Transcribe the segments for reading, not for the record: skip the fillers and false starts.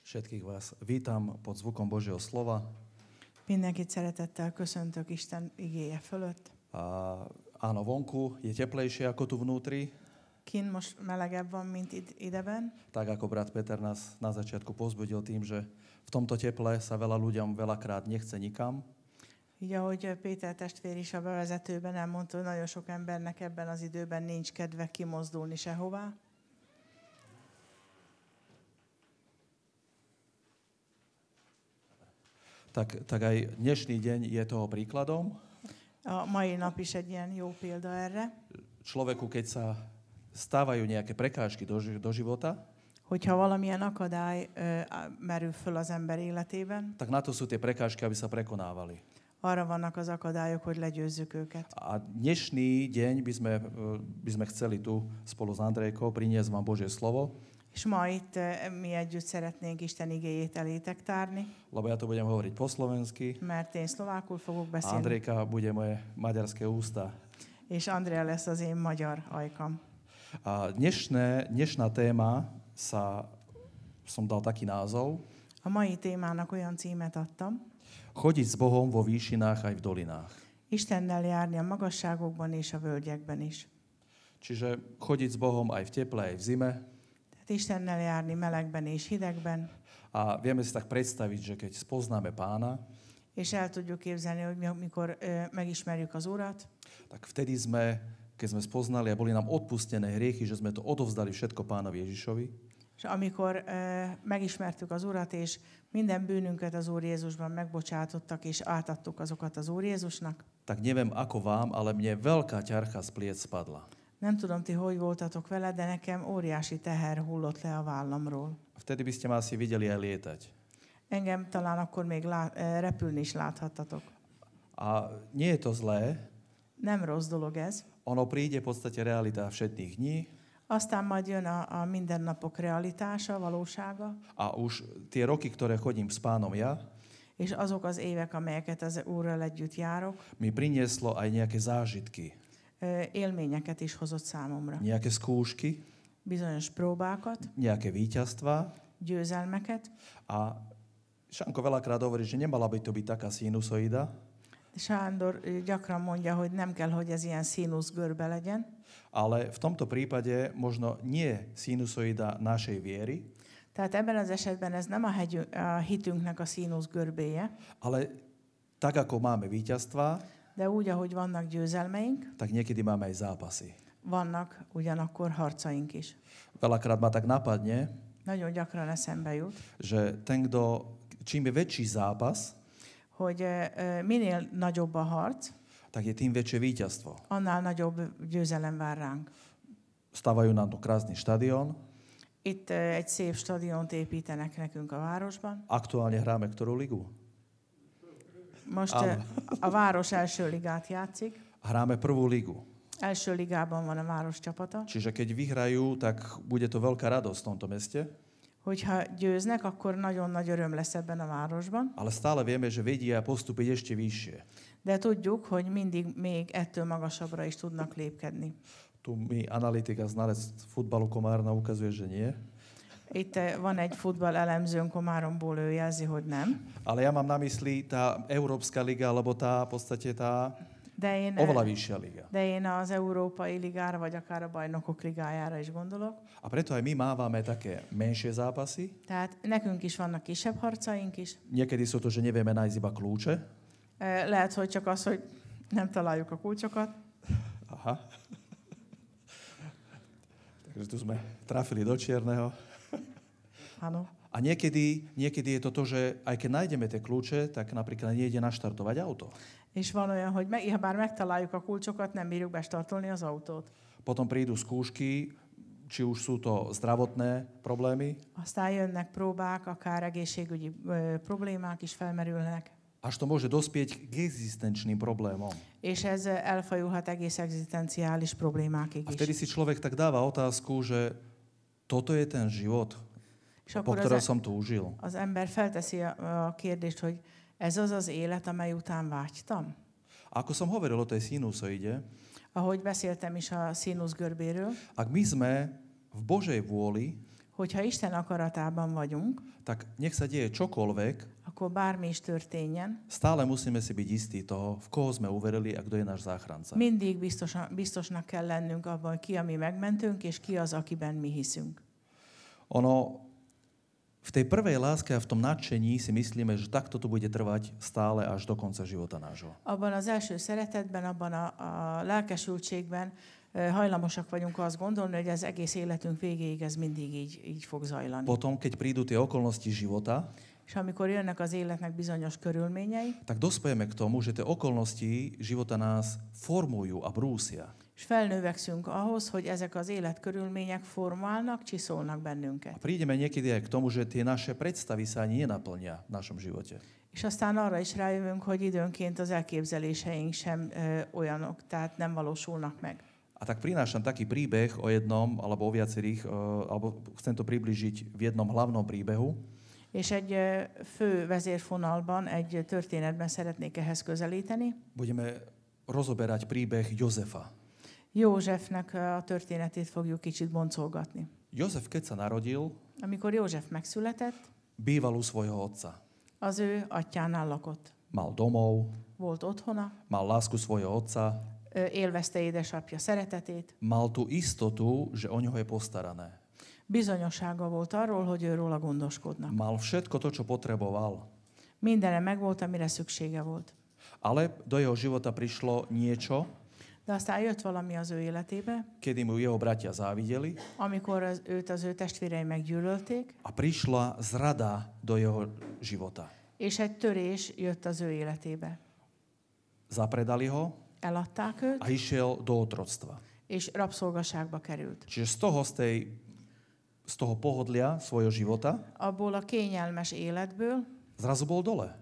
Všetkých vás vítam pod zvukom Božieho slova. Mindenkit szeretettel köszöntök Isten igéje fölött. Áno, vonku je teplejšie ako tu vnútri. Kint most melegebb van, mint ideben. Tak ako brat Peter nás na začiatku povzbudil tým, že v tomto teple sa veľa ľuďom veľakrát nechce nikam. Így ahogy Péter testvér is a bevezetőben elmondta, hogy nagyon sok embernek ebben az időben nincs kedve kimozdulni sehová. Tak aj dnešný deň je toho príkladom. A mai nap is egy ilyen jó példa erre. Človeku, keď sa stávajú nejaké prekážky do života, Hogyha valamilyen akadály merül föl az ember életében, tak na to sú tie prekážky, aby sa prekonávali. arra vannak az akadályok, hogy legyőzzük őket. A dnešný deň by sme chceli tu spolu s Andrejkou priniesť vám Božie slovo. És ma itt mi együtt szeretnénk Isten igéjét elétek tárni, Lebo ja to budem hovoriť po slovensky. mert én szlovákul fogok A beszélni, Andrejka bude moje maďarské ústa. és Andrea lesz az én magyar ajkam. A dnešná téma som dal taký názov. A mai témának olyan címet adtam, Chodiť s Bohom vo výšinách aj v dolinách. Istennel járni a magasságokban és a völgyekben is. Čiže chodiť s Bohom aj v teple, aj v zime. Tehát Istennel járni melegben és hidegben, A vieme si tak predstaviť, že keď spoznáme Pána, és el tudjuk képzelni, hogy mikor megismerjük az Urat, tak vtedy keď sme spoznali a boli nám odpustené hriechy, že sme to odovzdali všetko Pánovi Ježišovi, és amikor megismertük az Urat, és minden bűnünket az Úr Jézusban megbocsátottak, és átadtuk azokat az Úr Jézusnak, tak neviem ako vám, ale mne veľká ťarcha z pliec spadla. nem tudom, ti hogy voltatok vele, de nekem óriási teher hullott le a vállamról. Vtedy by ste ma asi videli aj lietať. Engem talán akkor még repülni is láthattatok. A nie je to zlé, Nem rossz dolog ez. ono príde v podstate realita všetných dní Aztán majd jön a mindennapok realitása, valósága, a už tie roky, ktoré chodím s Pánom ja, és azok az évek, amelyeket az Úrral együtt járok, mi prinieslo aj nejaké zážitky, élményeket is hozott számomra. nejaké skúšky, Bizonyos próbákat, nejaké víťazstvá. győzelmeket. A Šanko veľakrát hovorí, že nemala by to byť taká sinusoida, Sándor gyakran mondja, hogy nem kell, hogy ez ilyen színusz görbe legyen, ale v tomto prípade možno nie sinusoida našej viery, tehát ebben az esetben ez nem a hitünknek a színusz görbéje, ale tak, ako máme víťazstvá, de úgy, ahogy vannak győzelmeink, tak niekedy máme aj zápasy. vannak ugyanakkor harcaink is. Veľakrát ma tak napadne, Nagyon gyakran eszembe jut, že čím je väčší zápas, hogy minél nagyobb a harc, tak je tým väčšie víťazstvo. annál nagyobb győzelem vár ránk. Stavajú nám tu krásny štadión. Itt egy szép stadiont építenek nekünk a városban. Aktuálne hráme ktorú ligu? Most Áno. a város első ligát játszik. Hráme prvú ligu. Első ligában van a város csapata. Čiže keď vyhrajú, tak bude to veľká radosť v tomto meste. Hogyha győznek, akkor nagyon nagy öröm lesz ebben a városban. Ale stále vieme, že vedia postúpiť ešte vyššie. De tudjuk, hogy mindig még ettől magasabbra is tudnak lépkedni. Tu mi analytika, znalec futbalu Komárna ukazuje, že nie. Itt van egy futball elemzőn Komáromból, ő jelzi, hogy nem. Ale ja mám na mysli tá Európska liga, alebo v podstate tá oveľa vyššia liga. De én az Európai Ligára, vagy akár a Bajnokok Ligájára is gondolok. A preto aj my mávame také menšie zápasy. Tehát nekünk is vannak kisebb harcaink is. Niekedy sú to, že nevieme nájsť iba kľúče. Lehet, hogy csak az, hogy nem találjuk a kulcsokat. Aha. Takže tu sme trafili do čierneho. Áno. A niekedy je to, že aj keď nájdeme tie kľúče, tak napríklad nejde naštartovať auto. És van olyan, hogy ha bár megtaláljuk a kulcsokat, nem bírjuk bestartolni az autót. Potom prídu skúšky, či už sú to zdravotné problémy. Aztán jönnek próbák, akár egészségügyi problémák is felmerülnek. Až to môže dospieť k existenčným problémom. És ez elfajulhat egész egzisztenciális problémákig A is. vtedy si človek tak dáva otázku, že toto je ten život, po ktorom som túžil. Az ember felteszi a kérdést, hogy ez az az élet, amely után vágytam? Ako som hovoril o tej sinusoide, Ahogy beszéltem is a színusz görbéről, ak my sme v Božej vôli, Hogyha Isten akaratában vagyunk, tak nech sa deje čokoľvek, akkor bármi is történjen, stále musíme si byť istí toho, v koho sme uverili a kto je náš záchranca. mindig biztosnak kell lennünk abban, hogy ki a mi megmentőnk, és ki az, akiben mi hiszünk. Ono, v tej prvej láske a v tom nadšení si myslíme, že takto to bude trvať stále až do konca života nášho. Abban az első szeretetben, abban a lelkesültségben hajlamosak vagyunk azt gondolni, hogy az egész életünk végéig ez mindig így fog zajlani. Potom, keď prídu tie okolnosti života, És amikor jönnek az életnek bizonyos körülményei, tak dospejeme k tomu, že tie okolnosti života nás formujú a brúsia. és felnövekszünk ahhoz, hogy ezek az életkörülmények formálnak, csiszolnak A bennünket. prídeme niekedy aj k tomu, že tie naše predstavy sa ani nenaplnia v našom živote. És aztán arra is rájövünk, hogy időnként az elképzeléseink sem olyanok, tehát nem valósulnak meg. A tak prinášam taký príbeh o jednom, alebo o viacerých, alebo chcem to približiť v jednom hlavnom príbehu. És egy fő vezérfonalban, egy történetben szeretnék ehhez közelíteni. Budeme rozoberať príbeh Jozefa. Józsefnek a történetét fogjuk kicsit boncolgatni. Jozef, keď sa narodil, Amikor József megszületett, býval u svojho otca. az ő atyánál lakott. Mal domov, Volt otthona, mal lásku svojho otca, élvezte édesapja szeretetét, mal tú istotu, že o ňoho je postarané. bizonyossága volt arról, hogy ő róla gondoskodnak. Mal všetko to, čo potreboval. Mindene megvolt, amire szüksége volt. Ale do jeho života prišlo niečo, De aztán jött valami az ő életébe, kedy mu jeho bratia závideli amikor őt az ő testvérei meggyűlölték, a prišla zrada do jeho života. és egy törés jött az ő életébe. Zapredali ho Eladták őt, a išiel do otroctva. és rabszolgaságba került. Čiže z toho pohodlia svojho života Abból a kényelmes életből zrazu bol dole.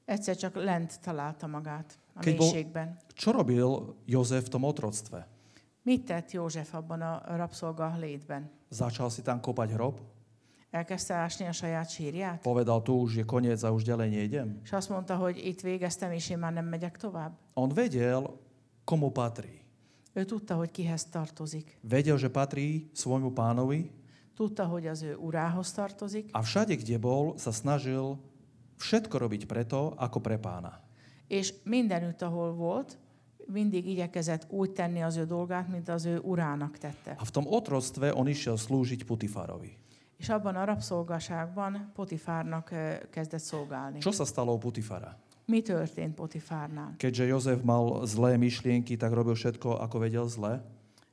egyszer csak lent találta magát a Keď bol- mélységben. Čo robil Jozef v tom otroctve? Mit tett József abban a rabszolga létben? Začal si tam kopať hrob? Elkezdte ásni a saját sírját? Povedal, tu už je koniec a už ďalej nejdem? És azt mondta, hogy itt végeztem, és én már nem megyek tovább? On vedel, komu patrí. Ő tudta, hogy kihez tartozik. Vedel, že patrí svojmu pánovi Tudta, hogy az ő urához tartozik, a všade, kde bol, sa snažil všetko robiť preto, ako pre pána. és mindenütt, ahol volt, mindig igyekezett úgy tenni az ő dolgát, mint az ő urának tette. A v tom otroctve on išiel slúžiť Putifárovi. És abban a rabszolgaságban Potifárnak kezdett szolgálni. Čo sa stalo u Putifara? Mi történt Potifárnál? Keďže Jozef mal zlé myšlienky, tak robil všetko, ako vedel zle.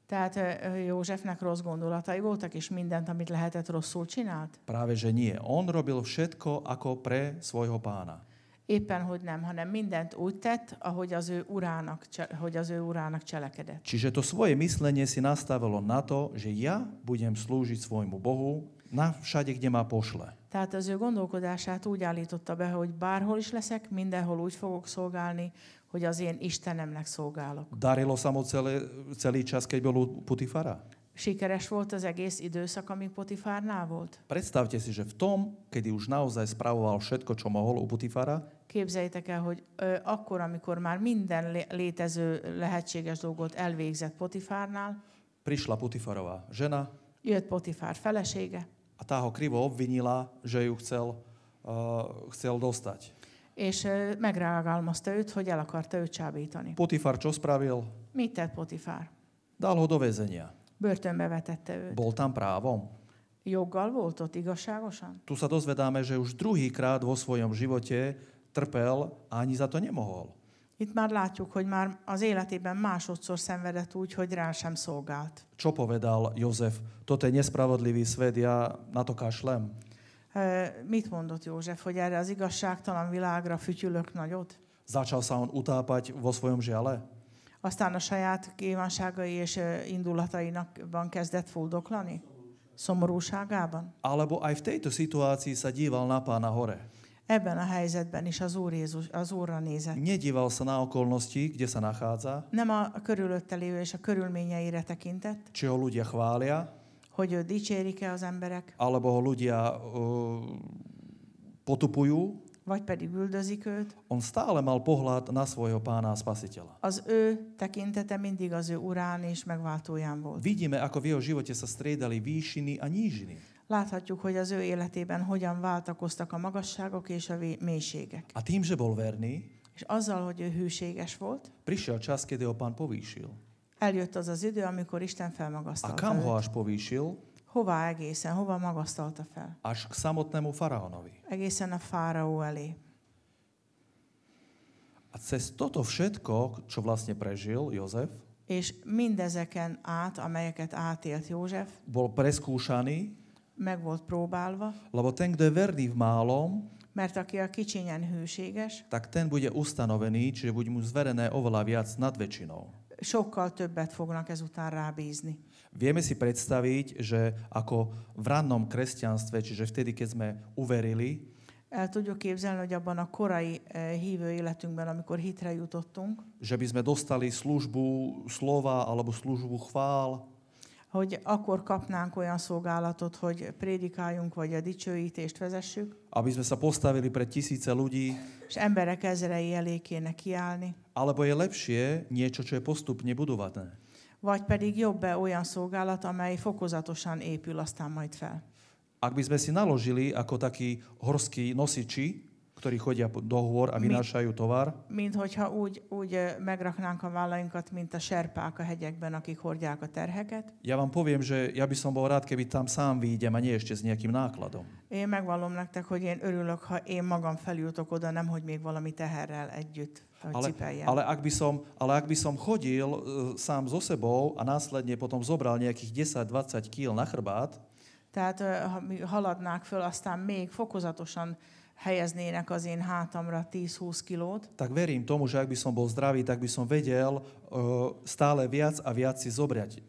Tehát Józsefnek rossz gondolatai voltak, és mindent, amit lehetett, rosszul csinált? Práve, že nie. On robil všetko ako pre svojho pána. Éppen, hogy nem, hanem mindent úgy tett, ahogy az ő urának cselekedett. Čiže to svoje myslenie si nastavilo na to, že ja budem slúžiť svojmu Bohu na všade, kde ma pošle. Tehát az ő gondolkodását úgy állította be, hogy bárhol is leszek, mindenhol úgy fogok szolgálni, hogy az én Istenemnek szolgálok. Darilo sa mu celý čas, keď bol u Putifara? Sikeres volt az egész időszak, amíg Potifárnál volt? Predstavte si, že v tom, kedy už naozaj spravoval všetko, čo mohol u Putifara, Képzeljétek el, hogy akkor, amikor már minden létező lehetséges dolgot elvégzett Potifárnál, prišla Putifarová žena jött Potifár felesége, a tá ho krivo obvinila, že ju chcel dostať. és megrágalmazta őt, hogy el akarta őt csábítani. Putifar čo spravil? Mit tett Potifár? Dal ho do väzenia. Börtönbe vetette őt. Bol tam právom? Joggal volt ott, igazságosan? Tu sa dozvedáme, že už druhýkrát vo svojom živote trpel a ani za to nemohol. Itt már látjuk, hogy már az életében másodszor szenvedett úgy, hogy rá sem szolgált. Čo povedal Jozef? Toto je nespravodlivý svet, ja na to kašlem. Mit mondott József, hogy erre az igazságtalan világra fütyülök nagyot? Začal sa on utápať vo svojom žiale? Aztán a saját kívánságai és indulatainak kezdett fuldoklani? Szomorúságában? Alebo aj v tejto situácii sa díval na Pána hore? Ebben a helyzetben is az Úrra nézett. Nedíval sa na okolnosti, kde sa nachádza, Nem a körülötte lévő és a körülményeire tekintett, či ho ľudia chvália, hogy őt dicsérik-e az emberek, alebo ho ľudia potupujú. vagy pedig üldözik őt. On stále mal pohľad na svojho Pána a Spasiteľa. Az ő tekintete mindig az ő urán és megváltóján volt. Vidíme, ako v jeho živote sa striedali výšiny a nížiny. Láthatjuk, hogy az ő életében hogyan váltakoztak a magasságok és a mélységek. A tým, že bol verný, És azzal, hogy ő hűséges volt, prišiel čas, kedy ho Pán povýšil. eljött az az idő, amikor Isten A felmagasztalta kam ho őt. až povýšil? Hová egészen? Hova magasztalta fel? Až k samotnému faraónovi. Egészen a fáraó elé. A cez toto všetko, čo vlastne prežil Jozef, És mindezeken át, amelyeket átélt József, bol preskúšaný, meg volt próbálva, lebo ten, kto je verný v málom, mert aki a kicsinyen hűséges, tak ten bude ustanovený, čiže bude mu zverené oveľa viac nad väčšinou. sokkal többet fognak ezután rábízni. Vieme si predstaviť, že ako v rannom kresťanstve, čiže vtedy, keď sme uverili, El tudjuk képzelni, hogy abban a korai hívő életünkben, amikor hitre jutottunk, že by sme dostali službu slova alebo službu chvál, hogy akkor kapnánk olyan szolgálatot, hogy prédikáljunk, vagy a dicsőítést vezessük, aby sme sa postavili pred tisíce ľudí, és emberek ezrei elé kéne kiállni, alebo je lepšie niečo, čo je postupne budované. vagy pedig jobb-e olyan szolgálat, amely fokozatosan épül, aztán majd fel. Ak by sme si naložili ako takí horskí nosiči, ktorí chodia do hôr a vynášajú tovar, Mint hogyha úgy megraknánk a vállainkat, mint a serpák a hegyekben, akik hordják a terheket. ja vám poviem, že ja by som bol rád, keby tam sám vyjdem a nie ešte s nejakým nákladom. Én megvallom nektek, hogy én örülök, ha én magam feljutok oda, nem hogy még valami teherrel együtt cipeljem. Ale ak by som chodil sám so sebou a následne potom zobral nejakých 10-20 kg na chrbát, Tehát ha mi haladnák föl, aztán még fokozatosan helyeznének az én hátamra 10-20 kilót, tak verím tomu, že ak by som bol zdravý, tak by som vedel stále viac a viac si zobrať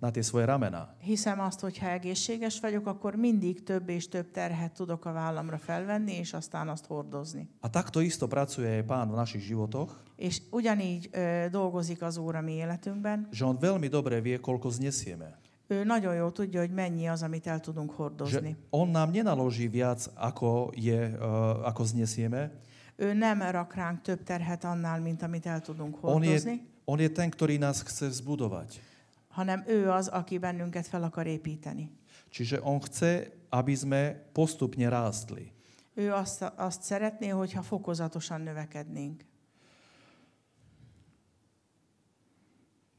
na tie svoje ramená. hiszem azt, hogy ha egészséges vagyok, akkor mindig több és több terhet tudok a vállamra felvenni, és aztán azt hordozni. A takto isto pracuje aj Pán v našich životoch, És ugyanígy dolgozik az Úr a mi életünkben. že on veľmi dobre vie, koľko znesieme. Ő nagyon jól tudja, hogy mennyi az, amit el tudunk hordozni. Že on nám nenaloží viac, ako znesieme. Ő nem rak ránk több terhet annál, mint amit el tudunk hordozni, On je ten, ktorý nás chce vzbudovať. hanem ő az, aki bennünket fel akar építeni. Čiže on chce, aby sme postupne rástli. Ő azt szeretné, hogyha fokozatosan növekednénk.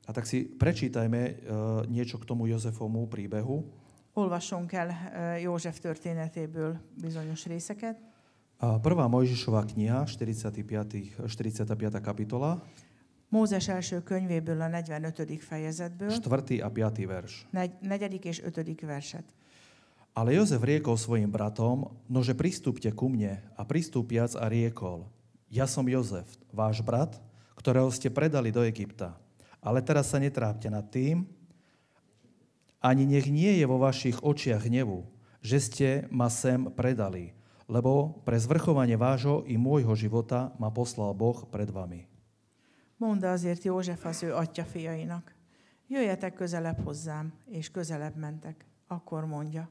A tak si prečítajme niečo k tomu Jozefovmu príbehu. Olvassunk el József történetéből bizonyos részeket. 1. Mojžišova kniha, 45. kapitola, Mózes első könyvéből a 45. fejezetből, 4. a 5. verš. 4. és 5. verset. Ale Jozef riekol svojim bratom, nože pristúpte ku mne, a pristúpiac a riekol, ja som Jozef, váš brat, ktorého ste predali do Egypta. Ale teraz sa netrápte nad tým, ani nech nie je vo vašich očiach hnevu, že ste ma sem predali, lebo pre zvrchovanie vášho i môjho života ma poslal Boh pred vami. Mondd azért József az ő atyaffiainak, jöjjetek közelebb hozzám, és közelebb mentek. Akkor mondja,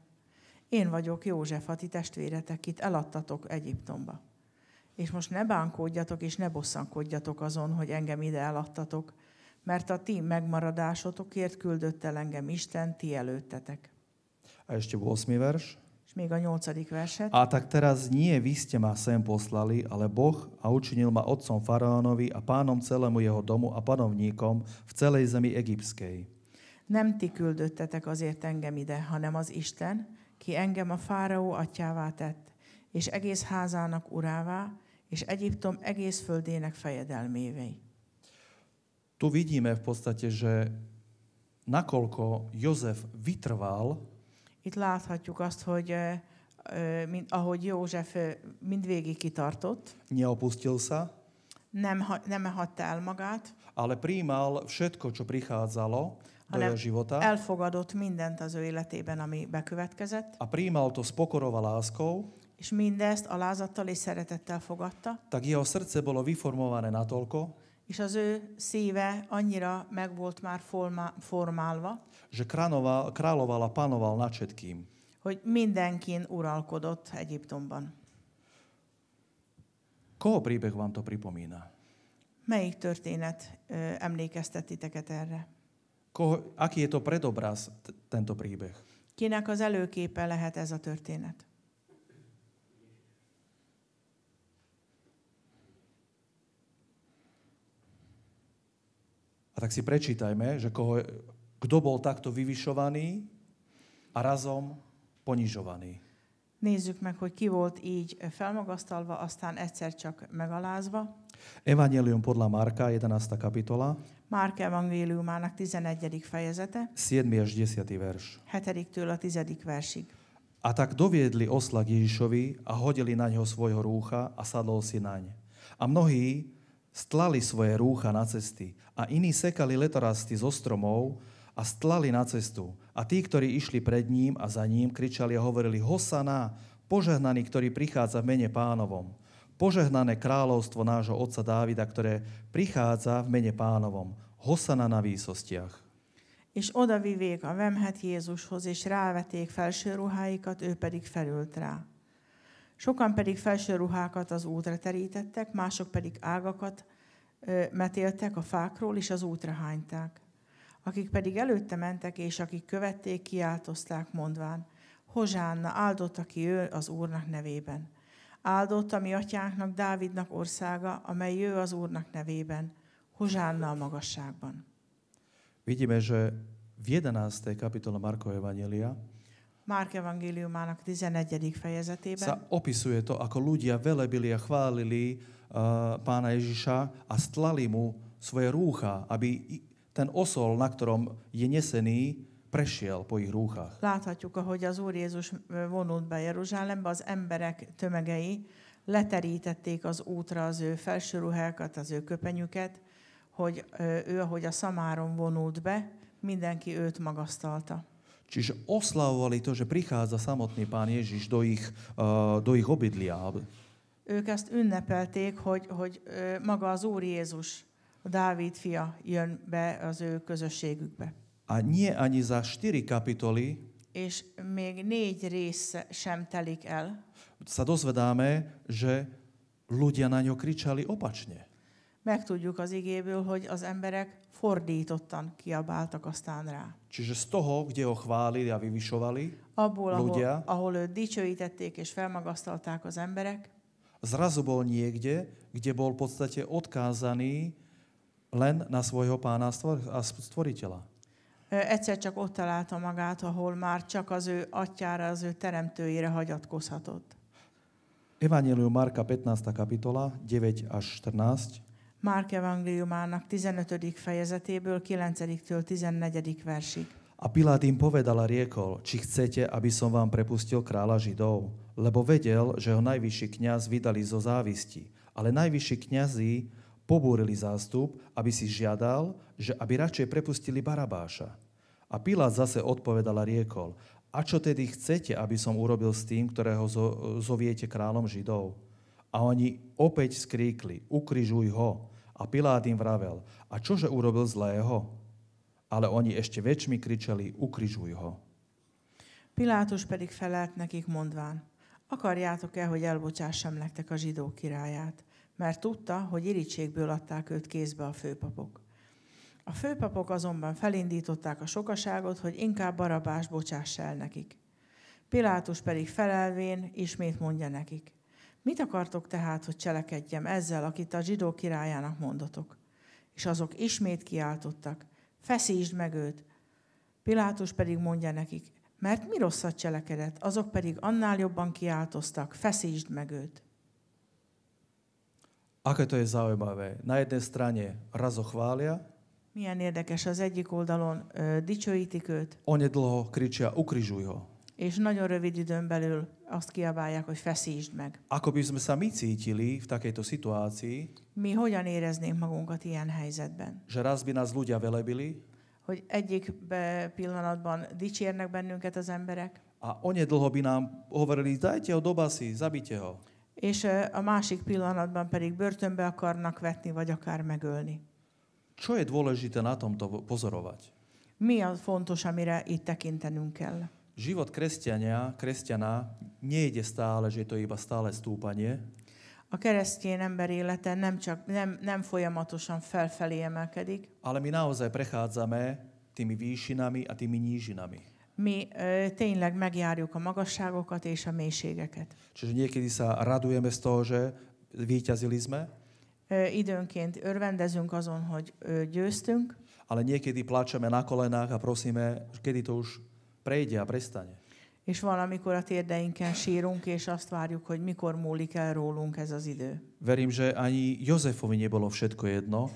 én vagyok József, a ti testvéretek, kit eladtatok Egyiptomba. És most ne bánkódjatok, és ne bosszankodjatok azon, hogy engem ide eladtatok, mert a ti megmaradásotokért küldött el engem Isten ti előttetek. A ešte 8. verš. És még a 8. verset. A tak teraz nie vy ste ma sem poslali, ale Boh a učinil ma otcom faraónovi a pánom celému jeho domu a panovníkom v celej zemi egyptskej. Nem ti küldöttetek azért engem ide, hanem az Isten, ki engem a fáraó atyává tett, és egész házának urává, és Egyiptom egész földének fejedelmévé. Tu vidíme v podstate, že nakoľko Jozef vytrval, Itt láthatjuk azt, hogy ahogy József mindvégig kitartott, neopustil sa, nem hagyta el magát, ale prijímal všetko, čo prichádzalo do hanem jeho života elfogadott mindent az ő életében, ami bekövetkezett, a prijímal to s pokorou a láskou, és mindezt alázattal és szeretettel fogadta, tak jeho srdce bolo vyformované natoľko, és az ő szíve annyira meg volt már formálva, že kráľoval a panoval nad všetkým. hogy mindenkin uralkodott Egyiptomban. Koho príbeh vám to pripomína? Melyik történet emlékeztet titeket erre? Aký je to predobraz tento príbeh? Kinek az előképe lehet ez a történet? A tak si prečítajme, že kto bol takto vyvyšovaný a razom ponižovaný. Nézzük meg, hogy ki volt így felmagasztalva, aztán egyszer csak megalázva. Evangelium podľa Marka, 11. kapitola, Márk evangéliumának 11. fejezete, 7. až 10. verš. 7-től a 10. versig. A tak doviedli osla k Ježišovi a hodili na ňo svojho rúcha a sadol si naň. A mnohí stlali svoje rúcha na cesty a iní sekali letorasty zo stromov a stlali na cestu. A tí, ktorí išli pred ním a za ním, kričali a hovorili: Hosana, požehnaný, ktorý prichádza v mene Pánovom. Požehnané kráľovstvo nášho otca Dávida, ktoré prichádza v mene Pánovom. Hosana na výsostiach. És oda vivék a vemhet Jézushoz, és rávették felső ruháikat, ő pedig felült rá. Sokan pedig felső ruhákat az útra terítettek, mások pedig ágakat metéltek a fákról, és az útra hányták. Akik pedig előtte mentek, és akik követték, kiáltozták, mondván: Hozsánna, áldott, aki ő az Úrnak nevében. Áldott a mi atyánknak, Dávidnak országa, amely jő az Úrnak nevében. Hozsánna a magasságban. Vidíme, že v 11. kapitole Markovho evanjelia Márk evangéliumának 11. fejezetében sa opisuje to, ako ľudia velebili a chválili Pána Ježiša a stlali mu svoje rúcha, aby ten osol, na ktorom je nesený, prešiel po ich rúchach. Láthatjuk, ahogy az Úr Jézus vonult be Jeruzsálembe, az emberek tömegei leterítették az útra az ő felső ruhákat, az ő köpenyüket, hogy ő, ahogy a szamáron vonult be, mindenki őt magasztalta. Čiže oslavovali to, že prichádza samotný Pán Ježiš do ich obydlia. Ők ezt ünnepelték, hogy maga az Úr Jézus, a Dávid fia jön be az ő közösségükbe. A nie ani za 4 kapitoly És még 4 rész sem telik el, sa dozvedáme, že ľudia na ňo kričali opačne. megtudjuk az igéből, hogy az emberek fordítottan kiabáltak aztán rá. Čiže z toho, kde ho chválili a vyvyšovali Abból, ľudia, ahol őt dicsőítették és felmagasztalták az emberek, zrazu bol niekde, kde bol v podstate odkázaný len na svojho Pána a Stvoriteľa. Egyszer csak ott találta magát, ahol már csak az ő atyára, az ő teremtőjére hagyatkozhatott. Evangelium Marka 15. kapitola 9 až 14. Márk evangéliumának 15. fejezetéből 9-től 14. versig. A Pilát im povedal a riekol: či chcete, aby som vám prepustil kráľa Židov? Lebo vedel, že ho najvyšší kňaz vydali zo závisti. Ale najvyšší kňazi pobúrili zástup, aby si žiadal, že aby radšej prepustili Barabáša. A Pilát zase odpovedal a riekol: a čo tedy chcete, aby som urobil s tým, ktorého zoviete kráľom Židov? A oni opäť skríkli: ukrižuj ho. A Pilát im vravel: a čože urobil zlého? Ale oni ešte väčšmi kričali: ukrižuj ho. Pilátus pedig felelt nekik mondván: akarjátok-e, hogy elbocsássam nektek a zsidók királyát? Mert tudta, hogy irítségből adták őt kézbe a főpapok. A főpapok azonban felindították a sokaságot, hogy inkább Barabást bocsássa el nekik. Pilátus pedig felelvén ismét mondja nekik: mit akartok tehát, hogy cselekedjem ezzel, akit a zsidók királyának mondotok? És azok ismét kiáltottak: feszítsd meg őt! Pilátus pedig mondja nekik: mert mi rosszat cselekedett? Azok pedig annál jobban kiáltoztak: feszítsd meg őt! Aké to je zaujímavé. Na jednej strane raz ho chvália, Milyen érdekes, az egyik oldalon dicsőítik őt, onedlho kričia: ukrižuj ho. és nagyon rövid időn belül azt kiabálják, hogy feszítsd meg. Ako by sme sa my cítili v takejto situácii, Mi hogyan éreznénk magunkat ilyen helyzetben? že raz by nás ľudia velebili Hogy egyik pillanatban dicsérnek bennünket az emberek, a onedlho by nám hovorili: dajte ho do basy, zabite ho. és a másik pillanatban pedig börtönbe akarnak vetni, vagy akár megölni. Čo je dôležité na tomto pozorovať? Mi a fontos, amire itt tekintenünk kell? Život kresťana nejde stále, že je to iba stále stúpanie, A keresztény ember élete nem folyamatosan felfelé emelkedik. ale my naozaj prechádzame tými výšinami a tými nížinami. mi tényleg megjárjuk a magasságokat és a mélységeket. Čiže niekedy sa radujeme z toho, že víťazili sme, Időnként örvendezünk azon, hogy győztünk, ale niekedy pláčeme na kolenách a prosíme, kedy to už prejde a prestane. és van, amikor a térdeinken sírunk, és azt várjuk, hogy mikor múlik el rólunk ez az idő. Verím, že ani Jozefovi nebolo všetko jedno,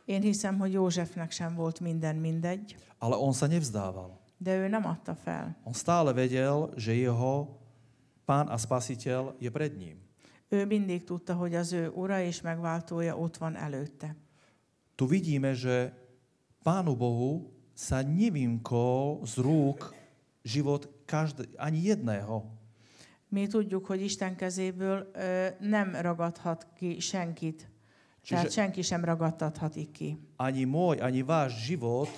Én hiszem, hogy Józsefnek sem volt minden mindegy, ale on sa nevzdával. de ő nem adta fel. On stále vedel, že jeho Pán a Spasiteľ je pred ním. Ő mindig tudta, hogy az ő ura és megváltója ott van előtte. Tu vidíme, že Pánu Bohu sa nevymkol z rúk život ani jedného. Mi tudjuk, hogy Isten kezéből nem ragadhat ki senkit. Tehát senki sem ragadtathatik ki. Ani môj, ani váš život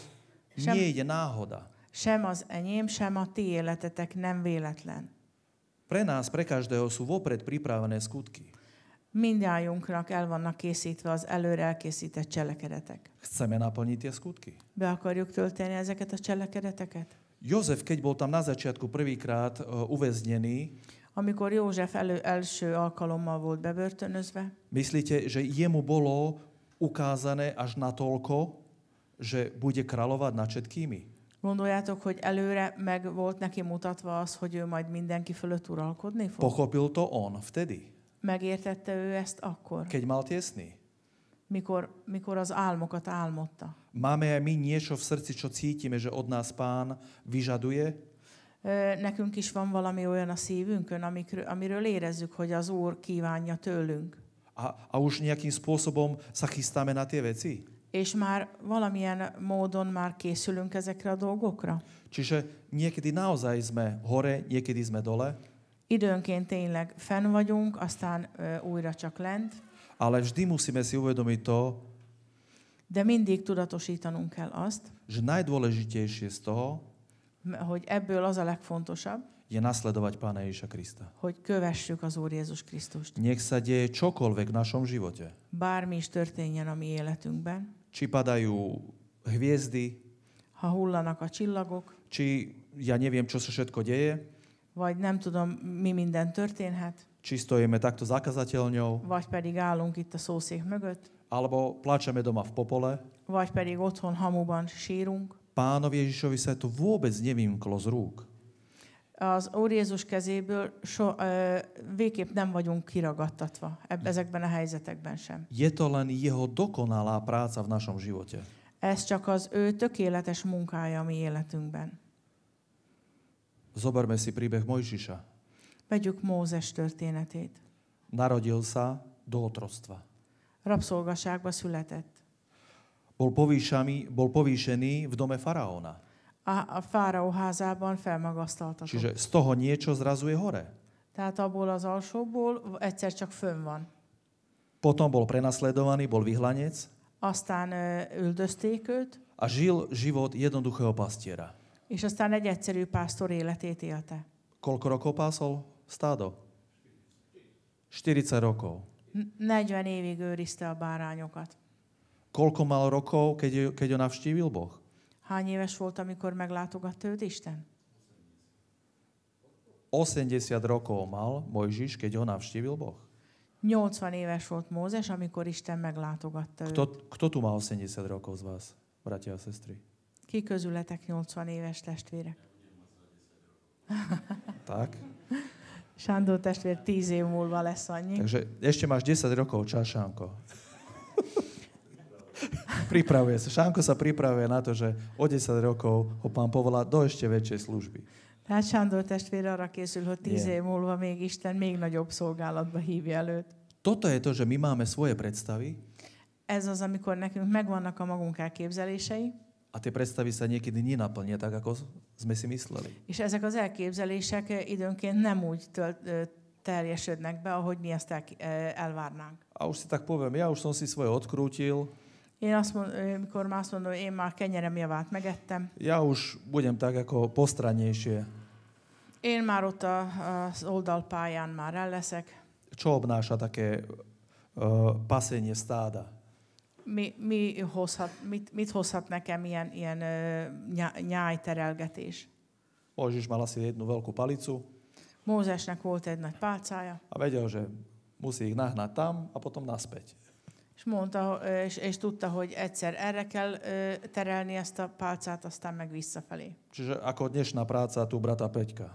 nie je náhoda. Sem az enyém, sem a ti életetek nem véletlen. Pre nás, pre každého sú vopred pripravené skutky. Mindjájunknak el vannak készítve az előre elkészített cselekedetek. Chceme naplniť tie skutky. Be akarjuk tölteni ezeket a cselekedeteket? Jozef, keď bol tam na začiatku prvýkrát uväznený, Amikor József első alkalommal volt bebörtönözve, myslíte, že jemu bolo ukázané až natoľko, že bude kráľovať nad všetkými? gondoljátok, hogy előre meg volt neki mutatva az, hogy ő majd mindenki fölött uralkodni fog? Pochopil to on vtedy, Megértette ő ezt akkor, keď mal tiesný. mikor az álmokat álmodta. Máme aj my niečo v srdci, čo cítime, že od nás Pán vyžaduje? Nekünk is van valami olyan a szívünkön, amiről érezzük, hogy az Úr kívánja tőlünk. A už nejakým spôsobom sa chystáme na tie veci? És már valamilyen módon már készülünk ezekre a dolgokra. Čiže niekedy naozaj sme hore, niekedy sme dole, Időnként tényleg fenn vagyunk, aztán újra csak lent, ale vždy musíme si uvedomiť to, de mindig tudatosítanunk kell azt, že najdôležitejšie z toho hogy ebből az a legfontosabb, je nasledovať Pána Ježiša Krista. hogy kövessük az Úr Jézus Krisztust. Nech sa deje čokoľvek v našom živote. Bármi is történjen a mi életünkben, Či padajú hviezdy, ha hullanak a csillagok, či ja neviem, čo sa všetko deje, vagy nem tudom, mi minden történhet, či stojíme takto za kazateľňou, vagy pedig állunk itt a szószék mögött, alebo pláčeme doma v popole. vagy pedig otthon hamuban sírunk. Pánovi Ježišovi sa to vôbec nevymklo z rúk. Az Úr Jézus kezéből végképp nem vagyunk kiragadtatva ezekben a helyzetekben sem. Je to len jeho dokonalá práca v našom živote. Ez csak az ő tökéletes munkája a mi életünkben. Zoberme si príbeh Mojžiša. Vegyük Mózes történetét. Narodil sa do otroctva. Rabszolgaságba született. Bol povýšený v dome faraóna. A fáraó házában felmagasztaltatott. Čiže z toho niečo zrazu je hore. Tehát abból az alsóból egyszer csak fönn van. Potom bol prenasledovaný, bol vyhlanec Aztán üldözték őt, a žil život jednoduchého pastiera. és aztán egy egyszerű pásztor életét élte. Koľko rokov pásol stádo? 40 rokov. 40 évig őrizte a bárányokat. Koľko mal rokov, keď ho navštívil Boh? Hány éves volt, amikor meglátogatta őt Isten? 80 rokov mal Mojžiš, keď ho navštívil Boh. 80 éves volt Mózes, amikor Isten meglátogatta őt. Kto tu má 80 rokov z vás, bratia a sestry? Ki közületek 80 éves testvérek? Tak? Sándor testvér 10 év múlva lesz annyi. Takže ešte máš 10 rokov čas, Šánko. Pripravuje sa. Šánko sa pripravuje na to, že o 10 rokov ho Pán povolá do ešte väčšej služby. Tehát Sándor testvér arra készül, hogy 10 év múlva még Isten még nagyobb szolgálatba hívja előtt. Toto je to, že my máme svoje predstavy. Ez az, amikor nekünk megvannak a magunk elképzelései, a tie predstavy sa niekedy nenaplnia tak, ako sme si mysleli. és ezek az elképzelések időnként nem úgy teljesednek be, ahogy mi ezt elvárnánk. A už si tak poviem, ja už som si svoje odkrútil. Én amikor már azt mondom, én már kenyerem javát megettem. Ja už budem tak ako postrannejšie. Én már ott az oldalpályán már el leszek. Čo obnáša také pasenie stáda? Mit hozhat nekem ilyen nyájterelgetés? Mojžiš mal asi jednu veľkú palicu Mózesnek volt egy nagy pálcája, a vedel, že musí ich nahnať tam a potom naspäť. és mondta, és tudta, hogy egyszer erre kell terelni ezt a pálcát, aztán meg visszafelé. Čiže ako dnešná práca tu brata Peťka.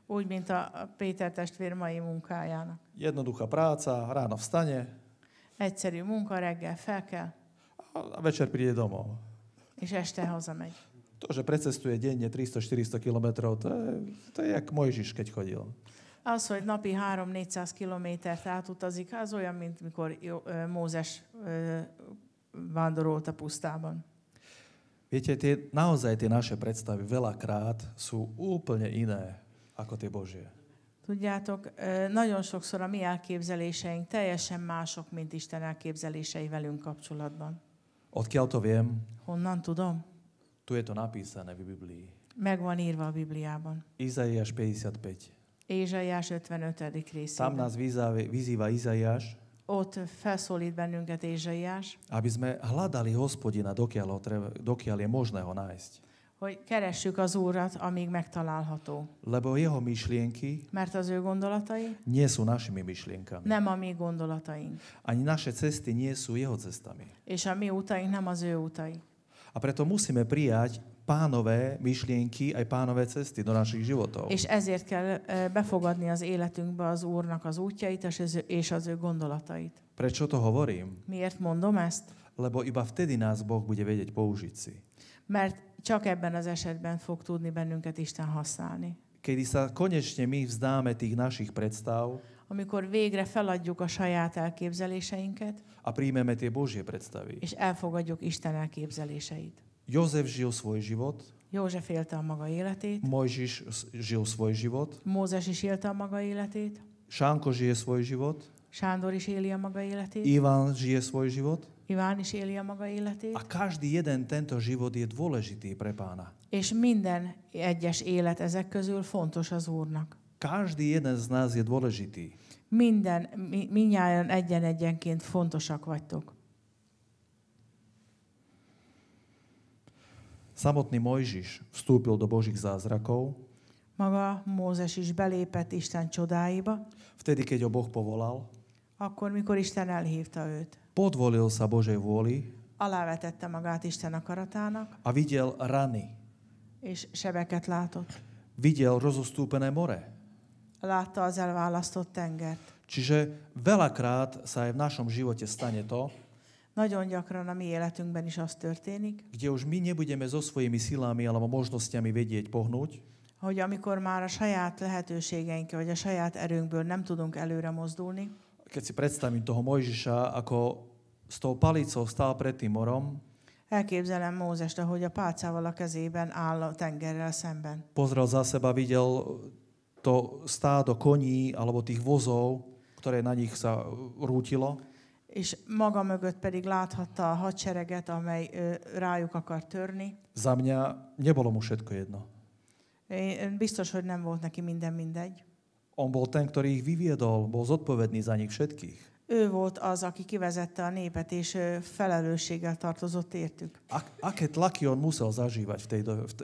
Úgy, mint a Péter testvér mai munkájának. Jednoduchá práca, ráno vstane Egyszerű munka, reggel fel kell, a večer príde domov. és este hazamegy. To, že precestuje denne 300-400 kilometrov, to je jak Mojžiš, keď chodil. Az, hogy napi 300-400 kilométert átutazik, az olyan, mint mikor Mózes vándorolt a pusztában. Viete, naozaj tie naše predstavy veľakrát sú úplne iné ako tie Božie. Tudjátok, nagyon sokszor a mi elképzeléseink teljesen mások, mint Isten elképzelései velünk kapcsolatban. Odkiaľ to viem? Honnan tudom? Tu je to napísané v Biblii. Meg van írva a Bibliában. Izaiáš 55. Ézsaiás 55. Tam részében. nás vyzýva Izaiáš, Ott felszólít bennünket Ézsaiás, aby sme hľadali Hospodina, dokiaľ je možné ho nájsť. hogy keressük az Úrat, amíg megtalálható. Lebo jeho myšlienky Mert az ő gondolatai nie sú našimi myšlienkami. nem a mi gondolataink, Ani naše cesty nie sú jeho cestami. és a mi utaink nem az ő utai. A preto musíme prijať Pánové myšlienky, aj Pánové cesty do našich životov. És ezért kell befogadni az életünkbe az Úrnak az útjait és az ő gondolatait. Prečo to hovorím? Miért mondom ezt? Lebo iba vtedy nás Boh bude vedieť použiť si. Mert csak ebben az esetben fog tudni bennünket Isten használni. Kedy sa konečne my vzdáme tých našich predstav Amikor végre feladjuk a saját elképzeléseinket, a príjmeme tie Božie predstavy. és elfogadjuk Isten elképzeléseit. Jozef žil svoj život, József élte a maga életét, Mojžiš žil svoj život, Mózes is élte a maga életét, Šánko žije svoj život, Sándor is éli a maga életét, Iván žije svoj život Iván is éli a maga életét, a každý jeden tento život je dôležitý pre Pána. és minden egyes élet ezek közül fontos az Úrnak. Každý jeden z nás je dôležitý. Mindnyájan egyen-egyenként fontosak vagytok. Samotný Mojžiš vstúpil do Božích zázrakov, Maga Mózes is belépett Isten csodáiba, vtedy, keď ho Boh povolal, akkor, mikor Isten elhívta őt. podvolil sa Božej vôli Alávetette magát Isten akaratának, a videl rany. és sebeket látott. Videl rozostúpené more. Látta az elválasztott tengert. Čiže veľakrát sa aj v našom živote stane to, Nagyon gyakran a mi életünkben is az történik, kde už my nebudeme so svojimi silami alebo možnosťami vedieť pohnúť, hogy amikor már a saját lehetőségeinkkel, vagy a saját erőnkből nem tudunk előre mozdulni, keď si predstavím toho Mojžiša, ako s tou palicou stál pred tým morom, elképzelem Mózest, ahogy a pálcával a kezében áll a tengerrel szemben. pozrel za seba, videl to stádo koní alebo tých vozov, ktoré na nich sa rútilo. És maga mögött pedig láthatta a hadsereget, amely rájuk akar törni. Za mňa nebolo mu všetko jedno. Biztos, hogy nem volt neki minden mindegy. On bol ten, ktorý ich vyviedol, bol zodpovedný za nich všetkých. Ő volt az, aki kivezette a népet, és felelősséggel tartozott értük. Aké tlaky on musel zažívať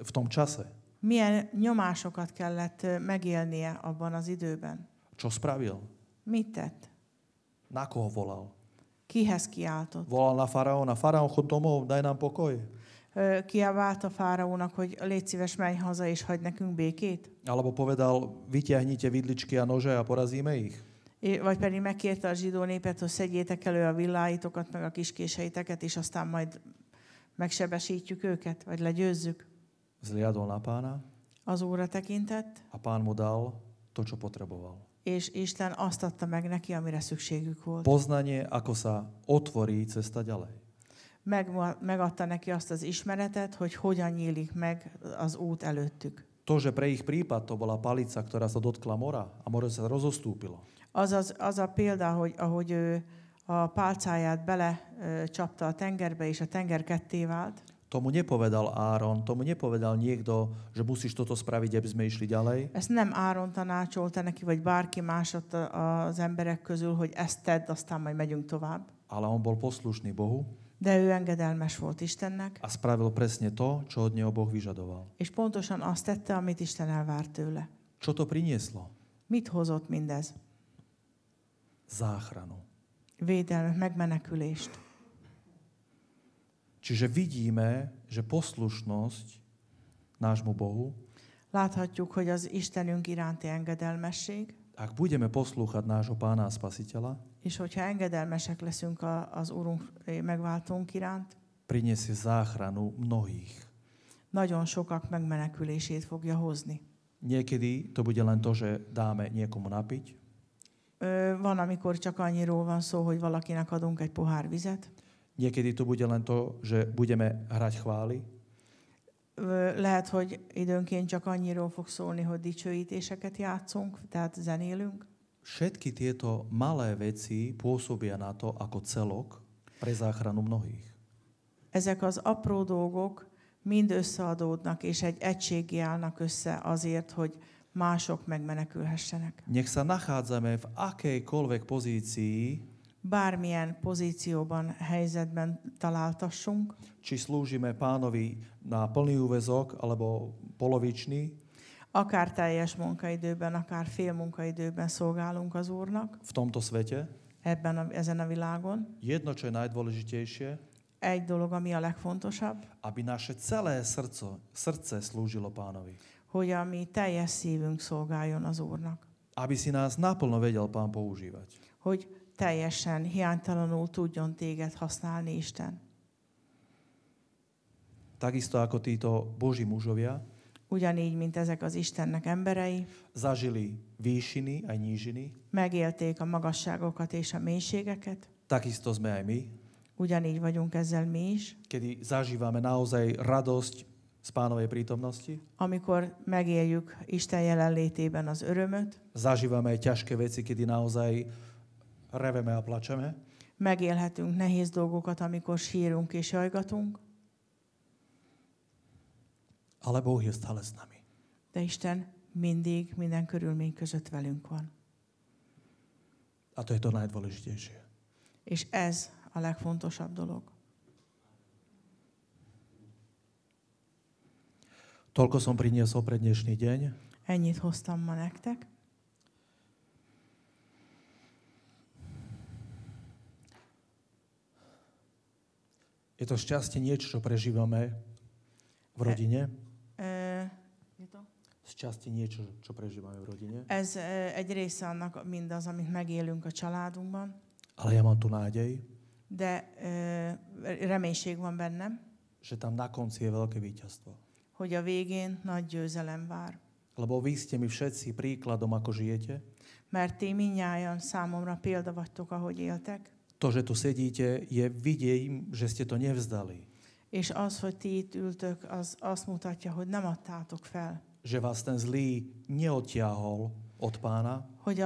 v tom čase? Milyen nyomásokat kellett megélnie abban az időben? Čo spravil? Mit tett? Na koho volal? Kihez kiáltott? Volal na faraóna, faraón, chod domov, daj nám pokoj. Kiabált a fáraónak, hogy légy szíves, menj haza és hagy nekünk békét? Alebo povedal, vyťahnite vidličky a nože a porazíme ich. Vagy pedig megkérte a zsidó népet, hogy szedjétek elő a villáitokat, meg a kiskéseiteket, és aztán majd megsebesítjük őket, vagy legyőzzük. Zliadol na Pána Az Úrra tekintett, a Pán mu dal to, čo potreboval. és Isten azt adta meg neki, amire szükségük volt. Poznanie, ako sa otvorí cesta ďalej. Megadta neki azt az ismeretet, hogy hogyan nyílik meg az út előttük. To, že pre ich prípad to bola palica, ktorá sa dotkla mora a more sa rozostúpilo. Az a példa, ahogy ő a pálcáját bele csapta a tengerbe, és a tenger ketté vált. Tomu nepovedal Áron, tomu nepovedal niekto, že musíš toto spraviť, aby sme išli ďalej. Ezt nem Áron tanácsolta neki, vagy bárki más az emberek közül, hogy ezt tedd, aztán majd megyünk tovább. Ale on bol poslušný Bohu. De ő engedelmes volt Istennek, a spravil presne to, čo od neho Boh vyžadoval. és pontosan azt tette, amit Isten elvárt tőle. Čo to prinieslo? Mit hozott mindez? Záchranu. Védelmet, megmenekülést. Čiže vidíme, že poslušnosť nášmu Bohu, Láthatjuk, hogy az Istenünk iránti engedelmesség, ak budeme poslúchať nášho Pána a Spasiteľa, és hogyha engedelmesek leszünk az Úrunk megváltónk iránt, priniesie záchranu mnohých. nagyon sokak megmenekülését fogja hozni. Niekedy to bude len to, že dáme niekomu napiť. Van, amikor csak annyiról van szó, hogy valakinek adunk egy pohár vizet. Niekedy to bude len to, že budeme hrať chvály. Lehet, hogy időnként csak annyiról fog szólni, hogy dicsőítéseket játszunk, tehát zenélünk. Všetky tieto malé veci pôsobia na to ako celok pre záchranu mnohých. Ezek az apró dolgok mind összeadódnak, és egy egységgé állnak össze azért, hogy mások megmenekülhessenek. Nech sa nachádzame v akejkoľvek pozícii, Bármilyen pozícióban, helyzetben találtassunk, či slúžime Pánovi na plný úväzok alebo polovičný, akár teljes munkaidőben, akár fél munkaidőben szolgálunk az Úrnak v tomto svete. ezen a világon. Jedno, čo je najdôležitejšie, Egy dolog, ami a legfontosabb, aby naše celé srdce slúžilo Pánovi. hogy a mi teljes szívünk szolgáljon az Úrnak. Aby si nás naplno vedel Pán používať. Hogy teljesen, hiánytalanul tudjon téged használni Isten. Takisto ako títo Boží mužovia Ugyanígy, mint ezek az Istennek emberei, zažili výšiny aj nížiny, megélték a magasságokat és a mélységeket, takisto sme aj my, ugyanígy vagyunk ezzel mi is. kedy zažívame naozaj radosť z Pánovej prítomnosti, Amikor megéljük Isten jelenlétében az örömöt, zažívame aj ťažké veci, kedy naozaj reveme a plačeme, megélhetünk nehéz dolgokat, amikor sírunk és jajgatunk, ale Boh je stále s nami. de Isten mindig, minden körülmény között velünk van. A to je to najdôležitejšie. És ez a legfontosabb dolog. Toľko som priniesol pre dnešný deň. Ennyit hoztam ma nektek. Je to šťastie niečo, čo prežívame v rodine. Šťastie niečo, čo prežívame v rodine. Ez egy része annak mindaz, amit megélünk a családunkban, Ale ja mám tu nádej, de reménység van bennem, že tam na konci je veľké víťazstvo. hogy a végén nagy győzelem vár. Lebo vy ste mi všetci príkladom, ako žijete. Mert ti mindnyájan számomra példa vagytok, ahogy éltek, To, že tu sedíte, je vidieť, že ste to nevzdali. és az, hogy ti itt ültök, az azt mutatja, hogy nem adtátok fel. Že vás ten zlý neodtiahol od Pána, Hogy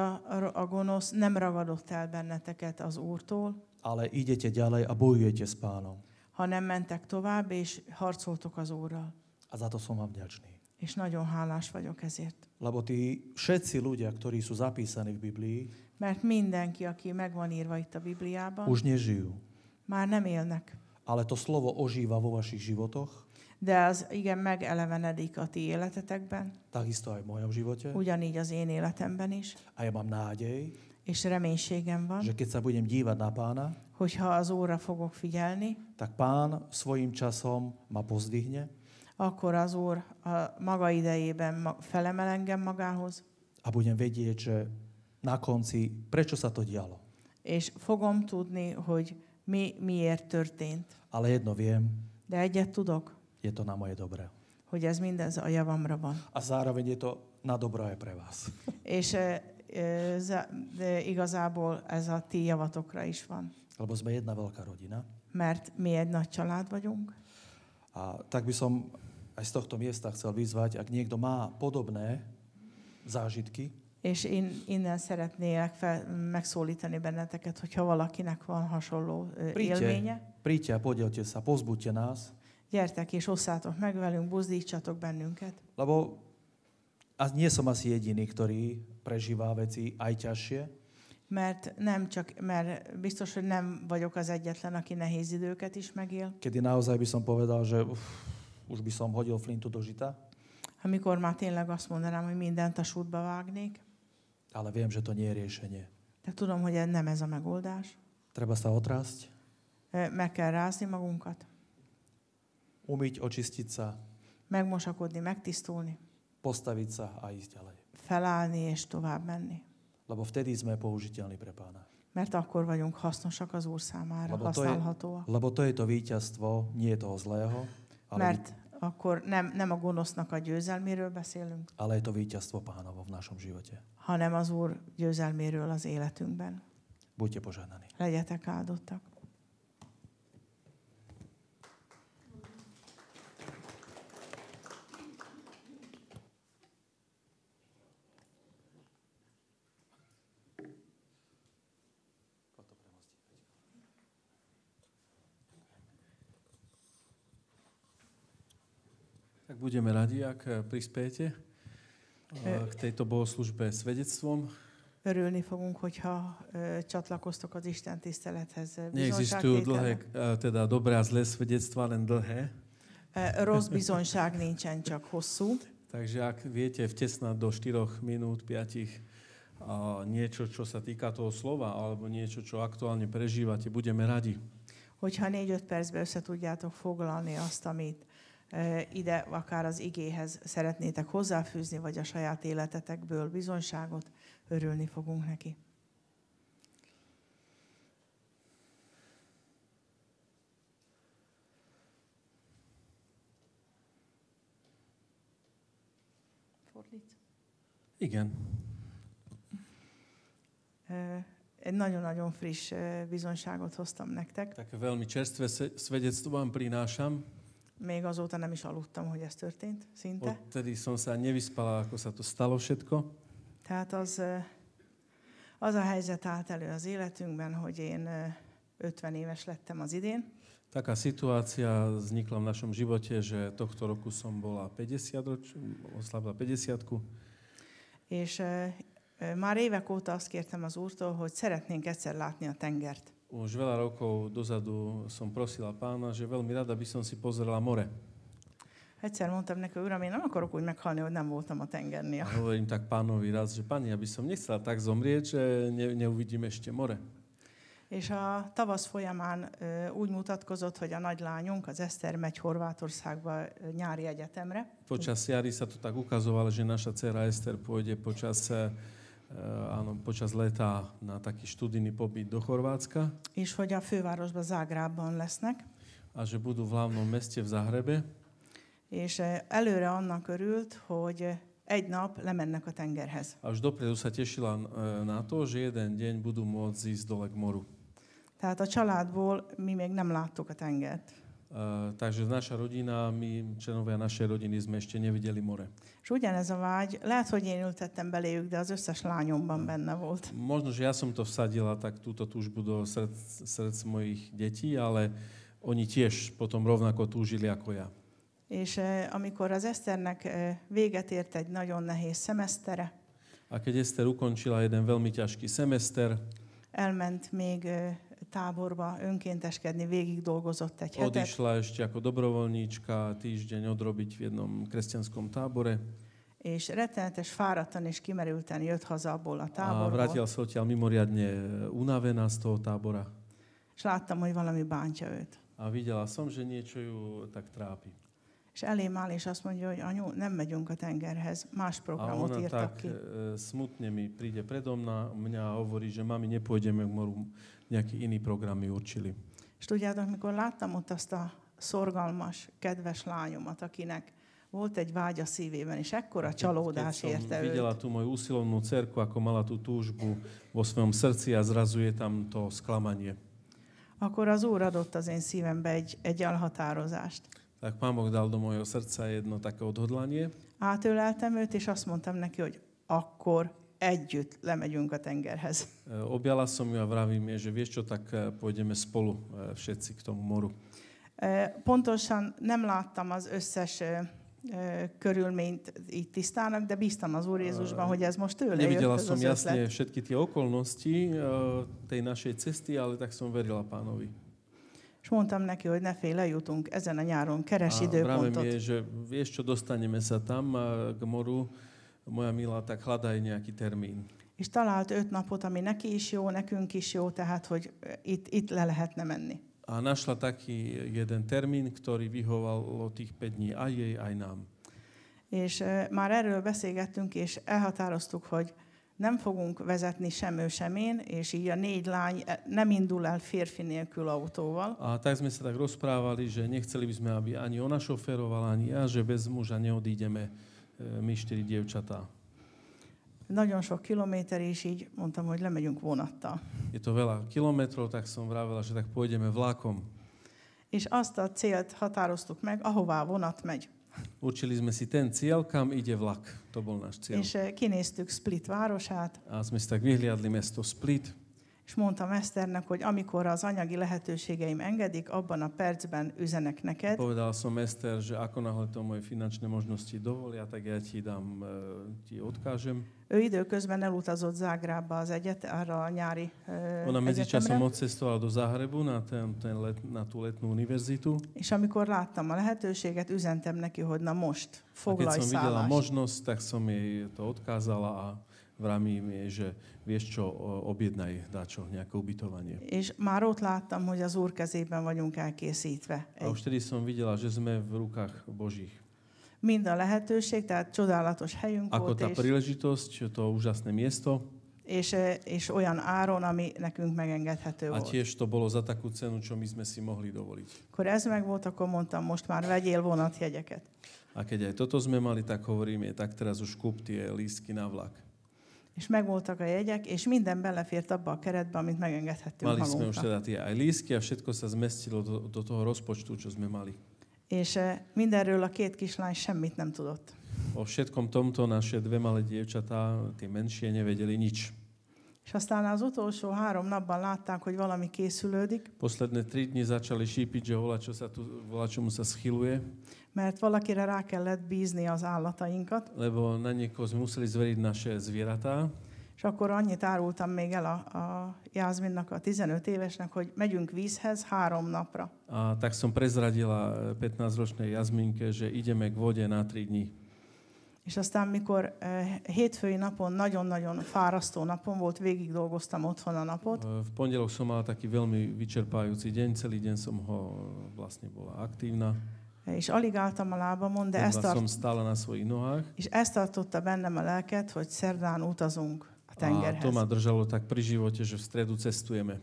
a gonosz nem ragadott el benneteket az Úrtól, ale idete ďalej a bojujete s Pánom. hanem mentek tovább, és harcoltok az Úrral. A za to som vám vďačný. És nagyon hálás vagyok ezért. Lebo tí všetci ľudia, ktorí sú zapísaní v Biblii, Mert mindenki, aki meg van írva itt a Bibliában, už nežijú. már nem élnek. Ale to slovo ožíva vo vašich životoch, De az igen megelevenedik a ti életetekben, takisto aj v mojom živote. ugyanígy az én életemben is, A ja mám nádej, és reménységem van, že keď sa budem dívať na Pána, hogyha az Úrra fogok figyelni, tak Pán svojím časom ma pozdvihne akkor az Úr a maga idejében felemel engem magához, a budem vedieť, že na konci, prečo sa to dialo. és fogom tudni, hogy miért történt. Ale jedno viem, De egyet tudok, je to na moje dobré. hogy ez mindez a javamra van. A zároveň je to na dobro aj pre vás. És de igazából ez a ti javatokra is van. Lebo sme jedna veľká rodina. Mert mi egy nagy család vagyunk. A tak by som aj z tohto miesta chcel vyzvať, ak niekto má podobné zážitky, És én innen szeretnélek megszólítani benneteket, hogyha valakinek van hasonló élménye. Príďte a podielte sa, pozbuďte nás, Gyertek és osszátok meg velünk, buzdítsatok bennünket. lebo nie som asi jediný, ktorý prežíva veci aj ťažšie. Mert biztos, hogy nem vagyok az egyetlen, aki nehéz időket is megél. Kedy naozaj by som povedal, že už by som hodil flintu do žita. Amikor már tényleg azt mondanám, hogy mindent a sútba vágnék. Ale viem, že to nie je riešenie. De tudom, hogy nem ez a megoldás. Treba sa otrásť. Meg kell rázni magunkat. Umyť, očistiť sa. Megmosakodni, megtisztulni. Postaviť sa a ísť ďalej. Felállni és tovább menni. Lebo vtedy sme použiteľní pre Pána. Mert akkor vagyunk hasznosak az Úr számára, használhatóak. Lebo to je to víťazstvo, nie toho zlého, ale mert akkor nem a gonosznak a győzelméről beszélünk, ale je to víťazstvo Pánovo v našom živote. hanem az Úr győzelméről az életünkben. Buďte požehnaní. Legyetek áldottak. Tak budeme radi, ak prispiejete k tejto bohoslužbe svedectvom. Örülni fogunk, hogyha csatlakoztok az Isten tisztelethez. Neexistujú dlhé, teda dobré a zlé svedectvá, len dlhé. Rossz bizonyság nincsen, csak hosszú. Takže ak viete vtesnať do 4 minút, 5 niečo, čo sa týka toho slova, alebo niečo, čo aktuálne prežívate, budeme radi. Hogyha 4-5 percben össze tudjátok foglalni azt, amit ide akár az igéhez szeretnétek hozzáfűzni, vagy a saját életetekből bizonyságot, örülni fogunk neki. Fordít? Igen. Egy nagyon-nagyon friss bizonyságot hoztam nektek. Také veľmi čerstvé svedectvo vám prinášam. Még azóta nem is aludtam, hogy ez történt, szinte. Odtedy som sa nevyspala, ako sa to stalo všetko. Tehát az a helyzet állt elő az életünkben, hogy én 50 éves lettem az idén. Taká situácia vznikla v našom živote, že tohto roku som bola 50, oslavila 50-ku. És már évek óta azt kértem az Úrtól, hogy szeretnénk egyszer látni a tengert. Už veľa rokov dozadu som prosila Pána, že veľmi rada by som si pozrela more. Egyszer mondtam neki, Uram, én nem akarok úgy meghalni, hogy nem voltam a tengernél. A hovorím tak Pánovi raz, že Pani, ja by som nechcela tak zomrieť, že neuvidím ešte more. És a tavasz folyamán úgy mutatkozott, hogy a nagylányunk, az Eszter megy Horvátországba nyári egyetemre. Počas jary sa to tak ukazovalo, že naša dcera Ester pôjde počas leta na taký študijný pobyt do Chorvátska. És hogy a fővárosban, Zágrábban lesznek. A že budú v hlavnom meste v Zahrebe. És előre annak örült, hogy egy nap lemennek a tengerhez. A už dopredu sa tešila na to, že jeden deň budú môcť ísť dole k moru. Tehát a családból mi még nem láttuk a tengert. Takže naša rodina, my členovia našej rodiny sme ešte nevideli more. És ugyanez a vágy, lehet, hogy én ültettem beléjük, de az összes lányomban benne volt. Možno, že ja som to vsadila, tak túto túžbu do srdc mojich detí, ale oni tiež potom rovnako túžili ako ja. És amikor az Eszternek véget ért egy nagyon nehéz szemesztere, a keď Ester ukončila jeden veľmi ťažký semester, elment még táborba önkénteskedni, végig dolgozott egy hetet. Odišla ešte ako dobrovoľníčka týždeň odrobiť v jednom kresťanskom tábore. És rettenetes fáradtan és kimerülten jött haza abból a táborból. A vrátila sa odtiaľ mimoriadne unavená z toho tábora. És láttam, hogy valami bántja őt. A videla som, že niečo ju tak trápi. És elém áll, és azt mondja, hogy anyu, nem megyünk a tengerhez, más programot írtak ki. A ona tak smutne mi príde predo mňa a hovorí, že mami, nepôjdeme k moru, nejaký iný program mi určili. És tudjátok, mikor láttam ott azt a szorgalmas, kedves lányomat, akinek volt egy vágy a szívében, és ekkora csalódás érte őt. Videla tú moju úsilovnú dcerku, ako mala tú túžbu vo svojom srdci a zrazu je tam to sklamanie. Akkor az Úr adott az én szívembe egy elhatározást. Tak Pán Boh dal do mojho srdca jedno také odhodlanie. Átöleltem őt, és azt mondtam neki, hogy akkor együtt lemegyünk a tengerhez. Objala som ju a vravím je, že vieš čo, tak pôjdeme spolu všetci k tomu moru. Pontosan nem láttam az összes körülményt így tisztának, de bíztam az Úr Jézusban, hogy ez most tőle jött Nevidela ez som az jasne ötlet. všetky tie okolnosti tej našej cesty, ale tak som verila Pánovi. És mondtam neki, hogy ne félj, lejutunk ezen a nyáron, keres A vravím időpontot. je, že vieš čo, dostaneme sa tam k moru, moja milá, tak hľadaj nejaký termín. És talált 5 napot, ami neki is jó, nekünk is jó, tehát, hogy itt le lehetne menni. A našla taký jeden termín, ktorý vyhovalo tých 5 dní aj jej, aj nám. És már erről beszélgettünk, és elhatároztuk, hogy nem fogunk vezetni sem ő, sem én, és így a 4 lány nem indul el férfi nélkül autóval. A tak sme sa tak rozprávali, že nechceli by sme, aby ani ona šoferovala, ani ja, že bez muža neodídeme my 4 dievčatá. Nagyon sok kilométer, és így mondtam, hogy lemegyünk vonattal. Je to veľa kilometrov, tak som vravela, že tak pôjdeme vlakom. És azt a célt határoztuk meg, ahová vonat megy. Určili sme si ten cieľ, kam ide vlak. To bol náš cieľ. És kinéztük Split városát, A sme si tak vyhliadli mesto Split. és mondtam Eszternek, hogy amikor az anyagi lehetőségeim engedik, abban a percben üzenek neked. Povedal som Ester, že ako náhle to moje finančné možnosti dovolia, tak ja ti dám, ti odkážem. Ő időközben elutazott Zágrába az arra a nyári Ona medzičasom egyetemre. odcestovala do Záhrebu na tú letnú univerzitu. És amikor láttam a lehetőséget, üzentem neki, hogy na most, A keď foglalj som videla szállást. možnosť, tak som jej to odkázala a vravím jej, že vieš čo, objednaj dáčo, nejaké ubytovanie. És már ott láttam, hogy az Úr kezében vagyunk elkészítve. A už vtedy som videla, že sme v rukách Božích. Mind a lehetőség, tehát csodálatos helyünk Ako volt, tá príležitosť, to úžasné miesto és olyan áron, ami nekünk megengedhető a volt. tiež to bolo za takú cenu, čo my sme si mohli dovoliť. Akkor ez meg volt, akkor mondtam, most már vegyél vonatjegyeket. A keď aj toto sme mali, tak hovoríme, tak teraz už kúp tie lístky na vlak. És megvoltak a jegyek, és minden belefért abba a keretbe, amit megengedhettünk Mali sme už magunknak. teda tie aj lístky a všetko sa zmestilo do toho rozpočtu, čo sme mali. És mindenről a 2 kislány semmit nem tudott. O všetkom tomto naše 2 malé dievčatá, tie menšie, nevedeli nič. És aztán az utolsó 3 napban látták, hogy valami készülődik, Posledné 3 dni začali šípiť, že volačomu sa schyluje, mert valakire rá kellett bízni az állatainkat. lebo na niekoho sme museli zveriť naše zvieratá. És akkor annyit árultam még el a Jászminnak, a 15 évesnek, hogy megyünk vízhez 3 napra. A tak som prezradila 15-ročnej Jazminke, že ideme k vode na 3 dni. És aztán, mikor hétfői napon, nagyon-nagyon fárasztó napon volt, végig dolgoztam otthon a napot, V pondelok som mala taký veľmi vyčerpájúci deň, celý deň som ho vlastne bola aktívna. és alig álltam a lábamon, de Ledva som stála na svojich nohách és ezt tartotta bennem a lelket, hogy szerdán utazunk a a to tengerhez. ma držalo tak pri živote, že v stredu cestujeme.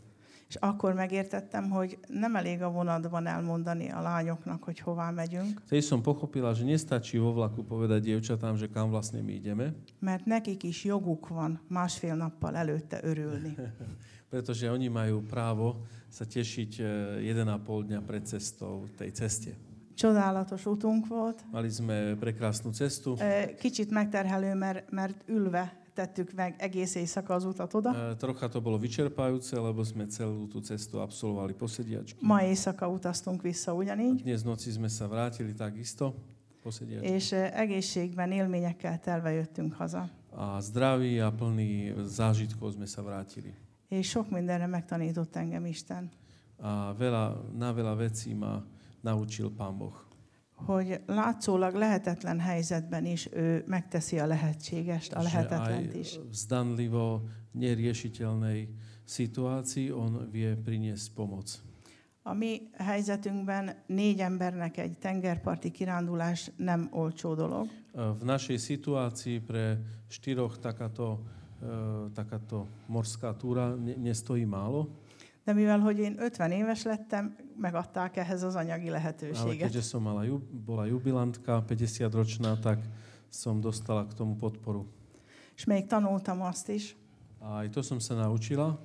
És akkor megértettem, hogy nem elég a vonatban elmondani a lányoknak, hogy hová megyünk, Tej som pochopila, že nestačí vo vlaku povedať dievčatám, že kam vlastne my ideme, mert nekik is joguk van 1,5 nappal előtte örülni. pretože oni majú právo sa tešiť 1,5 dňa pred cestou tej ceste. Csodálatos utunk volt. Mali sme prekrásnu cestu. Kicsit megterhelő, mert ülve tettük meg egész éjszaka az utat oda. Trocha to bolo vyčerpajúce, lebo sme celú tú cestu absolvovali po sediačky. Ma éjszaka utaztunk vissza ugyanígy, Dnes v noci sme sa vrátili takisto po sediačky. és egészségben, élményekkel telve jöttünk haza. A zdraví a plný zážitkov sme sa vrátili. És sok mindenre megtanított engem Isten. A na veľa vecí ma naučil Pán Boh. Hogy látszólag lehetetlen helyzetben is ő megteszi a lehetségest, a lehetetlent Že is. aj v zdanlivo neriešiteľnej situácii on vie priniesť pomoc. A mi helyzetünkben 4 embernek egy tengerparti kirándulás nem olcsó dolog. V našej situácii pre 4 takáto morská túra nestojí málo, De mivel, hogy én 50 éves lettem, megadták ehhez az anyagi ale lehetőséget. keďže som bola jubilantka, 50-ročná, tak som dostala k tomu podporu. És még tanultam azt is, A aj to som sa naučila,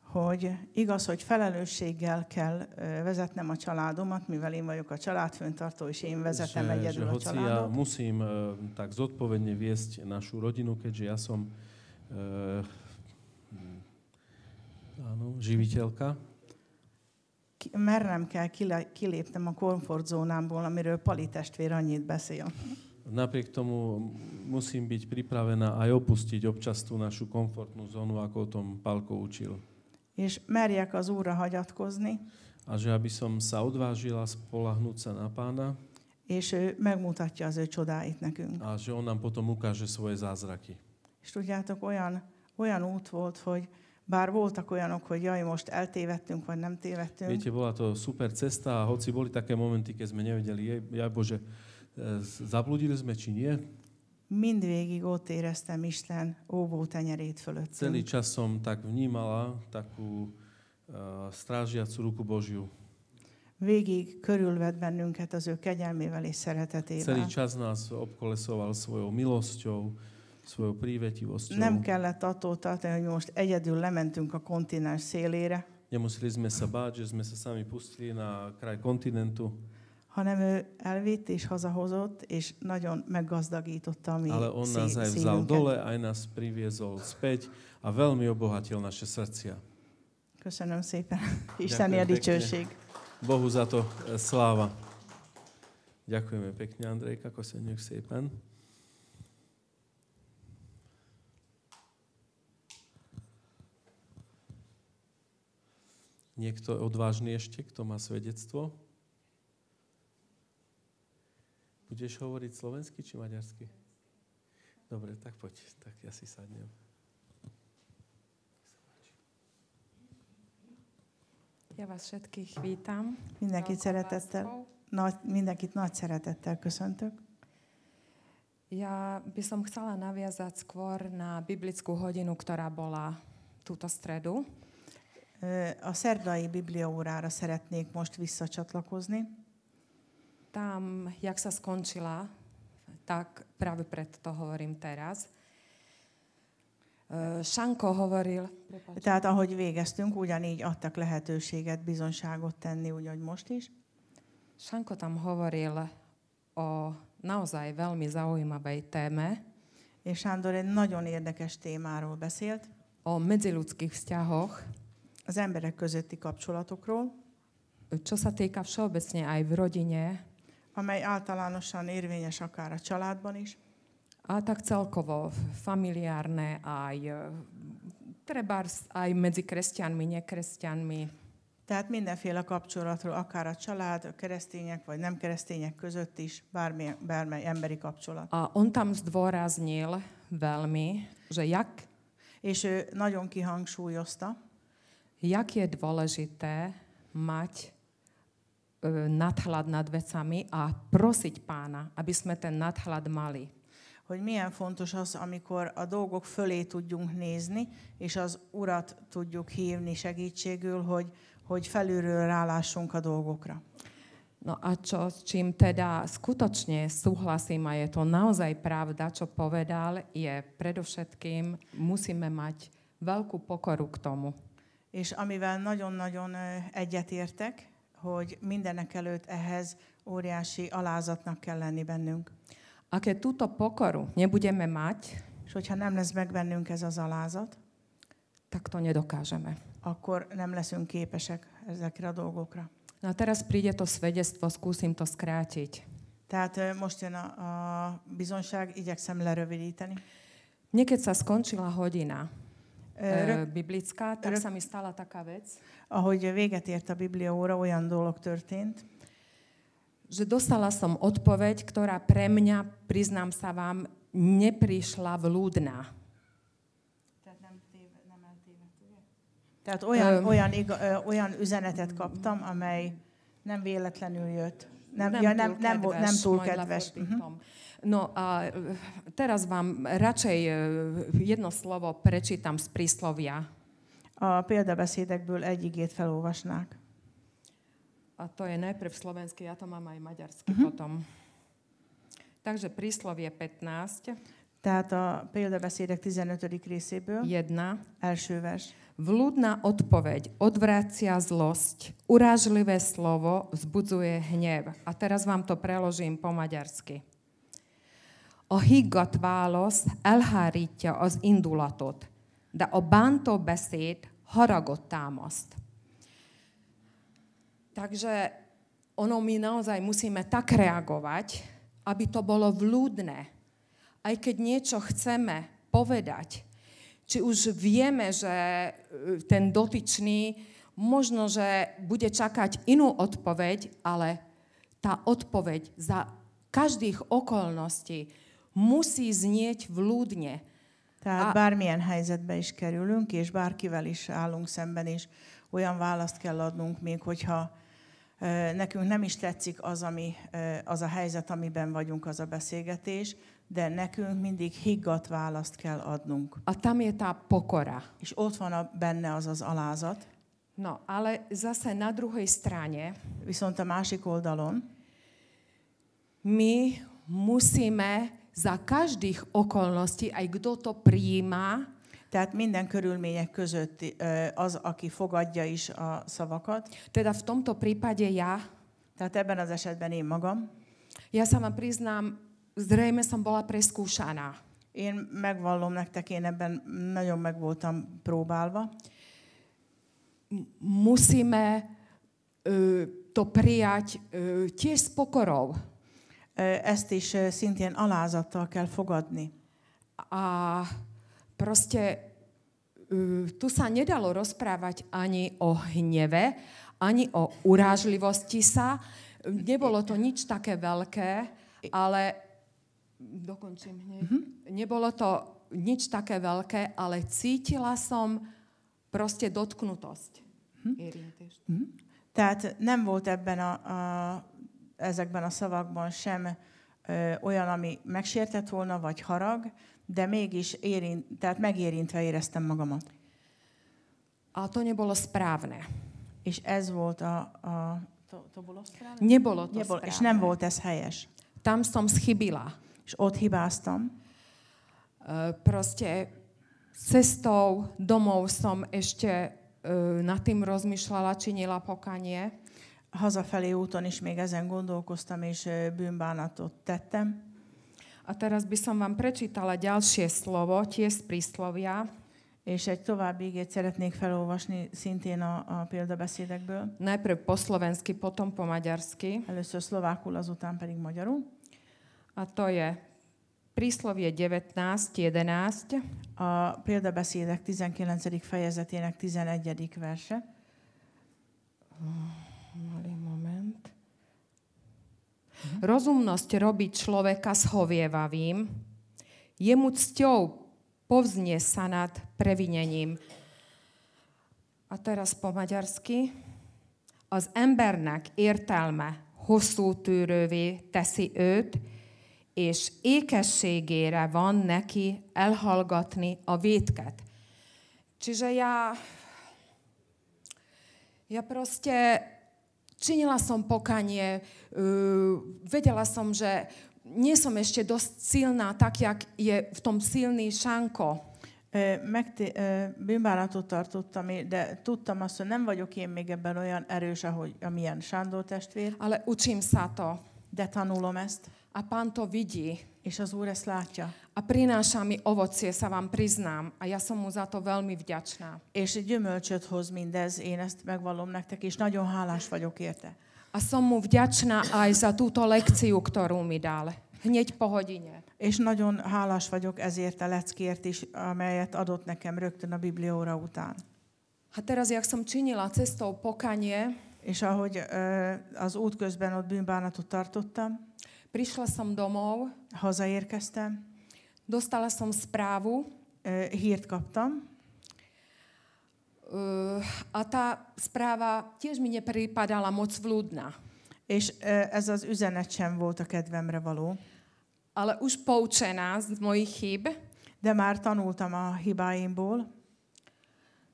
hogy igaz, hogy felelősséggel kell vezetnem a családomat, mivel én vagyok a családfőntartó, és én vezetem že egyedül a hoci ja családot. musím tak zodpovedne viesť našu rodinu, keďže ja som živiteľka, mernem kell kilépnem a komfortzónámból, amiről Pali testvér annyit beszél. Napriek tomu musím byť pripravená aj opustiť občas tú našu komfortnú zónu, ako o tom Pálko učil. És merjek az Úrra hagyatkozni. A že aby som sa odvážila spoľahnúť sa na Pána. És ő megmutatja az ő csodáit nekünk. A že on nám potom ukáže svoje zázraky. És tudjátok, olyan út volt, hogy bár voltak olyanok, hogy jaj, most eltévedtünk, vagy nem tévedtünk. Viete, bola to super cesta a hoci boli také momenty, keď sme nevedeli, jaj Bože, zabludili sme, či nie? Mindvégig ott éreztem Isten óvó tenyerét fölöttünk. Celý čas som tak vnímala takú strážiacu ruku Božiu. Végig körülvett bennünket az ő kegyelmével és szeretetével. Celý čas nás obkolesoval svojou milosťou, svojou prívetivosťou. Nem kellett attól tartani, hogy most egyedül lementünk a kontinens szélére. Nemuseli sme sa báť, že sme sa sami pustili na kraj kontinentu. Hanem ő elvitt és hazahozott, és nagyon meggazdagította a mi Ale on nás aj vzal dole, aj nás priviezol späť a veľmi obohatil naše srdcia. Köszönöm szépen. Isteni a dicsőség. Bohu za to sláva. Ďakujeme pekne, Andrejka, köszönjük szépen. Niekto odvážny ešte, kto má svedectvo? Budeš hovoriť slovensky či maďarsky? Dobre, tak poď, tak ja si sadnem. Ja vás všetkých vítam. Mindenkit nagy szeretettel köszöntök. Ja by som chcela naviazať skôr na biblickú hodinu, ktorá bola túto stredu. A szerdai bibliaórára szeretnék most visszacsatlakozni. Tam, jak sa skončila, tak práve preto to hovorím teraz. Sanko hovoril... Tehát ahogy végeztünk, ugyanígy adtak lehetőséget, bizonyságot tenni, úgy, most is. Sanko tam hovoril o naozaj veľmi zaujímavej téme. És Sándor egy nagyon érdekes témáról beszélt. O medziľudských vzťahoch. Az emberek közötti kapcsolatokról. Čo sa týka všeobecne aj v rodine. Amely általánosan érvényes akár a családban is. A tak celkovo familiárne aj trebárs aj medzi kresťanmi, nekresťanmi. Tehát mindenféle kapcsolatról, akár a család, a keresztények vagy nem keresztények között is, bármely emberi kapcsolat. A on tam zdôraznil veľmi, že és ő nagyon kihangsúlyozta, jak je dôležité mať nadhľad nad vecami a prosiť Pána, aby sme ten nadhľad mali. Hogy milyen fontos az, amikor a dolgok fölé tudjunk nézni, és az Urat tudjuk hívni segítségül, hogy felülről rálássunk a dolgokra. No a čím teda skutočne súhlasím, a je to naozaj pravda, čo povedal, je predovšetkým musíme mať veľkú pokoru k tomu. És amivel nagyon-nagyon egyetértek, hogy mindenek előtt ehhez óriási alázatnak kell lenni bennünk. A keď túto pokoru nebudeme mať, és hogyha nem lesz meg bennünk ez az alázat, tak to nedokážeme. Akkor nem leszünk képesek ezekre a dolgokra. No a teraz príde to svedectvo, skúsim to skrátiť. Tehát most jön a bizonyság, igyekszem lerövidíteni. Niekedy sa skončila hodina biblická, tak sa mi stala taká vec. Ahogy véget ért a Biblia óra, olyan dolog történt, že dostala som odpoveď, ktorá pre mňa, priznám sa vám, neprišla vľúdna. Tehát olyan üzenetet kaptam, amely nem véletlenül jött. Nem túl kedves. No a teraz vám radšej jedno slovo prečítam z príslovia. A példabeszédekből egy igét felolvasnák. A to je najprv slovenský, ja to mám aj maďarsky potom. Takže príslovie 15. Tehát a példabeszédek 15. részéből. 1. Első vers. Vľúdna odpoveď odvracia zlosť. Urážlivé slovo vzbudzuje hnev. A teraz vám to preložím po maďarsky. A higgadt válasz elhárítja az indulatot, de a bántó beszéd haragot támaszt. Takže ono my naozaj musíme tak reagovať, aby to bolo vľúdne. Aj keď niečo chceme povedať, či už vieme, že ten dotyčný možno, že bude čakať inú odpoveď, ale tá odpoveď za každých okolností musí znieť vľúdne. Tehát bármilyen helyzetbe is kerülünk, és bárkivel is állunk szemben is, olyan választ kell adnunk, még hogyha nekünk nem is tetszik az a helyzet, amiben vagyunk, az a beszélgetés, de nekünk mindig higgadt választ kell adnunk. A tam je tá pokora. És ott van benne az az alázat. No, ale zase na druhej strane Viszont a másik oldalon my musíme za každých okolností, aj kto to prijíma, tehát minden körülmények között az, aki fogadja is a szavakat, teda v tomto prípade ja, tehát ebben az esetben én magam, ja sa vám priznám, zrejme som bola preskúšaná. én megvallom nektek, én ebben nagyon meg voltam próbálva. Musíme to prijať tiež s pokorou. Ezt is szintén alázattal kell fogadni. A proste tu sa nedalo rozprávať ani o hneve, ani o urážlivosti sa. Nebolo to nič také veľké, ale dokončím hneď. Nebolo to nič také veľké, ale cítila som proste dotknutosť. Tehát nem volt ebben ezekben a szavakban sem olyan, ami megsértett volna, vagy harag, de mégis tehát megérintve éreztem magamat. A to nebolo správne. És ez volt to bolo správne? Nebolo to správne. És nem volt ez helyes. Tam som schybila. És ott hibáztam. Proste cestou domov som ešte nad tým rozmýšľala, činila pokanie. Hazafelé úton is még ezen gondolkoztam, és bűnbánatot tettem. A teraz by som vám prečítala ďalšie slovo, tiež z príslovia. És egy további igét szeretnék felolvasni szintén a példabeszédekből. Najprv po slovensky, potom po maďarsky. Először szlovákul, azután pedig magyarul. A to je príslovie 19:11. A példabeszédek 19. fejezetének 11. verse. Malý moment. Rozumnosť robí človeka zhovievavým, jemu cťou povznie sa nad previnením. A teraz po maďarsky. Az embernek értelme hosszú tűrővé teszi őt, és ékességére van neki elhallgatni a vétket. Čiže ja proste činila som pokanie, vedela som, že nie som ešte dosť silná, tak, jak je v tom silný Sánko. Bűnbánatot tartottam, de tudtam azt, hogy nem vagyok én még ebben olyan erős, amilyen Sándor testvér. Ale učím sa to. De tanulom ezt. A Pán to vidí. És az Úr ezt látja. A prináša mi ovocie, sa vám priznám. A ja som mu za to veľmi vďačná. És gyümölcsöt hoz mindez, én ezt megvallom nektek, és nagyon hálás vagyok érte. A som mu vďačná aj za túto lekciu, ktorú mi dal. Hneď po hodine. És nagyon hálás vagyok ezért a leckért is, amelyet adott nekem rögtön a Biblióra után. A teraz, jak som činila cestou pokanie, és ahogy az út közben ott bűnbánatot tartottam, prišla som domov, hazaérkeztem, dostala som správu, hírt kaptam, a tá správa tiež mi nepripadala moc vľúdna. És ez az üzenet sem volt a kedvemre való. Ale už poučená z mojich chýb, de már tanultam a hibáimból,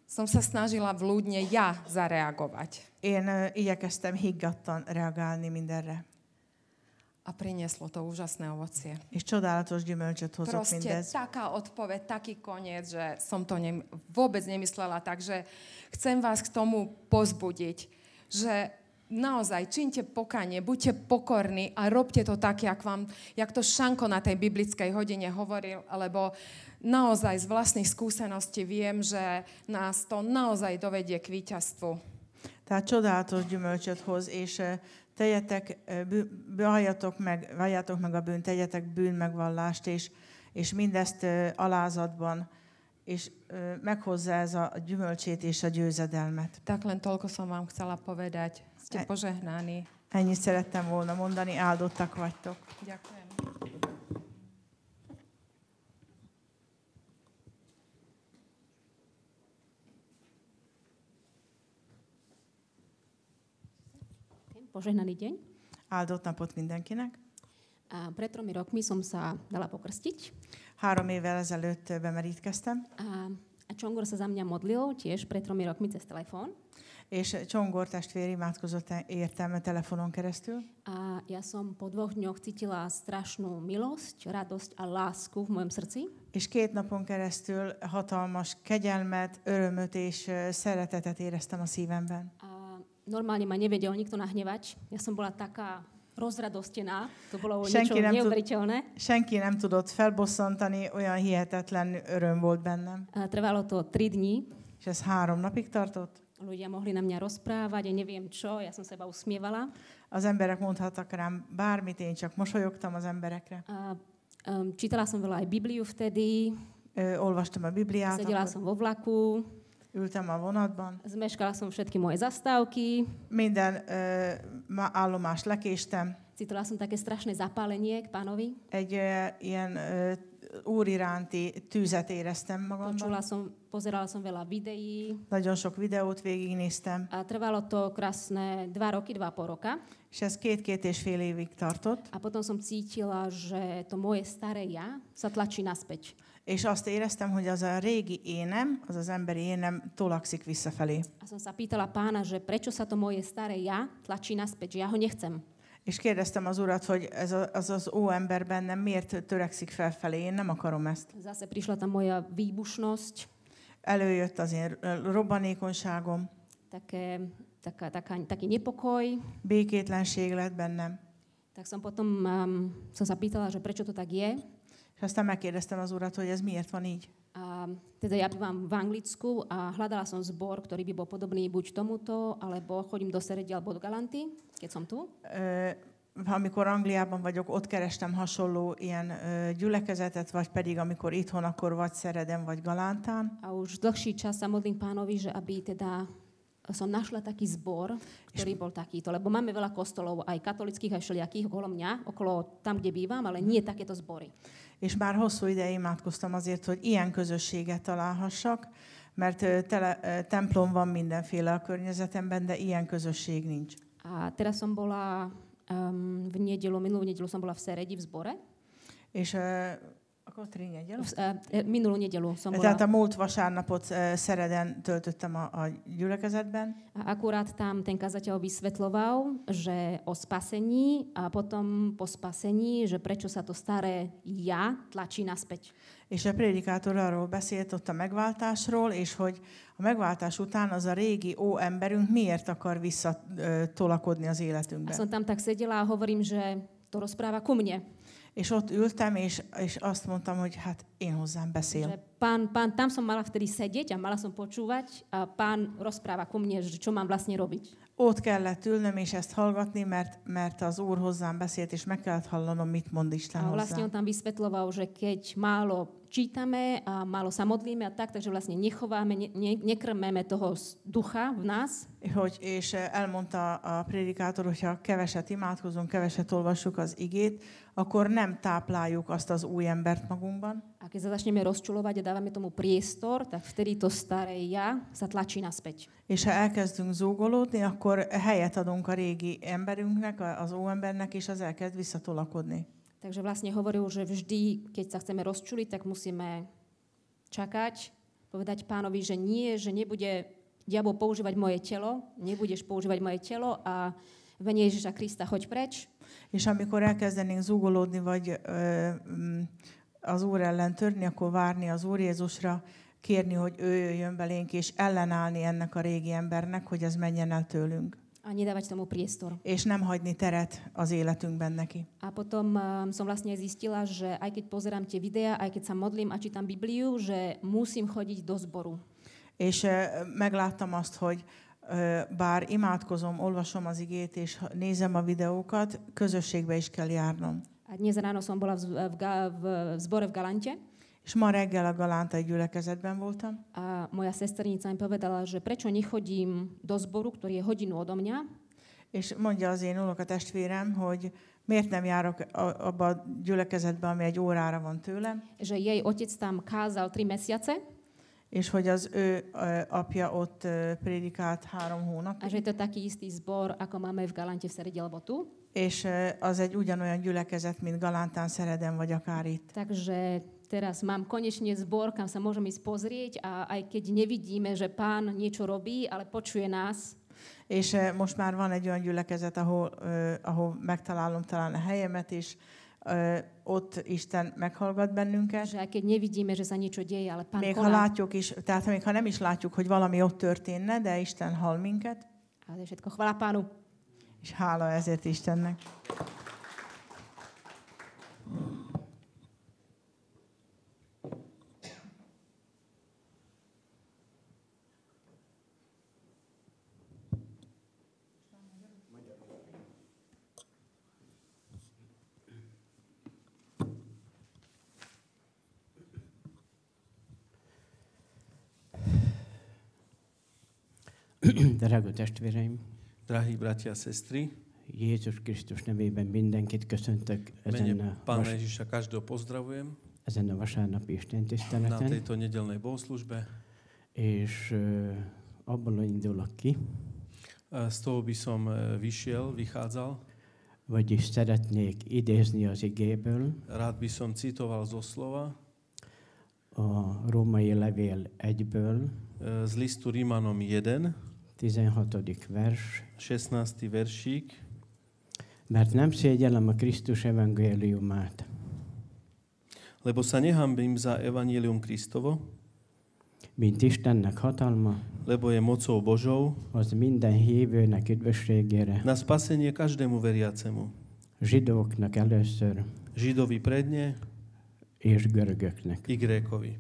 som sa snažila vľúdne ja zareagovať. Én igyekeztem higgadtan reagálni mindenre. A prinieslo to úžasné ovocie. És csodálatos gyümölcsöt hozott mindez. Proste taká odpoveď, taký koniec, že som to vôbec nemyslela. Takže chcem vás k tomu pozbudiť, že naozaj čínte pokanie, buďte pokorní a robte to tak, jak to Šanko na tej biblickej hodine hovoril, lebo naozaj z vlastných skúseností viem, že nás to naozaj dovedie k víťazstvu. Tehát csodálatos gyümölcsöt hoz, és valljátok meg a bűnt, tegyetek bűnmegvallást, és mindezt alázatban, és meghozza ez a gyümölcsét és a győzedelmet. Tak len toľko som vám chcela povedať. Ste požehnaní. Ennyit szerettem volna mondani, áldottak vagytok. Ďakujem. Požehnaný deň. Áldott napot mindenkinek. A pred 3 rokmi som sa dala pokrstiť. 3 évvel ezelőtt bemerítkeztem. A Csongor sa za mňa modlil tiež pred 3 rokmi cez telefón. És Csongor testvér imádkozott értem telefonon keresztül. A ja som po 2 dňoch cítila strašnú milosť, radosť a lásku v mojom srdci. És 2 napon keresztül hatalmas kegyelmet, örömöt és szeretetet éreztem a szívemben. A normálne ma nevedel nikto nahnevať. Ja som bola taká rozradostená. To bolo niečo neuveriteľné. Senki nem tudott felbosszantani, olyan hihetetlen öröm volt bennem. A trvalo to 3 dní. És ez 3 napig tartott. Ľudia mohli na mňa rozprávať, ja neviem čo, ja som sa iba usmievala. Az emberek mondhattak rám bármit, én csak mosolyogtam az emberekre. Čítala som veľa aj Bibliu vtedy. Olvastam a Bibliát. Sedela som vo vlaku. Ültem a vonatban. Zmeškala som všetky moje zastávky. Minden állomást lekéstem. Cítila som také strašné zapálenie k Pánovi. Egy ilyen úr iránti tűzet éreztem magamban. Pozerala som veľa videí. Nagyon sok videót végignéztem. A trvalo to krásne 2 roky, 2,5 roka. És ez 2,5 évig tartott. A potom som cítila, že to moje staré ja sa tlačí naspäť. És azt éreztem, hogy az a régi énem, az az emberi énem tolakszik visszafelé. A som sa pýtala Pána, že prečo sa to moje staré ja tlačí naspäť, že ja ho nechcem. És kérdeztem az Urat, hogy ez az óember bennem miért törekszik felfelé, én nem akarom ezt. Zase prišla tam moja výbušnosť. Előjött az én robbanékonyságom. Taký nepokoj. Békétlenség lett bennem. Tak som potom som sa pýtala, že prečo to tak je. És aztán megkérdeztem az Urat, hogy ez miért van így. Teda ja bývam v Anglicku a hľadala som zbor, ktorý by bol podobný buď tomuto, alebo chodím do Seredy alebo do Galanty, keď som tu. Amikor Angliában vagyok, ott kerestem hasonló ilyen gyülekezetet, vagy pedig amikor itthon, akkor vagy Szereden, vagy Galántán. A už dlhší čas sa modlím Pánovi, že aby teda som našla taký zbor, ktorý bol takýto. Lebo máme veľa kostolov, aj katolických, aj všelijakých okolo mňa, okolo tam, kde bývam, ale nie takéto zbory. És már hosszú ideje imádkoztam azért, hogy ilyen közösséget találhassak, mert templom van mindenféle a környezetemben, de ilyen közösség nincs. A teraz som bola minulú nedelu som bola v Seredi v zbore. És akkor 3 nedelu? Minulú nedelu som bola. Tehát a múlt vasárnapot Szereden töltöttem a gyülekezetben. A akurát tam ten kazateľ vysvetľoval, že o spasení a potom po spasení, že prečo sa to staré ja tlačí naspäť. És a prédikátor arról beszélt ott a megváltásról, és hogy a megváltás után az a régi óemberünk miért akar visszatolakodni az életünkben. A som tam tak sedela a hovorím, že to rozpráva ku mne. És ott ültem, és azt mondtam, hogy hát én hozzám beszél. Že pán, tam som mala vtedy sedieť a mala som počúvať a Pán rozpráva ku mne, že čo mám vlastne robiť. Ott kellett ülnöm és ezt hallgatni, mert az Úr hozzám beszélt, és meg kellett hallanom, mit mond Isten hozzám. A vlastne on hozzám. tam vysvetľoval, že keď málo čítame a málo sa modlíme a tak, takže vlastne nechováme, nekrmeme toho ducha v nás. És elmondta a prédikátor, hogyha keveset imádkozunk, keveset olvassuk az igét, akkor nem tápláljuk azt az új embert magunkban. A keď sa začneme rozčulovať a dávame tomu priestor, tak vtedy to staré ja sa tlačí naspäť. És ha elkezdünk zúgolódni, akkor helyet adunk a régi emberünknek, az óembernek, és az elkezd visszatolakodni. Takže vlastne hovoril, že vždy, keď sa chceme rozčuliť, tak musíme čakať, povedať Pánovi, že nie, že nebude diabol používať moje telo, nebudeš používať moje telo a v mene Ježiša Krista choď preč. És amikor elkezdenénk zúgolódni, vagy az Úr ellen törni, akkor várni az Úr Jézusra, kérni, hogy ő jöjjön belénk, és ellenállni ennek a régi embernek, hogy ez menjen el tőlünk. A nedávať tomu priestor. És nem hagyni teret az életünkben neki. A potom som vlastne zistila, že aj keď pozerám tie videá, aj keď sa modlím a čítam Bibliu, že musím chodiť do zboru. És megláttam azt, hogy bár imádkozom, olvasom az igét és nézem a videókat, közösségbe is kell járnom. A dnes ráno som bola v zbore v Galante. És ma reggel a Galántai gyülekezetben voltam. A moja sesternica mi povedala, že prečo nechodím do zboru, ktorý je hodinu odo mňa. És mondja az én unokatestvérem, hogy miért nem járok abba a gyülekezetbe, ami 1 órára van tőlem. Že jej otec tam kázal 3 mesiace. És hogy az ő apja ott prédikált 3 hónapig. A že je to taký istý zbor, ako máme v Galante v Seredi alebo tu. És az egy ugyanolyan gyülekezet, mint Galántán, Szereden vagy akár itt. Takže teraz mám konečne zbor, kam sa môžem ísť pozrieť a aj keď nevidíme, že Pán niečo robí, ale počuje nás. És most már van egy olyan gyülekezet, ahol megtalálom talán a helyemet, és ott Isten meghallgat bennünket. Že aj keď nevidíme, že sa niečo deje, ale Pán még koná. ha látjuk is, tehát még ha nem is látjuk, hogy valami ott történne, de Isten hall minket. A to je všetko chvála Pánu. És hála ezért Istennek. Drága testvéreim, Drahí bratia a sestry, Jézus Krisztus nevében mindenkit köszöntök ezen mene Pána Ježiša každého pozdravujem ezen a vasárnapi na istentiszteleten, tejto nedeľnej bohoslužbe. és abból indulok ki, Z toho by som vychádzal. vagyis szeretnék idézni az igéből Rád by som citoval zo slova a római levél 1-ből, z listu Rímanom 1, 16. vers, 16. veršík. mert nem szégyellem a Krisztus evangéliumát, Lebo sa nehambím za evanílium Kristovo, mint Istennek hatalma, lebo je mocou Božou az minden hívőnek üdvösségére, na spasenie každému veriacemu. zsidóknak először, Židovi predne és görögöknek. i Grékovi.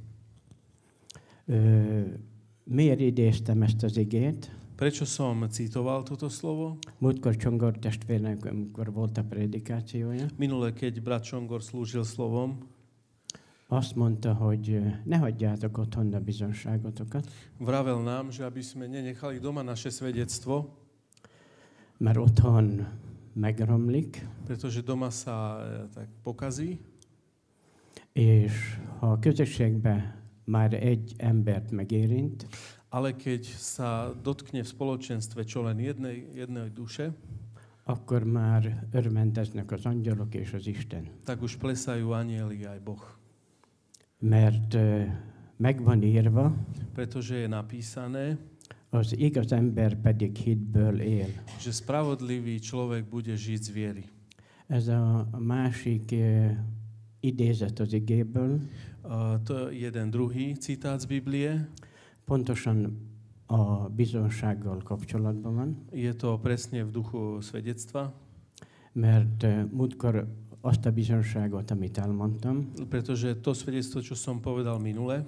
Miért idéztem ezt az igét? Prečo som citoval toto slovo? Múltkor Csongor testvérnek, amikor volt a prédikációja, Minule, keď brat Čongor slúžil slovom, azt mondta, hogy ne hagyjátok otthon a bizonságotokat, vravel nám, že aby sme nenechali doma naše svedectvo, mert otthon megromlik, pretože doma sa tak pokazí. és ha a közösségben már egy embert megérint, Ale keď sa dotkne v spoločenstve čo len jednej duše, akkor már örvendeznek az angyalok és az Isten. tak už plesajú anjeli aj Boh. Mert meg van írva, Pretože je napísané, az igaz ember pedig hitből él. že spravodlivý človek bude žiť z viery. Ez a másik idézet az igéből, To je jeden druhý citát z Biblie. pontosan a bizonsággal kapcsolatban van, Je to presne v duchu svedectva, mert múltkor azt a bizonságot, amit elmondtam, pretože to svedectvo, čo som povedal minule,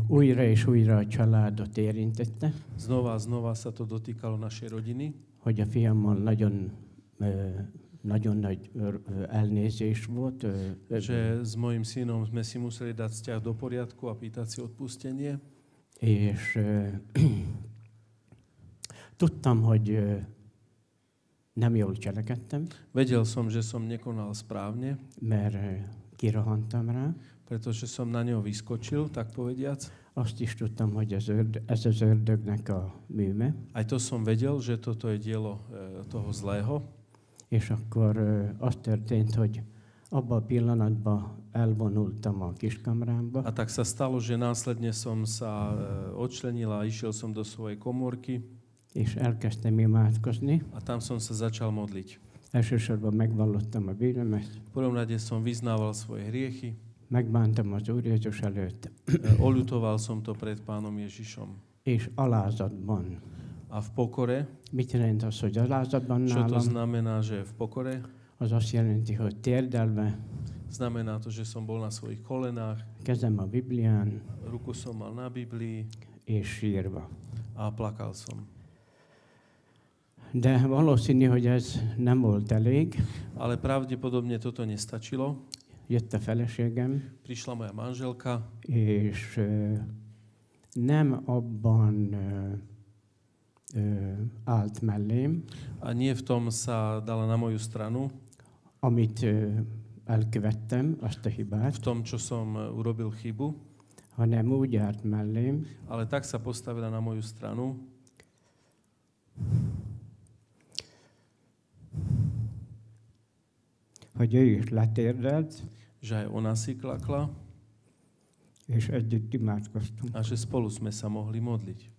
újra és újra a családot érintette, znova a znova sa to dotýkalo našej rodiny, hogy a fiammal nagyon nagy elnézés volt. že s mojim synom sme si museli dať vzťah do poriadku a pýtať si odpustenie. És tudtam, hogy nem jól cselekedtem, Vedel som, že som nekonal správne, mert kirohantam rá. pretože som na neho vyskočil, tak povediac. Azt is tudtam, hogy ez az ördögnek a műve. Aj to som vedel, že toto je dielo toho zlého. És akkor az történt, hogy abban a pillanatban elvonultam a kiskamrámba, A tak sa stalo, že následne som sa odčlenil a išiel som do svojej komórky és elkezdtem imádkozni. a tam som sa začal modliť. Elsősorban megvallottam a bűnömet, V prvom rade som vyznával svoje hriechy, megbántam az Úr Jézus előtt, oľutoval som to pred Pánom Ježišom. és alázatban. A v pokore, Mit jelent az, hogy alázatban čo to nálam? znamená, že v pokore? Az azt jelenti, hogy térdelve, Znamená to, že som bol na svojich kolenách, kezem a Biblián, ruku som mal na Biblii és sírva. A plakal som. De valószínű, hogy ez nem volt elég. Ale pravdepodobne toto nestačilo. Jött a feleségem, Prišla moja manželka és nem abban állt mellém, a nie v tom sa dala na moju stranu, amit elkövettem, azt a hibát, v tom, čo som urobil chybu, hanem úgy állt mellém, ale tak sa postavila na moju stranu, hogy ő is letérdelt, že aj ona si klakla és együtt imádkoztunk. a že spolu sme sa mohli modliť.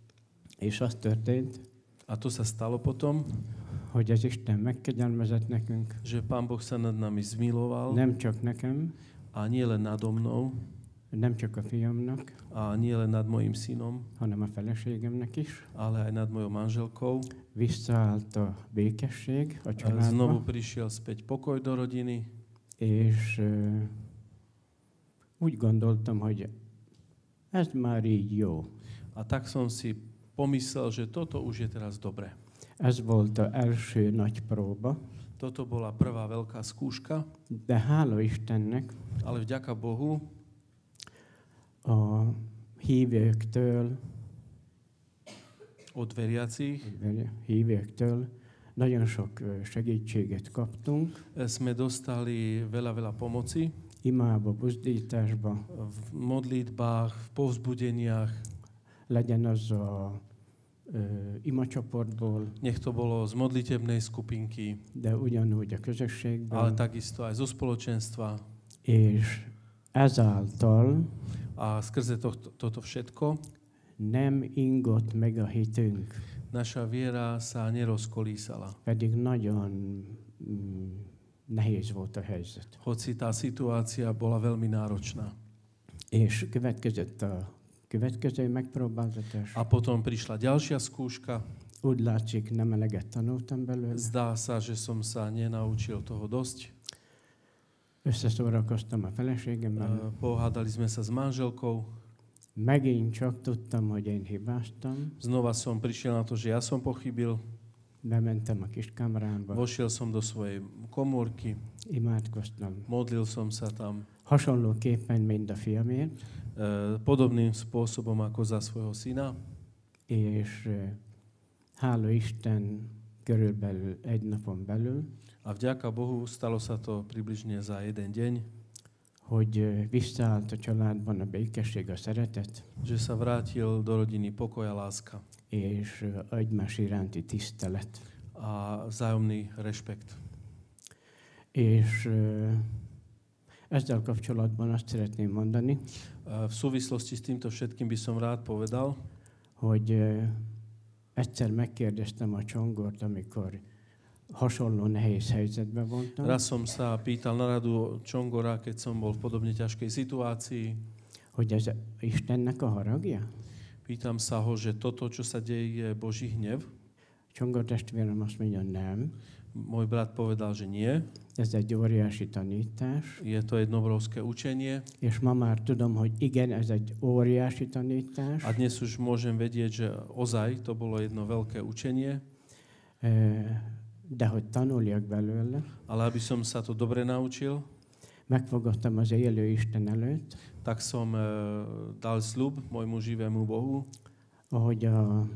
És az történt, A to sa stalo potom, hogy az Isten megkegyelmezett nekünk, že Pán Boh sa nad nami zmiloval nem csak nekem, a nie len nado mnou nem csak a fiamnak, a nie len nad mojim synom, hanem a feleségemnek is. ale aj nad mojou manželkou. Visszaállt a békesség a Znovu családba, prišiel späť pokoj do rodiny és úgy gondoltam, hogy ez már így jó. a tak som si pomyslel, že toto už je teraz dobre. Ez volt az első nagy próba, Toto bola prvá veľká skúška, de hála Istennek ale vďaka Bohu a hívőktől, od veriacich hívőktől nagyon sok segítséget kaptunk, sme dostali veľa pomoci imába, buzdításba, v modlitbách, v povzbudeniach. legyen az a imacsoportból, Nech to bolo z modlitebnej skupinky, de ugyanúgy a közösségből, ale takisto aj zo spoločenstva. és ezáltal A skrze toto všetko nem ingott meg a hitünk, naša viera sa nerozkolísala. pedig nagyon nehéz volt a helyzet. Hoci tá situácia bola veľmi náročná. És következett a következő megpróbáltatás. A potom prišla ďalšia skúška. Úgy látszik, nem eleget tanultam belőle. Zdá sa, že som sa nenaučil toho dosť. Összeszórakoztam a feleségemmel. Pohádali sme sa s manželkou. Megint csak tudtam, hogy én hibáztam. Znova som prišiel na to, že ja som pochybil. Bementem a kis kamrámba, Vošiel som do svojej komórky. imádkoztam. Modlil som sa tam Hasonlóképpen, mint a fiamért, podobným spôsobom ako za svojho syna. és hála Isten, körülbelül egy napon belül, A vďaka Bohu stalo sa to približne za jeden deň, hogy visszaállt a családban a békesség, a szeretet, že sa vrátil do rodiny pokoj a láska és egymás iránti tisztelet. a vzájomný rešpekt. És ezzel kapcsolatban azt szeretném mondani, V súvislosti s týmto všetkým by som rád povedal, hogy egyszer megkérdeztem a Csongort, amikor hasonló nehéz helyzetben voltam, raz som sa pýtal na radu Čongora, keď som bol v podobne ťažkej situácii. hogy ez Istennek a haragja? Pýtam sa ho, že toto, čo sa deje, je Boží hnev. Csongor testvérem azt mondja, nem. Môj brat povedal, že nie. Ez egy óriási tanítás, Je to jedno obrovské učenie. és ma már tudom, hogy igen, ez egy óriási tanítás, A dnes už môžem vedieť, že ozaj to bolo jedno veľké učenie, de hogy tanuljak belőle, ale aby som sa to dobre naučil, megfogadtam az élő Isten előtt, tak som dal sľub môjmu živému Bohu, ahogy a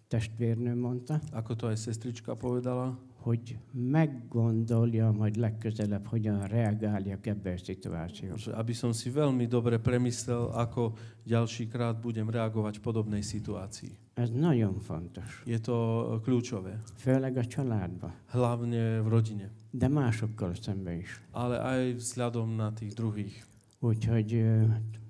testvérnő mondta, ako to aj sestrička povedala, hogy meggondoljam, hogy legközelebb hogyan reagáljak ebbe a szituációba. že aby som si veľmi dobre premyslel, ako ďalší krát budem reagovať v podobnej situácii. Ez nagyon fontos, Je to kľúčové, főleg a családba, hlavne v rodine, de másokkal szembe is. ale aj vzhľadom na tých druhých. Úgyhogy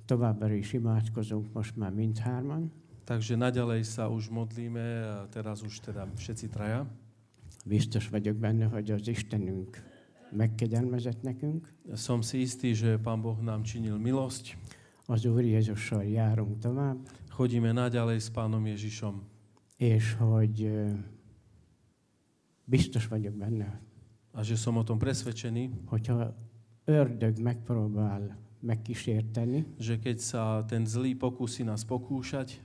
továbbra is imádkozunk most már mindhárman. Takže naďalej sa už modlíme, a teraz už teda všetci traja. Biztos vagyok benne, hogy az Istenünk megkegyelmezett nekünk. Som si istý, že Pán Boh nám činil milosť. Az Úr Jézussal járunk tovább, Chodíme naďalej s Pánom Ježišom. és hogy biztos vagyok benne, A že som o tom presvedčený, hogyha ördög megpróbál megkísérteni, že keď sa ten zlý pokúsi nás pokúšať,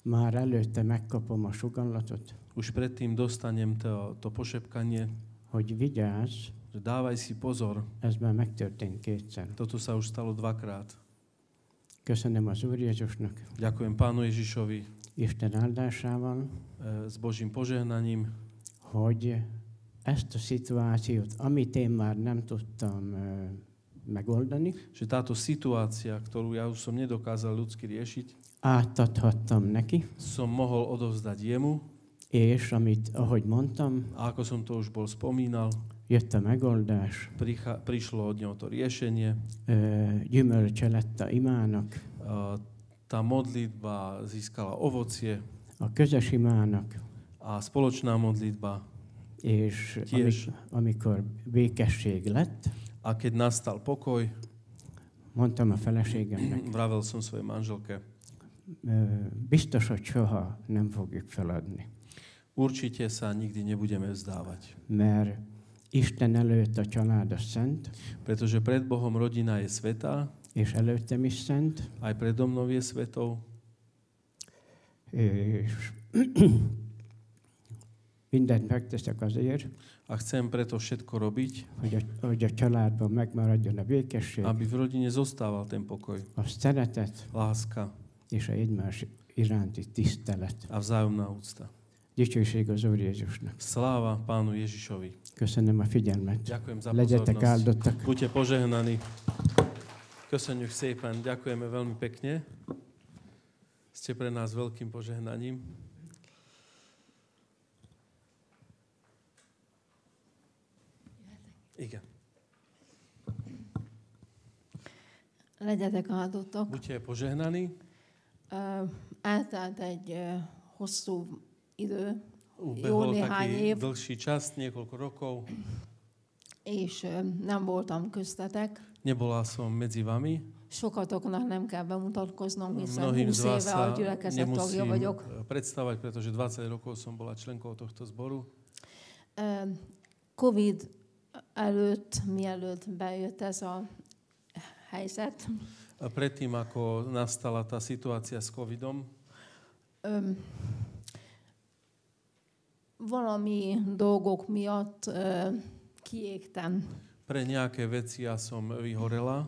már előtte megkapom a sugallatot, už predtým dostanem to pošepkanie, hogy vigyázz, že dávaj si pozor, ez már megtörtént kétszer. toto sa už stalo dvakrát. Köszönöm az Úr Jézusnak, Ďakujem Pánu Ježišovi Isten áldásával, s Božím požehnaním, hogy ezt a szituációt, amit én már nem tudtam megoldani, že táto situácia, ktorú ja už som nedokázal ľudsky riešiť, átadhattam neki, som mohol odovzdať jemu és amit, ahogy mondtam, a ako som to už bol spomínal, jött a megoldás, prišlo od neho to riešenie, gyümölcse lett a imának, tá modlitba získala ovocie a közös imának, a spoločná modlitba. és Tiež. amikor békesség lett, A keď nastal pokoj, mondtam a feleségemnek, vravel som svojej manželke, biztos, hogy soha nem fogjuk feladni, určite sa nikdy nebudeme vzdávať. mert Isten előtt a család a szent, Pretože pred Bohom rodina je svätá, és előttem is szent, aj predo mnou je svetou. és mindent megteszek azért, A chcem preto všetko robiť, hogy a családban megmaradjon a békesség, aby v rodine zostával ten pokoj, a szeretet láska és a egymás iránti tisztelet. a vzájomná úcta. Dicsőség az Úr Jézusnak. Sláva Pánu Ježišovi. Köszönöm a figyelmet. Ďakujem za Legyetek pozornosť. áldottak. Buďte požehnaní. Köszönjük szépen, ďakujeme veľmi pekne. Ste pre nás veľkým požehnaním. Igen. Legyetek áldottak. Buďte požehnaní. Eltelt egy hosszú idő, jó Ubehol néhány taký év, dlhší čas, niekoľko rokov. és nem voltam köztetek. Nebola som medzi vami. Sokatoknak nem kell bemutatkoznom, hiszen Mnohým 20 z vás éve a sa gyülekezet tagja nemusím vagyok. predstavať, pretože 20 rokov som bola členkou tohto zboru. Covid előtt, mielőtt bejött ez a helyzet, A predtým, ako nastala tá situácia s covidom, valami dolgok miatt kiégtem. pre nejaké veci ja som vyhorela.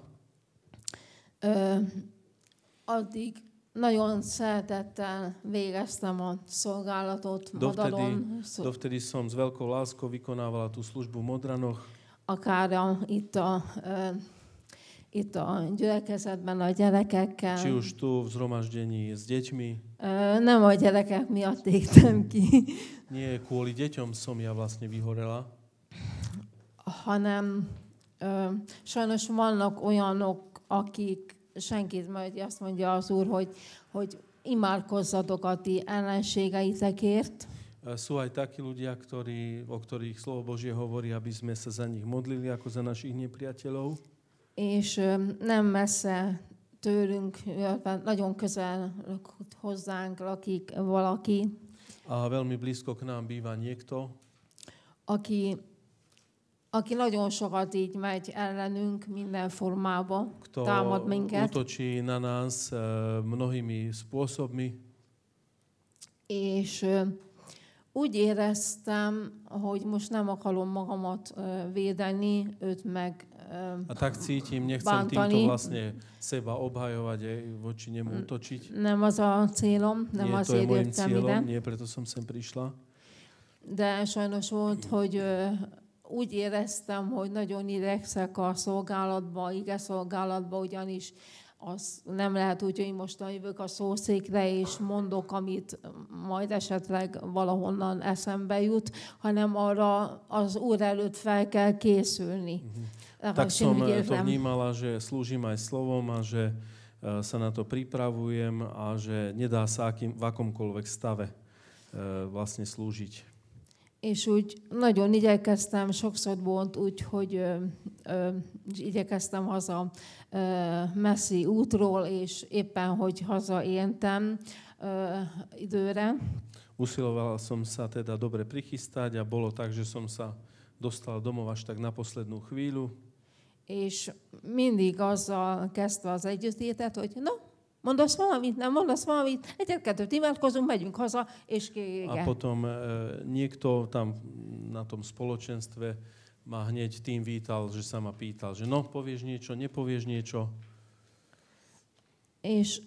Addig nagyon szeretettel végeztem a szolgálatot Modalon, Dovtedy som s veľkou láskou vykonávala tú službu v Modranoch, akár itt a gyülekezetben a gyerekekkel. či už tu v zhromaždení s deťmi. Nem a gyerekek miatt égtem ki, Nie kvôli deťom som ja vlastne vyhorela, hanem sajnos vannak olyanok, akik senkit majd azt mondja az Úr, hogy imádkozzatok a ti ellenségeitekért. Sú aj takí ľudia, o ktorých slovo Božie hovorí, aby sme sa za nich modlili ako za našich nepriateľov. És nem messze tőlünk, nagyon közel hozzánk lakik valaki, A veľmi blízko k nám býva niekto, aki nagyon sokat így megy ellenünk minden formába, kto támad minket, útočí na nás mnohými spôsobmi. és úgy éreztem, hogy most nem akarom magamat védeni, őt meg A tak cítim, nechcem bántani. týmto vlastne seba obhajovať a voči nemu útočiť. Nem az a célom, nem Nie, to je azért môjim jöttem ide. cieľom, nie preto som sem prišla. De sajnos volt, hogy úgy éreztem, hogy nagyon idegszek a szolgálatba, ige szolgálatba, ugyanis az nem lehet úgy, hogy most jövök a szószékre, és mondok, amit majd esetleg valahonnan eszembe jut, hanem arra az Úr előtt fel kell készülni. Tak som to vnímala, že slúžim aj slovom a že sa na to pripravujem a že nedá sa v akomkoľvek stave vlastne slúžiť. És úgy nagyon igyekeztem, sokszor volt úgy, hogy igyekeztem haza messzi útról, és éppen, hogy hazaértem időre. Usilovala som sa teda dobre prichystať a bolo tak, že som sa dostal domov až tak na poslednú chvíľu. És mindig azzal kezdve az együttétet, hogy no, Mondasz valamit, nem mondasz valamit, egyet-kettőt imádkozunk, megyünk haza, és A potom niekto tam na tom spoločenstve ma hneď tým vítal, že sa ma pýtal, že no, povieš niečo, nepovieš niečo. És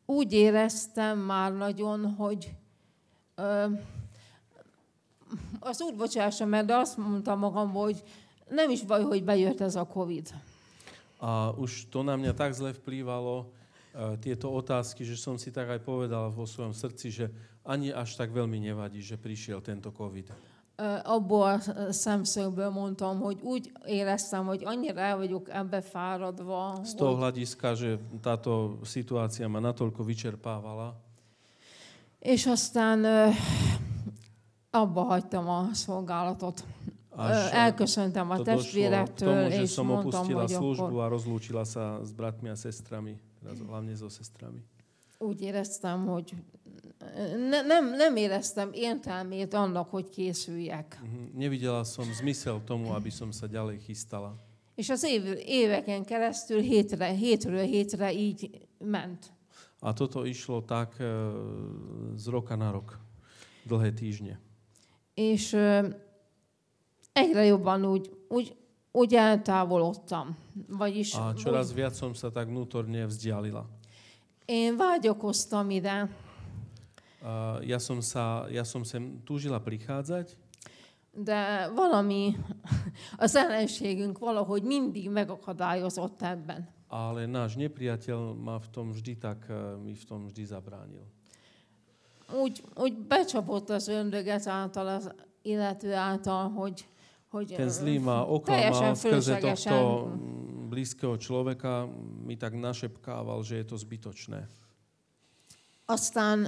úgy éreztem már nagyon, hogy az úgy bocsássa, mert azt mondtam magamból, hogy nem is baj, hogy bejött ez a Covid. A už to na mňa tak zle vplývalo, tieto otázky, že som si tak aj povedal vo svojom srdci, že ani až tak veľmi nevadí, že prišiel tento Covid. Abból a szemszögből mondtam, hogy úgy éreztem, hogy annyira el vagyok ebbe fáradva. Z toho hľadiska, že táto situácia ma natoľko vyčerpávala. És aztán abba hagytam a szolgálatot. Elköszöntem a testvérektől, és som mondtam, opustila hogy službu akkor... a rozlúčila sa s bratmi a sestrami, hlavne so sestrami. Úgy éreztem, hogy nem éreztem értelmét annak, hogy készüljek. Nevidela som zmysel tomu, aby som sa ďalej chystala. És az éveken keresztül hétről hétre így ment. A toto išlo tak z roka na rok, dlhé týždne. És egyre jobban úgy eltávolodtam. Vagyis a čoraz viac som sa tak vnútorne vzdialila. Én vágyakoztam ide. Ja som sem túžila prichádzať. De valami, az ellenségünk valahogy mindig megakadályozott ebben. Ale náš nepriateľ ma v tom vždy mi v tom vždy zabránil. Úgy becsapott az ördög ezáltal az illető által, hogy ten zlý ma oklamal skrze tohto blízkeho človeka, mi tak našepkával, že je to zbytočné. Aztán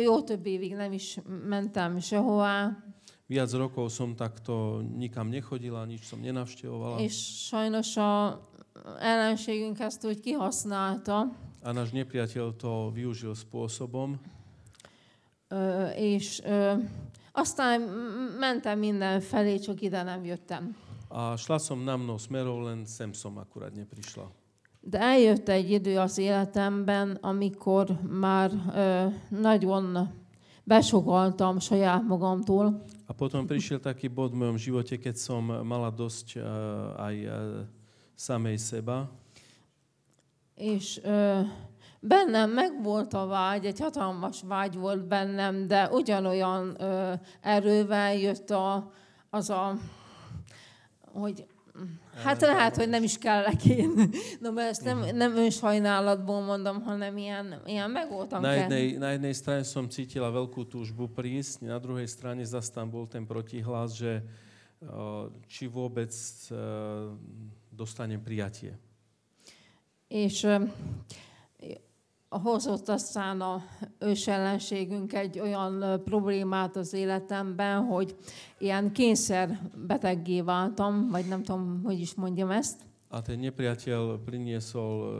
jó több évig nem is mentem sehová. Viac rokov som takto nikam nechodila, nič som nenavštevovala. És sajnos a ellenségünk ezt úgy kihasználta. A náš nepriateľ to využil spôsobom. És aztán mentem mindenfelé, csak ide nem jöttem. A šla som na mnou smerov, len sem som akurát neprišla. De eljött egy idő az életemben, amikor már nagyon besugaltam saját magamtól. A potom prišiel taký bod v mojom živote, keď som mala dosť aj samej seba. És bennem megvolt a vágy, egy hatalmas vágy volt bennem, de ugyanolyan erővel jött hogy hát lehet, hogy nem is kellek én. No, mert ezt nem önsajnálatból mondom, hanem ilyen megvoltam kell. Na jednej strane som cítila veľkú túžbu prísť, na druhej strane zase tam bol ten protihlas, že či vôbec dostanem prijatie. És hozott aztán a ősellenségünk egy olyan problémát az életemben, hogy ilyen kényszerbeteggé váltam, vagy nem tudom, hogy is mondjam ezt. A ten nepriateľ priniesol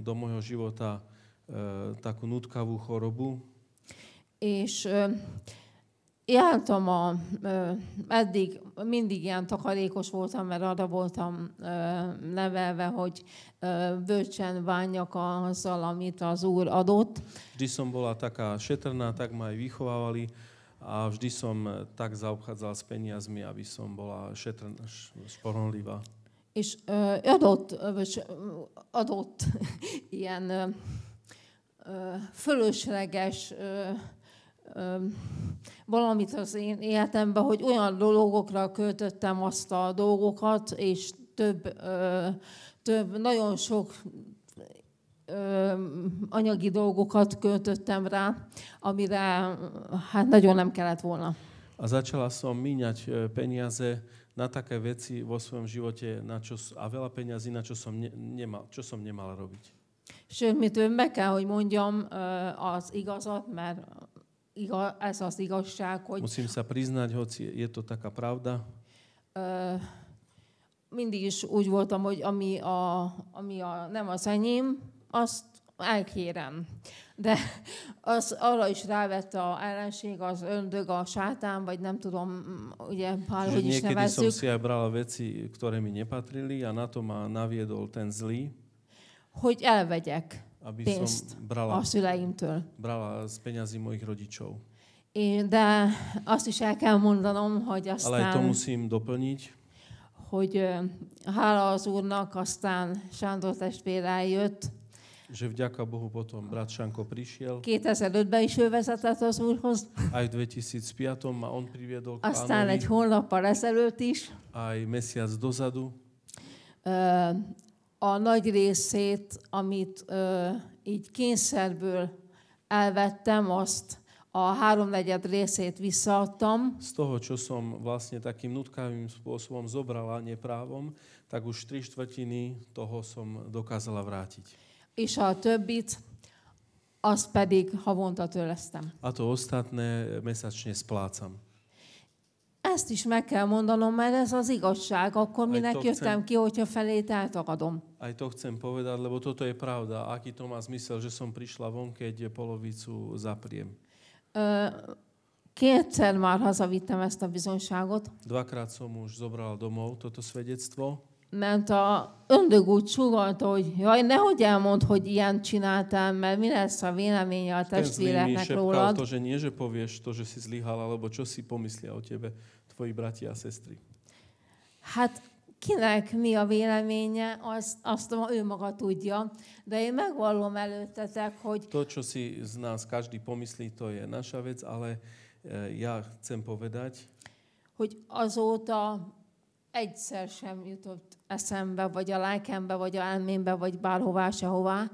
do môjho života takú nutkavú chorobu. És jártam eddig mindig ilyen takarékos voltam, mert arra voltam nevelve, hogy bölcsen bánjak azzal, amit az Úr adott. Vždy som bola taká šetrná, tak ma aj vychovávali a vždy som tak zaobchádzal s peniazmi, aby som bola šetrná, šporonlivá. És adott ilyen fölösleges valamit az én életemben, hogy olyan dolgokra költöttem azt a dolgokat, és több nagyon sok anyagi dolgokat költöttem rá, amire hát nagyon nem kellett volna. A začala som míňať peniaze na také veci vo svojom živote, a veľa peniazí, na čo som nemal robiť. Sőt, mit meg kell, hogy mondjam az igazat, mert ez az igazság, hogy... Musím sa priznať, hoci je to taká pravda. Mindig is úgy voltam, hogy ami nem az enyém, azt elkérem. De arra is rávett a ellenség, az ördög, a sátán, vagy nem tudom, ugye, hogy is nevezzük. Niekedy som si aj brala veci, ktoré mi nepatrili a na to ma naviedol ten zlý. hogy elvegyek aby pénzt som a szüleimtől. brala z peňazí mojich rodičov. De azt is el kell mondanom, hogy Ale aj to aztán, musím doplniť, hogy hála az Úrnak, aztán Sándor testvér eljött. že vďaka Bohu potom brat Šanko prišiel. 2005-ben is ő vezetett az Úrhoz. Aj v 2005 ma on priviedol k Aztán egy Pánovi. hónappal ezelőtt is. Aj mesiac dozadu. A nagy részét, amit így kényszerből elvettem, azt a 3/4 részét visszaadtam. Z toho, čo som vlastne takým nutkavým spôsobom zobrala neprávom, tak už 3/4 toho som dokázala vrátiť. És a többit, azt pedig havonta törlesztem. A to ostatné mesačne splácam. Ezt is meg kell mondanom, mert ez az igazság. Akkor minek jöttem ki, hogyha felét eltagadom. Aj to chcem povedať, lebo toto je pravda. Aký to má zmysel, že som prišla von, keď polovicu zapriem. Kétszer már hazavittem ezt a bizonyságot. Dvakrát som už zobral domov toto svedectvo. Mert a öndög úgy sugalta, hogy jaj, nehogy elmondd, hogy ilyen csináltál, mert mi lesz a véleménye a Ten zlý mi testvéreknek šepkal rólad. to, že nie, že povieš to, že si zlyhal, alebo čo si pomyslia o tebe tvoji bratia a sestry. Hát kinek mi a véleménye, azt ő maga tudja, de én megvallom előttetek, hogy To, čo si z nás každý pomyslí, to je naša vec, ale ja chcem povedať, hogy azóta egyszer sem jutott eszembe, vagy a lelkembe, vagy a elmémbe, vagy bárhová, sehová,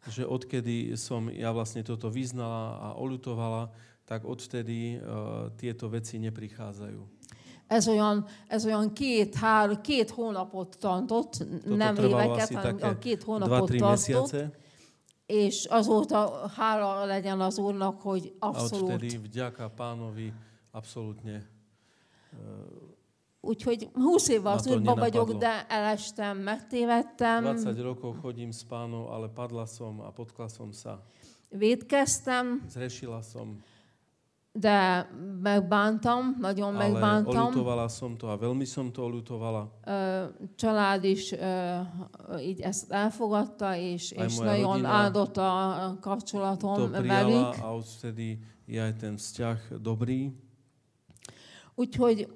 že odkedy som ja vlastne toto vyznala a oľutovala, tak odvtedy tieto veci neprichádzajú. Ez olyan két hónapot tartott, nem éveket, hanem 2 hónapot 2-3 tartott, mesiace. és azóta hála legyen az Úrnak, hogy A abszolút. odvtedy vďaka Pánovi absolútne Úgyhogy 20 évvel Na az to Úrba vagyok, nenapadlo. de elestem, megtévedtem, 20 rokov chodím s Pánom, ale padla som a potkla som sa. vétkeztem, Zrešila som, de megbántam, nagyon ale megbántam. oľutovala som to a veľmi som to oľutovala. Család is így ezt elfogadta, és Aj moja nagyon rodina áldott a To kapcsolatom prijala velük. a odvtedy je aj ten vzťah dobrý. Úgyhogy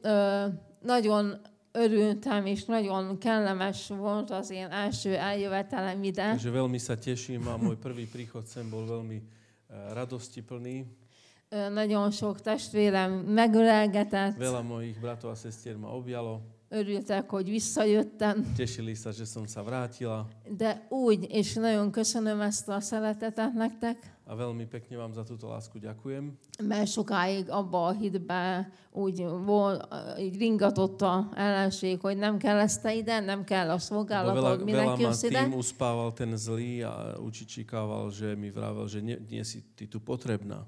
nagyon örültem, és nagyon kellemes volt az én első eljövetelem ide. Takže veľmi sa teším a môj prvý príchod sem bol veľmi radostiplný. Nagyon sok testvérem megölelgetett, Veľa mojich bratov a sestier ma objalo. örültek, hogy visszajöttem, Tešili sa, že som sa vrátila de úgy, és nagyon köszönöm ezt a szeretetet nektek, a veľmi pekne vám za túto lásku ďakujem. mert sokáig abba a hitbe úgy így ringatott a ellenség, hogy nem kell ezt te ide, nem kell a szolgálatod, minek Veľa ma jössz ide. tým uspával ten zlý a učičikával, že mi vravel, že nie si ty tu potrebná.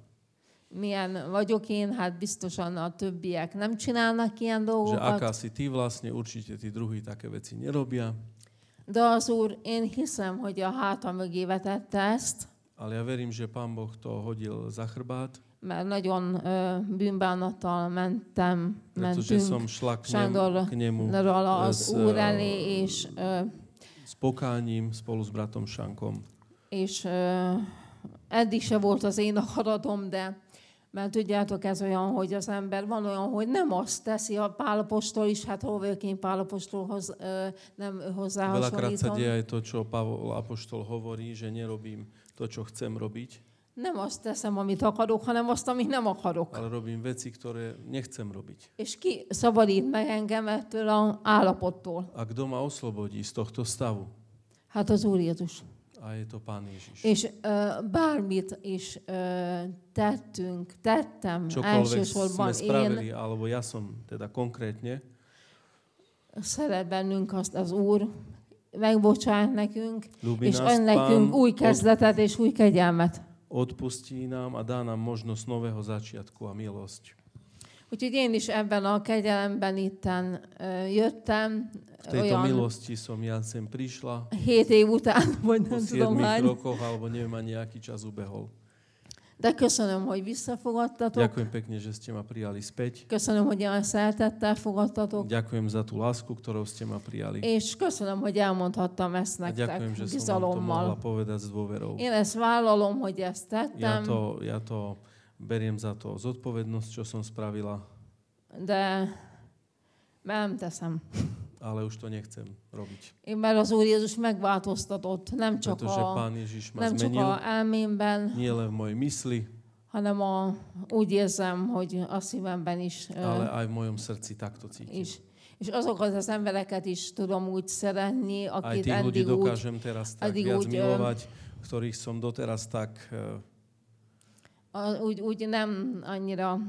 Milyen vagyok én, hát biztosan a többiek nem csinálnak ilyen Že aká dolgokat. si ty vlastne, určite tí druhí také veci nerobia. De az Úr, én hiszem, hogy a háta mögé vetette ezt, Ale ja verím, že Pán Boh to hodil za chrbát, mert nagyon bűnbánattal pretože som mentünk šla k Sándorral nemu az Úr elé, s pokáním spolu s bratom Šankom. és eddig se volt az én akaratom, de mert tudjátok, ez olyan, hogy az ember van olyan, hogy nem azt teszi a Pál apostol is, hát hol vagyok én Pál apostolhoz, nem hozzá Veľakrát sa hasonlítom. deje aj to, čo Pavol apoštol hovorí, že nerobím to, čo chcem robiť, Nem azt teszem, amit akarok, hanem azt, amit nem akarok. ale robím veci, ktoré nechcem robiť. És ki szabadít meg engem ettől az állapottól? A kto ma oslobodí z tohto stavu? Hát az Úr Jézus. A je to Pán Ježiš. És bármit is tettem Čokoľvek elsősorban sme spravili, alebo ja som teda konkrétne, szeret bennünk azt az Úr, megbocsát nekünk, ľúbi és nás ad nekünk Pán, új kezdetet és új kegyelmet. odpustí nám a dá nám možnosť nového začiatku a milosť. Úgyhogy én is ebben a kegyelemben itten jöttem, V tejto olyan milosti som ja sem prišla 7 év után, vagy po nem 7 tudom hány. rokoch, alebo neviem, ani aký čas ubehol. De köszönöm, hogy visszafogadtatok. Ďakujem pekne, že ste ma prijali späť. Köszönöm, hogy olyan szeretettel fogadtatok. Ďakujem za tú lásku, ktorou ste ma prijali. És köszönöm, hogy elmondhattam ezt A nektek ďakujem, že som vám to mohla bizalommal. povedať s dôverou. Én ezt vállalom, hogy ezt tettem, Ja to beriem za to zodpovednosť, čo som spravila, de nem teszem. ale už to nechcem robiť. Mert az Úr Jézus megváltoztatott, nem csak Pretože Pán Ježiš ma nem csak zmenil, a elmémben, nie len v mojej mysli, hanem úgy érzem, hogy a szívemben is. ale aj v mojom srdci takto cítim. És azokat az embereket is tudom úgy szeretni, Aj akit tých ľudí eddig úgy, dokážem teraz tak eddig viac úgy, milovať, ktorých som doteraz tak úgy nem annyira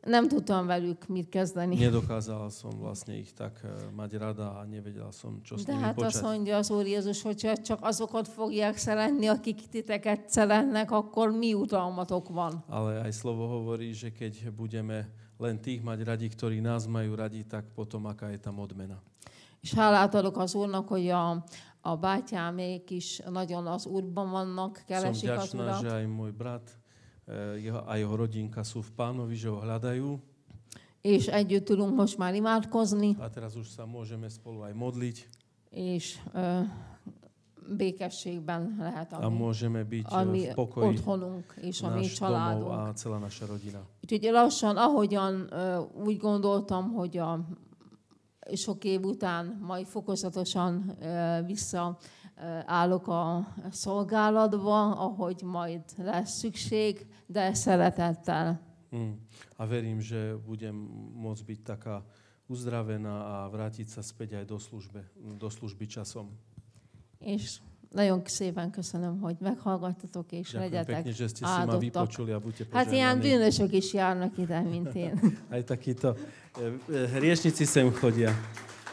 nem tudtam velük mit kezdeni. nedokázala som vlastne ich tak mať rada a nevedela som, čo s De nimi hát azt počať. mondja az Úr Jézus, hogy csak azokat fogják szeretni, akik titeket szeretnek, akkor mi utalmatok van. Ale aj slovo hovorí, že keď budeme len tých mať radi, ktorí nás majú radi, tak potom aká je tam odmena. És hálát adok az Úrnak, hogy a bátyámék is nagyon az Úrban vannak, Som keresik az vďačná, Urat. že aj môj brat a jeho rodinka sú v Pánovi, že ho hľadajú. És együtt tudunk most már imádkozni, A teraz už sa môžeme spolu aj modliť és békességben lehet a ami môžeme byť ami v pokoji otthonunk és a mi náš domov családunk. a celá naša rodina. Úgyhogy lassan, ahogyan úgy gondoltam, hogy sok év után majd fokozatosan visszaállok a szolgálatba, ahogy majd lesz szükség, de szeretettel. A verím, že budem môcť byť taká uzdravená a vrátiť sa späť aj do služby časom. És nagyon szépen köszönöm, hogy meghallgattatok, és Ďakujem legyetek pekne, že ste si ma áldottak. vypočuli a buďte Hát ilyen požehnaní. bűnösök is járnak ide, mint én. Aj takíto hriešnici sem chodia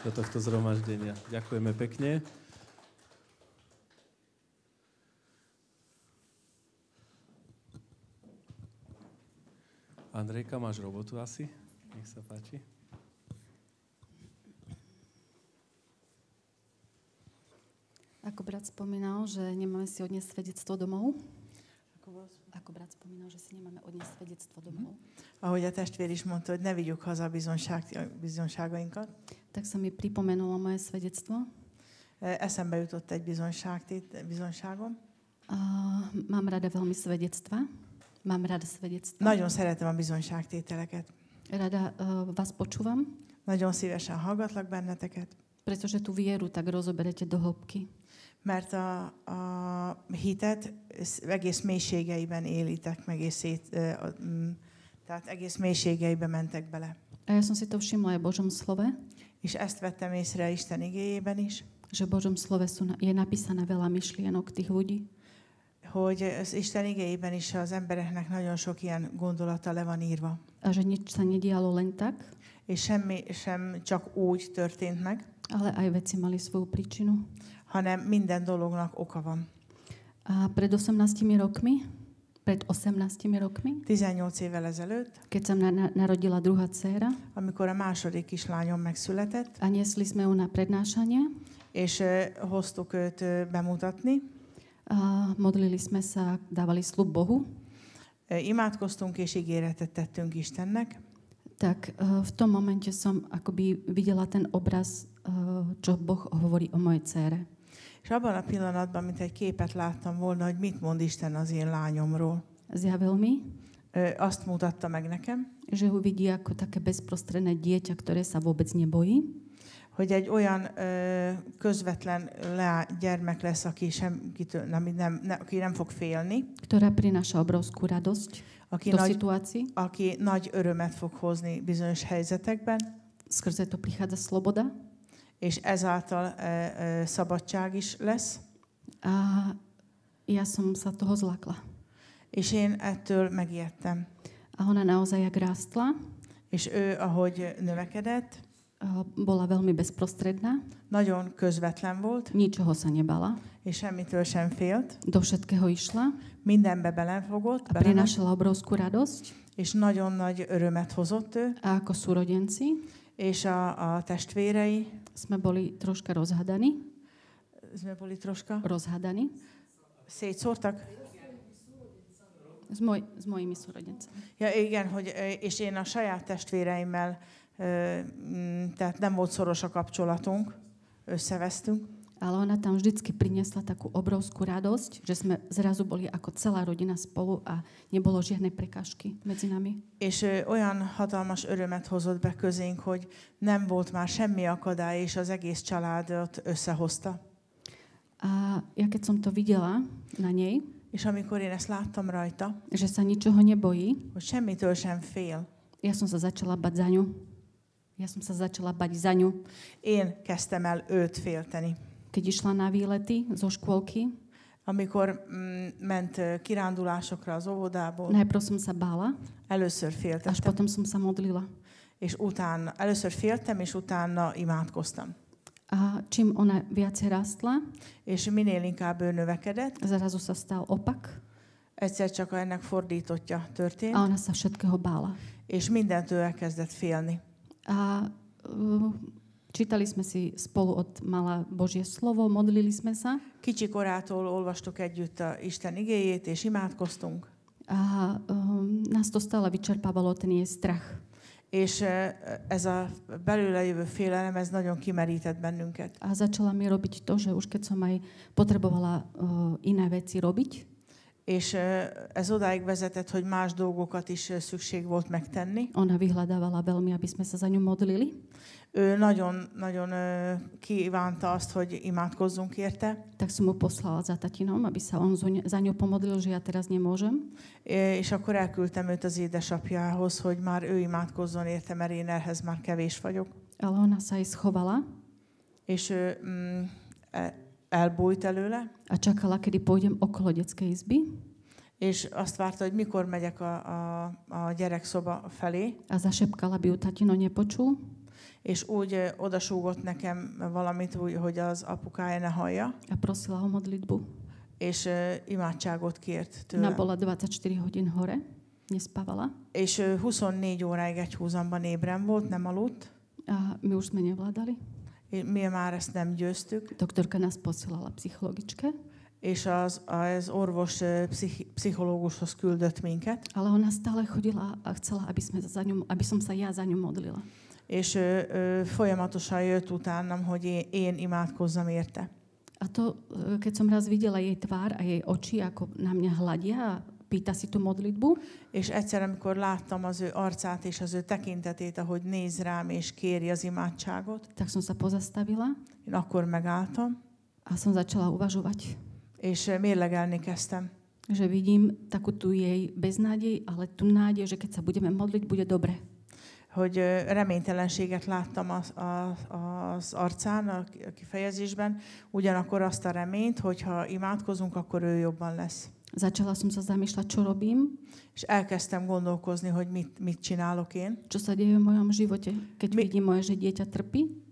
do tohto zhromaždenia. Ďakujeme pekne. Andrejka, máš robotu asi? Nech sa páči. Ako brat spomínal, že nemáme si odniesť svedectvo domov. Ako brat spomínal, že si nemáme odniesť svedectvo domov. Ahogy a testvér is mondta, hogy ne vigyük haza a bizonságainkat. Tak sa mi pripomenulo moje svedectvo. Eszembe jutott egy bizonságom. Mám rada veľmi svedectva. Mám rada svedectva. Nagyon szeretem a bizonságtételeket. Rada vás počúvam. Nagyon szívesen hallgatlak benneteket. Pretože tú vieru tak rozoberete do hĺbky. Mert a hitet egész mélységeiben élitek meg, tehát egész mélységeiben mentek bele. A ja som si to všimla aj v Božom slove, És ezt vettem észre Isten igéjében is, že v Božom slove je napísané veľa myšlienok tých ľudí. hogy az Isten igéjében is az embereknek nagyon sok ilyen gondolata le van írva. A že nič sa nedialo len tak, És semmi sem csak úgy történt meg, ale aj veci mali svoju príčinu. hanem minden dolognak oka van. A pred 18 rokmi, 18 évvel ezelőtt, keď sa narodila druhá dcéra, amikor a második kislányom megszületett, a niesli sme ju na prednášanie, és hoztuk őt bemutatni, a modlili sme sa, dávali sľub Bohu, imádkoztunk és ígéretet tettünk Istennek, tak v tom momente som akoby videla ten obraz, čo Boh hovorí o mojej dcére. és abban a pillanatban, mint egy képet láttam volna, hogy mit mond Isten az én lányomról. Zjavil mi, Azt mutatta meg nekem, že ho vidí ako také bezprostredné dieťa, ktoré sa vôbec nebojí, hogy egy olyan közvetlen gyermek lesz, aki nem fog félni, ktorá prináša obrovskú radosť do situácií. Aki nagy örömet fog hozni bizonyos helyzetekben, Skrze to prichádza sloboda. És ezáltal szabadság is lesz. A ja som sa toho zlakla. És én ettől megijedtem. A ona naozaj jak rástla. És ő, ahogy növekedett, bola veľmi bezprostredná. Nagyon közvetlen volt. Ničoho sa nebala. És semmitől sem félt. Do všetkého išla. Mindenbe belefogott. A prinášala obrovskú radosť. És nagyon nagy örömet hozott ő. A ako súrodenci. És a testvérei. Sme boli troška rozhadaní. Sme boli troška? Rozhadaní. Szétszórtak? S mojimi súrodencami. Ja, igen, és én a saját testvéreimmel, tehát nem volt szoros a kapcsolatunk, összevesztünk. Ale ona tam vždycky priniesla takú obrovskú radosť, že sme zrazu boli ako celá rodina spolu a nebolo žiadne prekážky medzi nami. És olyan hatalmas örömet hozott be közénk, hogy nem volt már semmi akadály, és az egész családot összehozta. A ja keď som to videla na nej, és amikor én ezt láttam rajta, že sa ničoho nebojí, hogy semmitől sem fél, ja som sa začala bať za ňu. Ja som sa začala bať za ňu. Én kezdtem el őt félteni. Keď išla na výlety zo škôlky, amikor ment kirándulásokra az óvodából, najprv som sa bála, először až féltettem, potom som sa modlila. és utána, először féltem, és utána imádkoztam. A čím ona viacej rastla, És minél inkább ő növekedett, zrazu sa stal opak egyszer csak ennek fordítottja történt, a ona sa všetkého bála. és mindentől elkezdett félni. A čítali sme si spolu od mala Božie slovo, modlili sme sa. Kicsi korától olvastuk együtt a Isten igéjét, és imádkoztunk. A nás to stále vyčerpávalo, ten jej strach. És ez a belőle jövő félelem, ez nagyon kimerített bennünket. A začala mi robiť to, že už keď som aj potrebovala iné veci robiť, És ez odáig vezetett, hogy más dolgokat is szükség volt megtenni. ona vyhľadávala veľmi, aby sme sa za ňu modlili. Ő nagyon kívánta azt, hogy imádkozzunk érte. Tak som mu poslala za tatinom, aby sa on za ňu pomodlil, že ja teraz nemôžem. És akkor elküldtem őt az édesapjához, hogy már ő imádkozzon érte, mert én ehhez már kevés vagyok. Ale ona sa aj schovala. És ő elbújt előle. A čakala, kedy pôjdem okolo detskej izby. És azt várta, hogy mikor megyek a gyerekszoba felé. A zašepkala, aby ju tatino nepočul. És úgy odasúgott nekem valamit, hogy az apukája ne hallja. A prosila o modlitbu. És imádságot kért Ona tőle. bola 24 hodín hore, nespávala. És 24 óráig egyhúzamban ébren volt, nem aludt. A my už sme nevládali. Mi már ezt nem győztük. Doktorka nás posielala psychologičke. És az orvos pszichológushoz küldött minket. Ale ona stále chodila a chcela, aby som sa ja za ňu modlila. És folyamatosan jött utánam, hogy én imádkozzam érte. A to, keď som raz videla jej tvár a jej oči, ako na mňa hľadia a pýta si tú modlitbu. És egyszer, amikor láttam az ő arcát és az ő tekintetét, ahogy néz rám és kéri az imádságot, tak som sa pozastavila. Én akkor megálltam. A som začala uvažovať. És mérlegelni kezdtem. Že vidím takú tu jej beznádej, ale tu nádej, že keď sa budeme modliť, bude dobre. Hogy reménytelenséget láttam az arcán, a kifejezésben, ugyanakkor azt a reményt, hogy ha imádkozunk, akkor ő jobban lesz. Začala som sa zamýšľať, čo robím. És elkezdtem gondolkozni, hogy mit csinálok én. Čo sa deje v mojom živote, keď vidím moje, že dieťa trpí.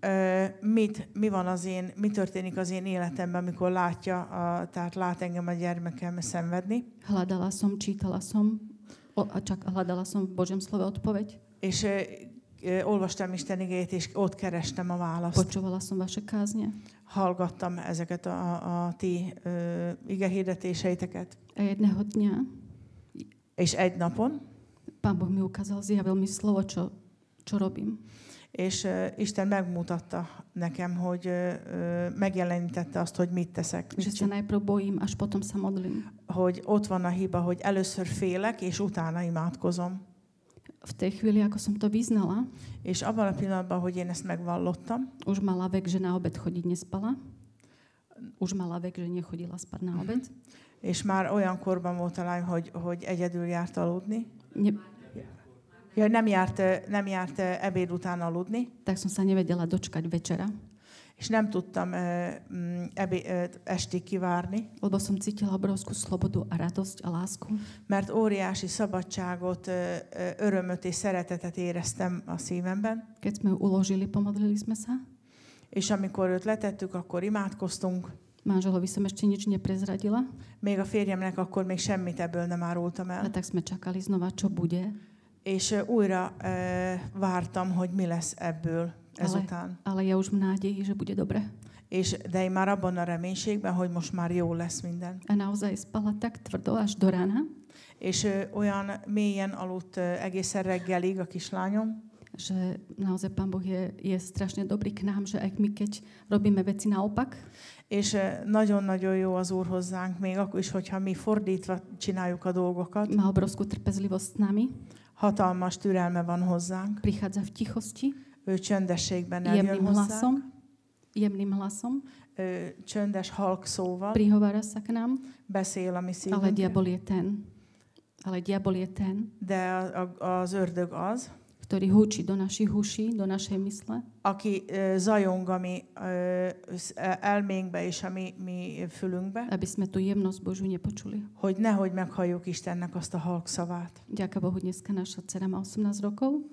Mi történik az én életemben, amikor tehát lát engem a gyermekem szenvedni. Hľadala som, čítala som, hľadala som v Božom slove odpoveď. És olvastam Isten igéjét, és ott kerestem a választ. Počúvala som vaše kázne. Hallgattam ezeket a ti igehirdetéseiteket. A jedného dňa és egy napon Pán Boh mi ukázal, zjavil mi slovo, čo robím. És Isten megmutatta nekem, hogy megjelenítette azt, hogy mit teszek. Že sa najprv bojím, až potom sa modlím. Hogy ott van a hiba, hogy először félek, és utána imádkozom. V tej chvíli, ako som to vyznala, és abban a pillanatban, hogy én ezt megvallottam, už mala vek, že na obed chodiť nespala. Už mala vek, že nechodila spať na obed. És már olyan korban volt a lány, hogy egyedül járt aludni. Ja, nem járt ebéd után aludni. Tak som sa nevedela dočkať večera. És nem tudtam estig kivárni. Lebo som cítila obrovskú slobodu a radosť a lásku. Mert óriási szabadságot, örömöt és szeretetet éreztem a szívemben. Keď sme ju uložili, pomodlili sme sa. És amikor őt letettük, akkor imádkoztunk. Manželovi som ešte nič neprezradila. Még a férjemnek akkor még semmit ebből nem árultam el. A tak sme čakali znova, čo bude. És újra vártam, hogy mi lesz ebből ezután. Ale ja už v nádeji, že bude dobre. De én már abban a reménységben, hogy most már jó lesz minden. A naozaj spala tak tvrdo až do rána. És olyan mélyen aludt egészen reggelig a kislányom, že naozaj Pán Boh je strašne dobrý k nám, že aj my, keď robíme veci naopak. És nagyon-nagyon jó az Úr hozzánk, még akkor is, hogyha mi fordítva csináljuk a dolgokat. Má obrovskú trpezlivosť s nami. Hatalmas türelme van hozzánk. Prichádza v tichosti. Ő csöndességben eljön hozzánk. Jemným hlasom. Csöndes halk szóval. Prihovára sa k nám. Beszél a mi szívünkre. Ale diabol je ten. De az ördög az, ktorý húči do našich uší, do našej mysle. Aki zajong a mi elménkbe és a mi fülünkbe. Aby sme tú jemnosť Božiu nepočuli. Hogy nehogy meghalljuk Istennek azt a halk szavát. Ďaká Bohu, dneska naša dcera má 18 rokov.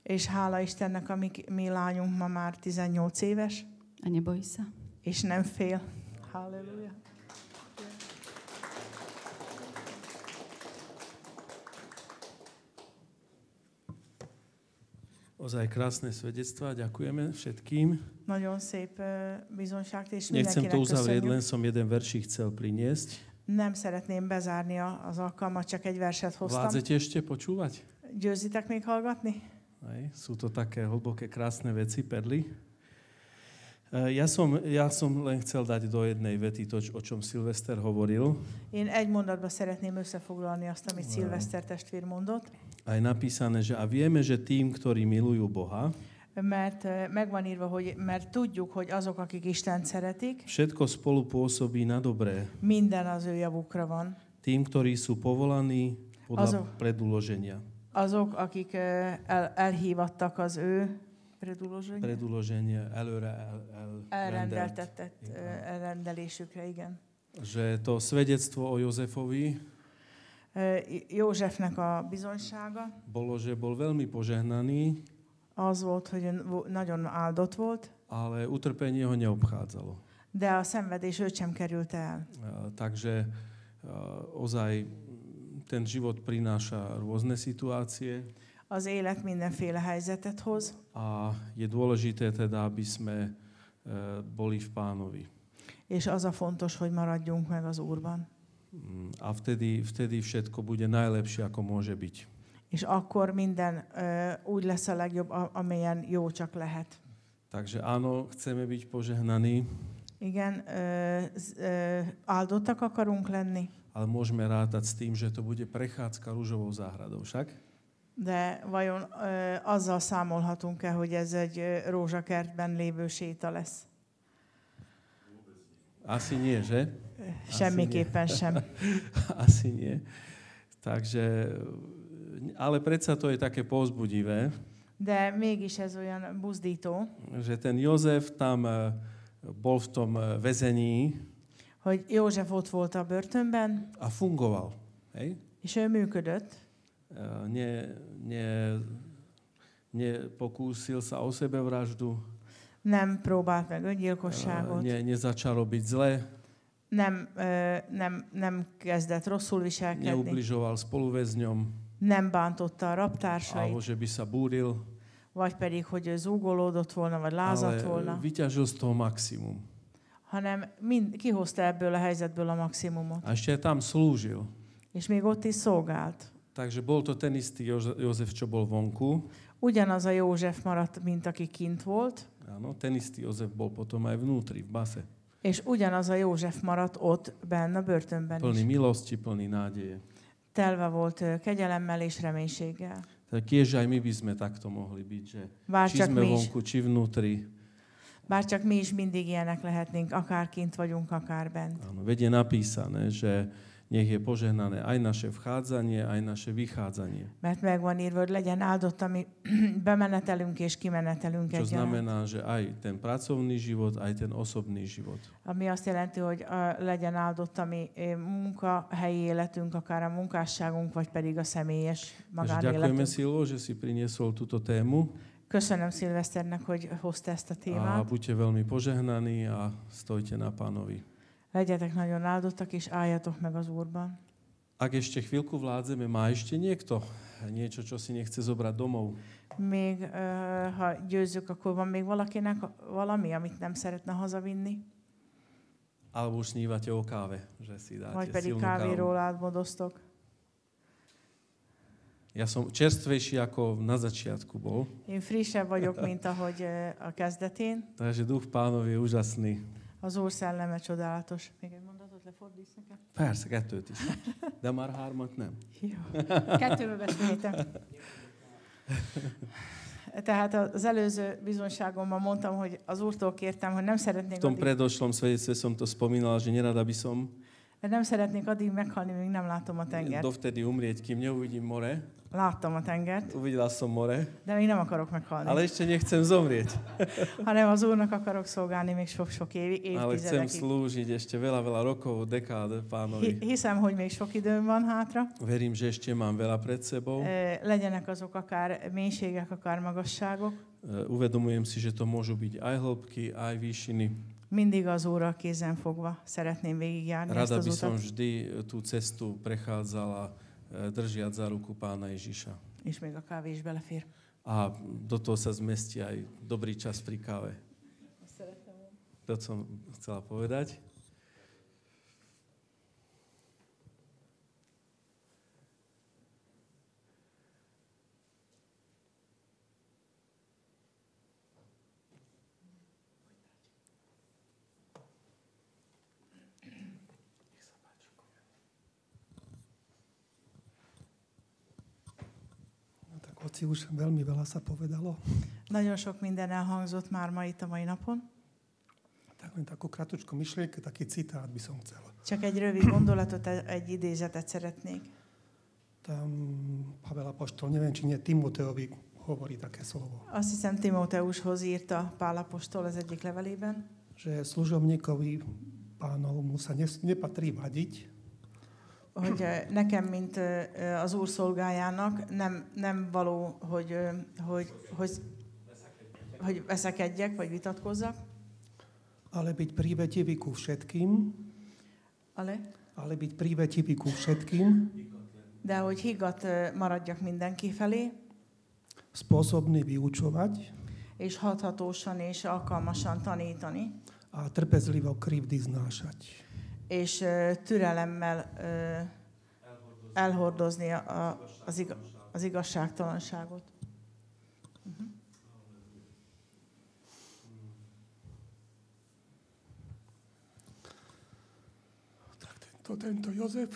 És hála Istennek, a mi lányunk ma már 18 éves. A nebojí sa. És nem fél. Halleluja. Ozaj krásne svedectvá, ďakujeme všetkým. Nagyon szép bizonyságot, és Nechcem to mindenkinek uzavrieť, len köszönjük. som jeden veršík chcel priniesť. Nem szeretném bezárni az alkalmat, csak egy verset hoztam. Vládzete ešte počúvať? Győzitek még hallgatni? Aj, sú to také hlboké, krásne veci, perly. Ja som len chcel dať do jednej vety to, o čom Szilveszter hovoril. Én egy mondatba szeretném összefoglalni azt, amit Szilveszter testvér mondott. A je napísané, že a vieme, že tým, ktorí milujú Boha, mert megvan írva, hogy mert tudjuk, hogy azok, akik Istent szeretik, všetko spolu pôsobí na dobré. Minden az ő javukra van. Tým, ktorí sú povolaní podľa predúloženia. Azok, akik elhívattak az ő predúloženie, előre elrendelésükre, igen. Že to svedectvo o Jozefovi Józsefnek a bizonysága bolo, že bol veľmi požehnaný, az volt, hogy nagyon áldott volt, ale utrpenie ho neobchádzalo. De a szenvedés őt sem került el. Takže ozaj ten život prináša rôzne situácie. Az élet mindenféle helyzetet hoz. A je dôležité teda, aby sme boli v Pánovi. És az a fontos, hogy maradjunk meg az Úrban. A vtedy všetko bude najlepšie, ako môže byť. És akkor minden úgy lesz a legjobb, amilyen jó csak lehet. Takže áno, chceme byť požehnaní. Igen, áldottak akarunk lenni. Ale môžeme rátať s tým, že to bude prechádzka ružovou záhradou, však? De vajon azzal számolhatunk-e, hogy ez egy rózsakertben lévő séta lesz? Asi nie, že? Semmiképpen sem. Asi nie. Takže, ale predsa to je také povzbudivé. De mégis ez olyan buzdító. Že ten Jozef tam bol v tom väzení. Hogy József ott volt a börtönben. A fungoval. Hej? És ő működött. Nepokúsil sa o sebevraždu. Nem próbált meg öngyilkosságot. Nezačal robiť zle. Nem kezdett rosszul viselkedni. Neubližoval spoluväzňom. Nem bántotta a rabtársait. Alebo že by sa búril. Vagy pedig, hogy zúgolódott volna, vagy lázadt volna. Ale vyťažil z toho maximum. Hanem kihozta ebből a helyzetből a maximumot. A ešte tam slúžil. És még ott is szolgált. Takže bol to ten istý Jozef, čo bol vonku. Ugyanaz a József maradt, mint aki kint volt. Áno, ten istý Jozef bol potom aj vnútri, v base. És ugyanaz a József maradt ott benn a börtönben plný is. milosti, plný nádeje. Telve volt kegyelemmel és reménységgel. Tak tiež aj my by sme takto mohli byť, že či sme vonku, či vnútri. Bár csak mi is mindig ilyenek lehetnénk, akár kint vagyunk, akár bent. Áno, veď je napísané, že nech je požehnané aj naše vchádzanie, aj naše vychádzanie. Mert megvan írva, hogy legyen áldott a mi bemenetelünk és kimenetelünk egyaránt. Čo znamená, že aj ten pracovný život, aj ten osobný život. Ami azt jelenti, hogy legyen áldott a mi munkahelyi életünk, akár a munkásságunk, vagy pedig a személyes magánéletünk. Ďakujeme Silvo, že si priniesol túto tému. Köszönöm Szilveszternek, hogy hozta ezt a témát. A buďte veľmi požehnaní a stojte na Pánovi. Legyetek nagyon áldottak, és álljatok meg az Úrban. Ak ešte chvíľku vládzeme, má ešte niekto niečo, čo si nechce zobrať domov? Még ha győzzük, akkor van még valakinek valami, amit nem szeretne hazavinni? Alebo už snívate o káve, že si dáte Vagy pedig silnú kávéról kávu. álmodoztok. Ja som čerstvejší, ako na začiatku bol. Én frissebb vagyok, mint ahogy a kezdetén. Takže duch Pánov je úžasný. Az Úr szelleme csodálatos. Még egy mondatot lefordíts nekem? Persze, 2 is. De már 3 nem. Jó. 2-be beszéltem. Tehát az előző bizonyságomban mondtam, hogy az Úrtól kértem, hogy nem szeretnék V tom predošlom svedectve som to spomínal, že nerada by som nem szeretnék addig meghalni, míg nem látom a tengert. dovtedy umrieť, kým neuvidím more. Láttam a tengert. Uvidela som more. De még nem akarok meghalni. Ale ešte nechcem zomrieť. Hanem az Úrnak akarok szolgálni még sok-sok évtizedekig. Ale chcem slúžiť ešte veľa rokov, dekád Pánovi. Hiszem, hogy még sok időm van hátra. Verím, že ešte mám veľa pred sebou. Legyenek azok akár mélységek, akár magasságok. Uvedomujem si, že to môžu byť aj hĺbky, aj výšiny. Mindig az Úrral kézen fogva szeretném végigjárni ezt Rada az by utat. som vždy tú cestu prechádzala držiať za ruku Pána Ježiša. És még a kávé is belefér. A do toho sa zmestí aj dobrý čas pri káve. To som chcela povedať. Hoci už veľmi veľa sa povedalo. Nagyon sok minden elhangzott már ma itt a mai napon. Tak len takú kratučku myšlienku, taký citát by som chcel. Csak egy rövid gondolatot, egy idézetet szeretnék. Tam Pavel apoštol, neviem, či nie Timoteovi hovorí také slovo. Azt hiszem Timóteushoz írta Pál apostol az egyik levelében. Že služobníkovi Pánovmu sa nepatrí vadiť, hogy nekem, mint az Úr szolgájának nem való, hogy veszekedjek, vagy vitatkozzak. Ale byť prívetivý ku všetkým. Ale byť prívetivý ku všetkým. De hogy higgadt maradjak mindenki felé. Spôsobný vyučovať. És hathatósan és alkalmasan tanítani. A trpezlivo krivdy znášať. És türelemmel elhordozni az igazságtalanságot. Tak tento Jozef.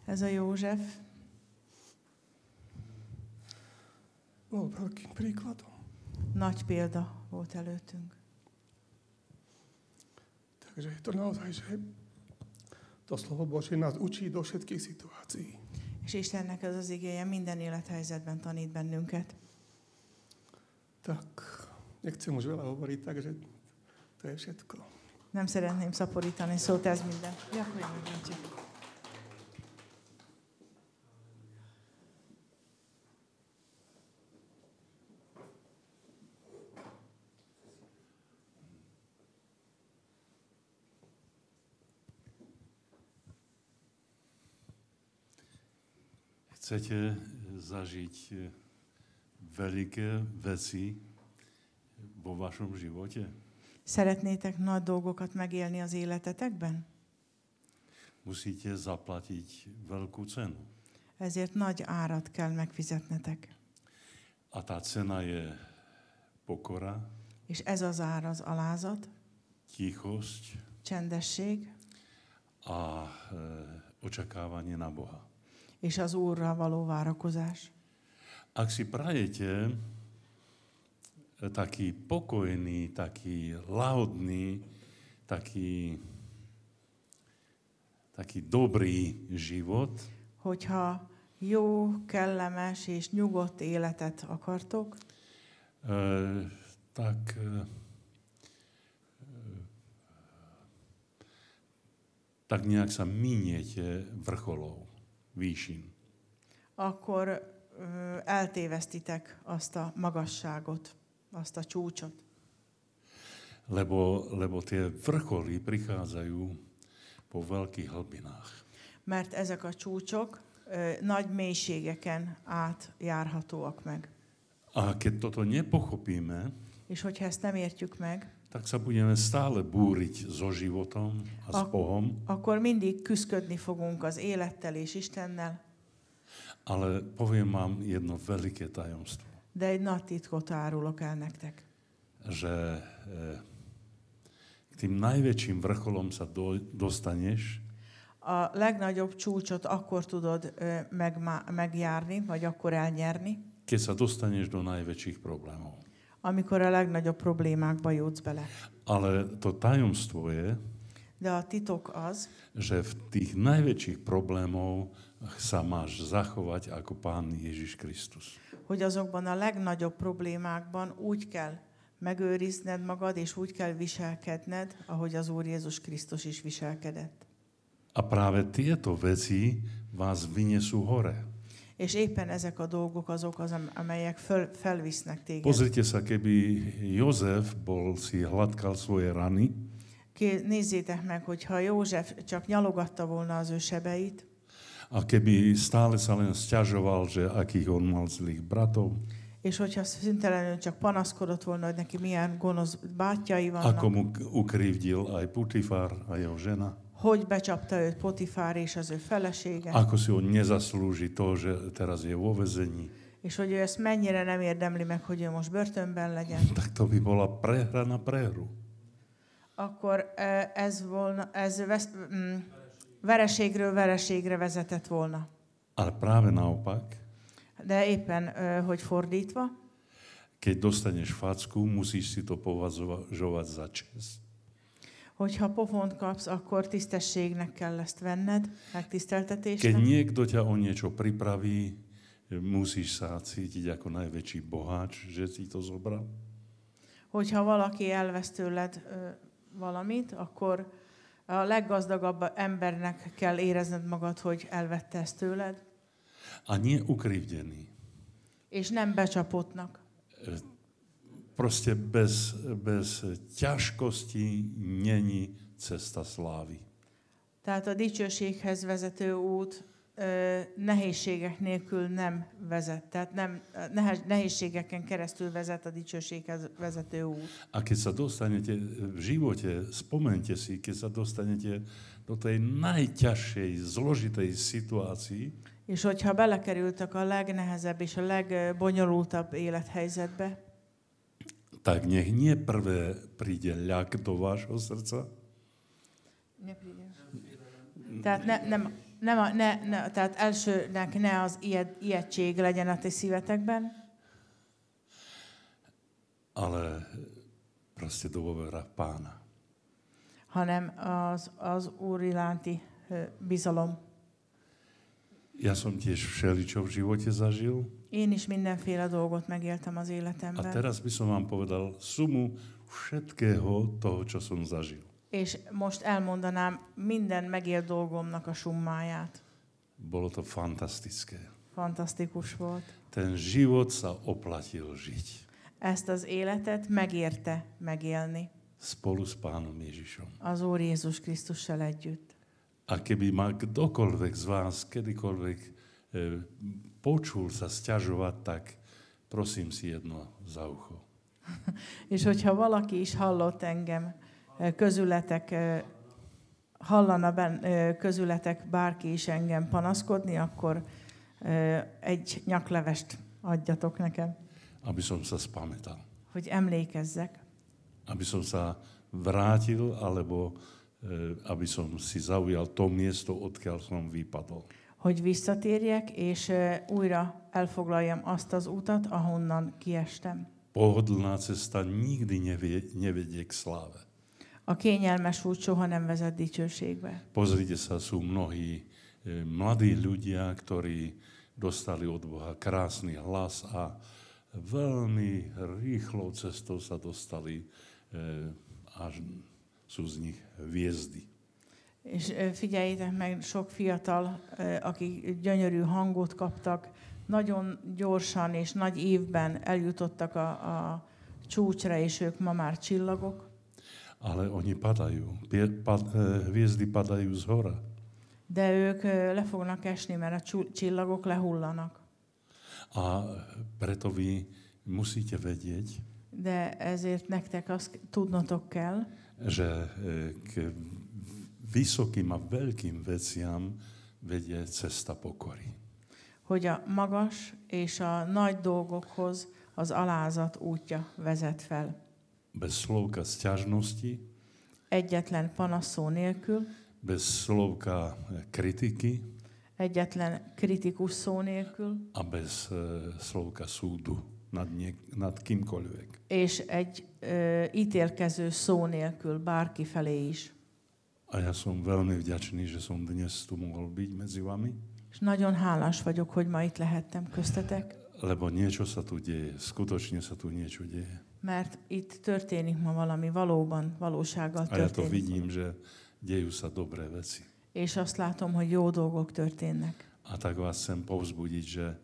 Ez a József. Bol veľkým príkladom. Nagy példa volt előttünk. Takže je to naozaj, že to slovo Božie nás učí do všetkých situácií. És Istennek ez az igéje minden élethelyzetben tanít bennünket. Tak, nechcem už veľa hovoriť, takže to je všetko. Nem szeretném szaporítani szót, ez minden. Ďakujem, Bácsi. Chcete zažiť veľké veci vo vašom živote? Szeretnétek nagy dolgokat megélni az életetekben? Musíte zaplatiť veľkú cenu. Ezért nagy árat kell megfizetnetek. A tá cena je pokora. És ez az ár az alázat. Tichosť. Csendesség. A očakávanie na Boha. És az Úrra való várakozás. Ak si prajete taký pokojný, taký lahodný, taký dobrý život, hogyha jó, kellemes és nyugodt életet akartok, tak nejak sa miniete vrcholov, výšin. Akkor eltévesztitek azt a magasságot, azt a csúcsot. Lebo tie vrcholy prichádzajú po veľkých hlbinách. Mert ezek a csúcsok nagy mélységeken átjárhatóak meg. A keď toto nepochopíme, és hogyha ezt nem értjük meg, tak sa budeme stále búriť so životom a s Bohom. Akkor mindig küszködni fogunk az élettel és Istennel. Ale poviem vám jedno veľké tajomstvo. De egy nagy titkot árulok el nektek. Že k tým najväčším vrcholom sa dostaneš, a legnagyobb csúcsot akkor tudod megjárni, vagy akkor elnyerni, keď sa dostaneš do najväčších problémov. Amikor a legnagyobb problémákba jutsz bele. Ale to tajomstvo je, de a titok az, že v tých najväčších problémov sa máš zachovať ako Pán Ježiš Kristus. Hogy azokban a legnagyobb problémákban úgy kell megőrizned magad, és úgy kell viselkedned, ahogy az Úr Jézus Krisztus is viselkedett. A práve tieto veci vás vyniesú hore. És éppen ezek a dolgok azok, amelyek felvisznek téged. Pozrite sa, keby Jozef si hladkal svoje rany, nézzétek meg, hogyha József csak nyalogatta volna az ő sebeit, a keby stále sa len sťažoval, že akých on mal zlých bratov, és hogyha szüntelenül csak panaszkodott volna, hogy neki milyen gonosz bátyai vannak, ako mu ukrivdil aj Putifár a jeho žena, hogy becsapta őt Potifár és az ő felesége, ako si on nezaslúži to, že teraz je vo väzení, és hogy ő ezt mennyire nem érdemli meg, hogy ő most börtönben legyen, tak to by bola prehra na prehru. Akkor ez vereségről vereségre vezetett volna. Ale práve naopak, de éppen, hogy fordítva, keď dostaneš facku, musíš si to považovať za čest. Hogyha pofont kapsz, akkor tisztességnek kell ezt venned, megtiszteltetésnek. Keď niekto ťa o niečo pripraví, musíš sa cítiť ako najväčší boháč, že si to zobral. Hogyha valaki elvesz tőled valamit, akkor a leggazdagabb embernek kell érezned magad, hogy elvette ezt tőled. A nie ukrivdený. És nem becsapottnak. Proste bez ťažkosti není cesta slávy. Tehát a dicsőséghez vezető út nehézségek nélkül nem vezet. Tehát nehézségeken keresztül vezet a dicsőséghez vezető út. A keď sa dostanete v živote, spomente si, keď sa dostanete do tej najťažšej, zložitej situácii, és hogyha belekerültek a legnehezebb és a legbonyolultabb élethelyzetbe, tak nech nie prvé príde ľak do vášho srdca. Tehát tehát elsőnek ne az ijegység legyen a ti szívetekben, ale proste dôvera Pána. hanem az Úr iránti bizalom. Ja som tiež všeličo v živote zažil. Én is mindenféle dolgot megéltem az életemben. A teraz by som vám povedal sumu všetkého toho, čo som zažil. És most elmondanám minden megélt dolgomnak a summáját. Bolo to fantastické. Fantasztikus volt. Ten život sa oplatil žiť. Ezt az életet megérte megélni. Spolu s Pánom Ježišom. Az Úr Jézus Krisztussal együtt. A keby ma kdokoľvek z vás kedykoľvek počul sa sťažovať, tak prosím si jedno za ucho. És hogyha valaki is hallott engem, hallana közületek bárki is engem panaszkodni, akkor egy nyaklevest adjatok nekem. Aby som sa spamätal. Hogy emlékezzek. Aby som sa vrátil, alebo aby som si zaujal to miesto, odkiaľ som vypadol. Hogy visszatérjek, és újra elfoglaljam azt az utat, ahonnan kiestem. Pohodlná cesta nikdy nevedie k sláve. A kényelmes út soha nem vezet dicsőségbe. Pozrite sa, sú mnohí mladí ľudia, ktorí dostali od Boha krásny hlas a veľmi rýchlou cestou sa dostali až sú z nich hviezdy. És figyeljétek meg, sok fiatal, akik gyönyörű hangot kaptak, nagyon gyorsan és nagy évben eljutottak a csúcsra, és ők ma már csillagok. Ale oni padajú. Hviezdy padajú z hora. De ők le fognak esni, mert a csillagok lehullanak. A preto vy musíte vedieť, de ezért nektek azt tudnotok kell, že k vysokým a veľkým veciam vedie cesta pokory. hogy a magas és a nagy dolgokhoz az alázat útja vezet fel. Bez slovka sťažnosti, egyetlen panaszszó nélkül, bez slovka kritiky egyetlen kritikus szó nélkül, a bez slovka súdu nad kýmkoľvek. És egy ítélkező szó nélkül bárki felé is. A ja som veľmi vďačný, že som dnes tu mohol byť medzi vami. És nagyon hálás vagyok, hogy ma itt lehettem köztetek. Lebo niečo sa tu deje, skutočne sa tu niečo deje. Mert itt történik ma valami valóban, valósággal történik. A ja to történik. vidím, že dejú sa dobré veci. És azt látom, hogy jó dolgok történnek. A tak vás chcem povzbudiť, že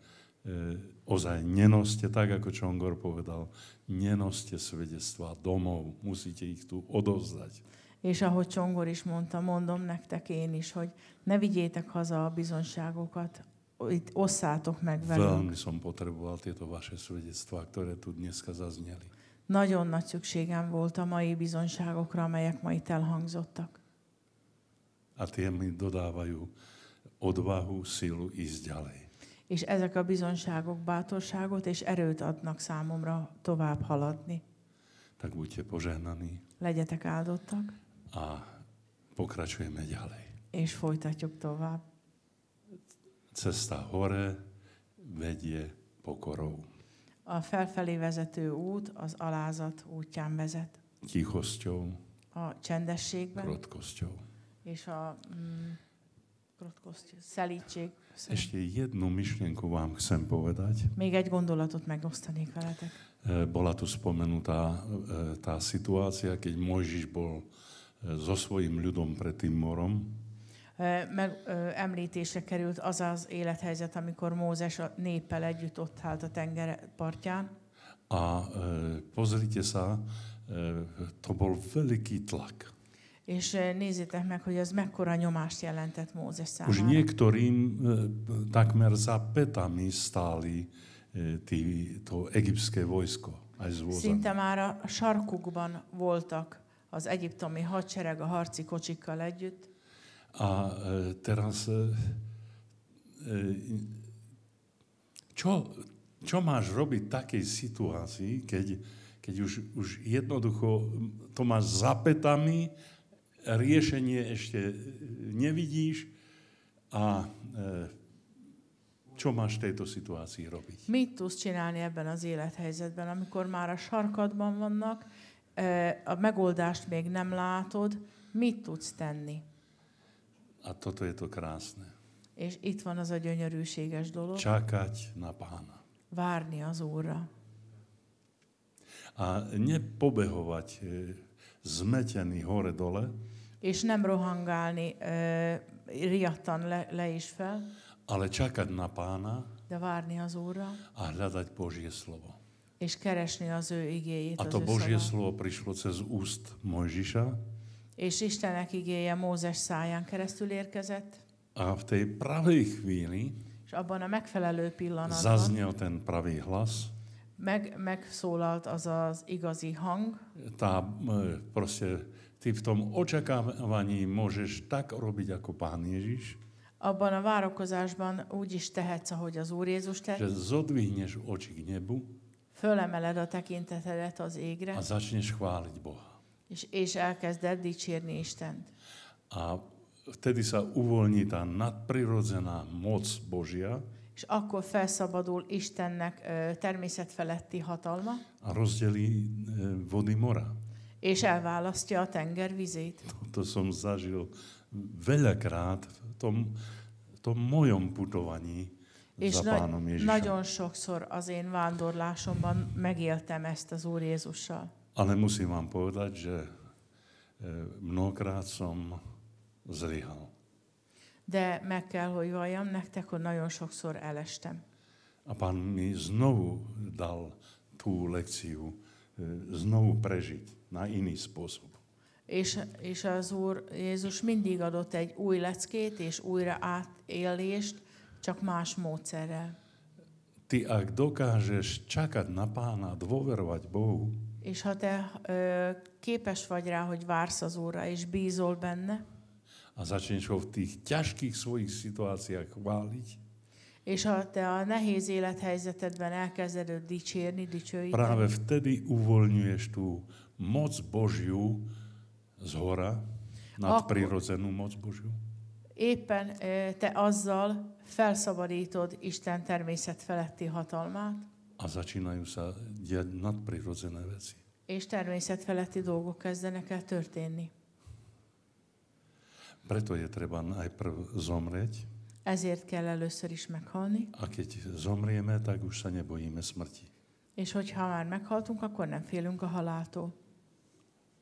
ozaj nenoste, tak ako Čongor povedal, nenoste svedectvá domov, musíte ich tu odovzdať. És ahogy Csongor is mondta, mondom nektek én is, hogy ne vigyétek haza a bizonságokat, itt osszátok meg velünk. Veľmi som potreboval tieto vaše svedectvá, ktoré tu dneska zazneli. Nagyon nagy szükségem volt a mai bizonságokra, amelyek ma itt elhangzottak. A tie mi dodávajú odvahu, silu ísť ďalej. És ezek a bizonságok bátorságot és erőt adnak számomra tovább haladni. Tak buďte požehnaní. Legyetek áldottak. A pokračujeme ďalej. És folytatjuk tovább. Cesta hore vedie pokorou. A felfelé vezető út az alázat útján vezet. Tichosťou. A csendességben. Krotkosťou. És a szelítség. Ešte jednu myšlienku vám chcem povedať. Még egy gondolatot megosztanék veletek. Bola tu spomenutá tá situácia, keď Mojžiš bol so svojím ľudom pred tým morom. Említésre került az az élethelyzet, amikor Mózes a néppel együtt ott állt a tenger partján. A pozrite sa, to bol veľký tlak. És nézzétek meg, hogy ez mekkora nyomást jelentett Mózes számára. Už niektorým takmer za pätami stáli to egyptské vojsko aj s vozami. Szinte már a sarkukban voltak az egyiptomi hadsereg a harci kocsikkal együtt. A teraz čo máš robiť v takej situácii, keď už jednoducho to máš za pätami, riešenie ešte nevidíš a čo máš v tejto situácii robiť? Mit tudsz csinálni ebben az élethelyzetben, amikor már a sarkadban vannak, a megoldást még nem látod, mit tudsz tenni? A toto je to krásne. És itt van az a gyönyörűséges dolog. Čakať na Pána. Várni az Úrra. A nepobehovať zmetený hore-dole. És nem rohangálni riadtan le és fel. Ale čakať na Pána. De várni az Úrra. A hľadať Božie slovo. És keresni az ő igéjét, a to Božie slovo prišlo cez úst Mojžiša. És Istenek igéje Mózes száján keresztül érkezett. A v tej pravej chvíli és abban a megfelelő pillanatban zaznel ten pravý hlas. Megszólalt az az igazi hang. Proste ty v tom očakávaní môžeš tak robiť ako Pán Ježiš. Abban a várakozásban úgy is tehetsz, ahogy az Úr Jézus tett. Že zodvihneš oči k nebu. Fölemeled a tekintetedet az égre. A začneš chváliť Boha. És elkezded dicsérni Istent. A vtedy sa uvoľní tá nadprirodzená moc Božia. És akkor felszabadul Istennek természetfeletti hatalma. A rozdelí vody mora. És elválasztja a tenger vizét. To som zažil veľakrát v tom mojom putovaní za Pánom Ježišom. Nagyon sokszor az én vándorlásomban megéltem ezt az Úr Jézussal. Ale musím vám povedať, že mnohokrát som zlyhal. De meg kell, hogy valljam nektek, hogy nagyon sokszor elestem. A Pán mi znovu dal tú lekciu, znovu prežiť na iný spôsob. És az Úr Jézus mindig adott egy új leckét és újra átélést, csak más módszerrel. Ty, ak dokážeš čakať na Pána, dôverovať Bohu, és ha te képes vagy rá, hogy vársz az Úrra, és bízol benne, a začneš ho v tých ťažkých svojich situáciách chváliť, És ha te a nehéz élethelyzetedben elkezded őt dicsérni, dicsőíteni, práve vtedy uvoľňuješ tú moc Božiu z hora, nadprirodzenú moc Božiu. Éppen te azzal felszabadítod Isten természet feletti hatalmát, A začínajú sa diať nadprirodzené veci. és természet feletti dolgok kezdenek el történni. Preto je treba najprv zomrieť. Ezért kell először is meghalni, A keď zomrieme, tak už sa nebojíme smrti. és hogyha már meghaltunk, akkor nem félünk a haláltól.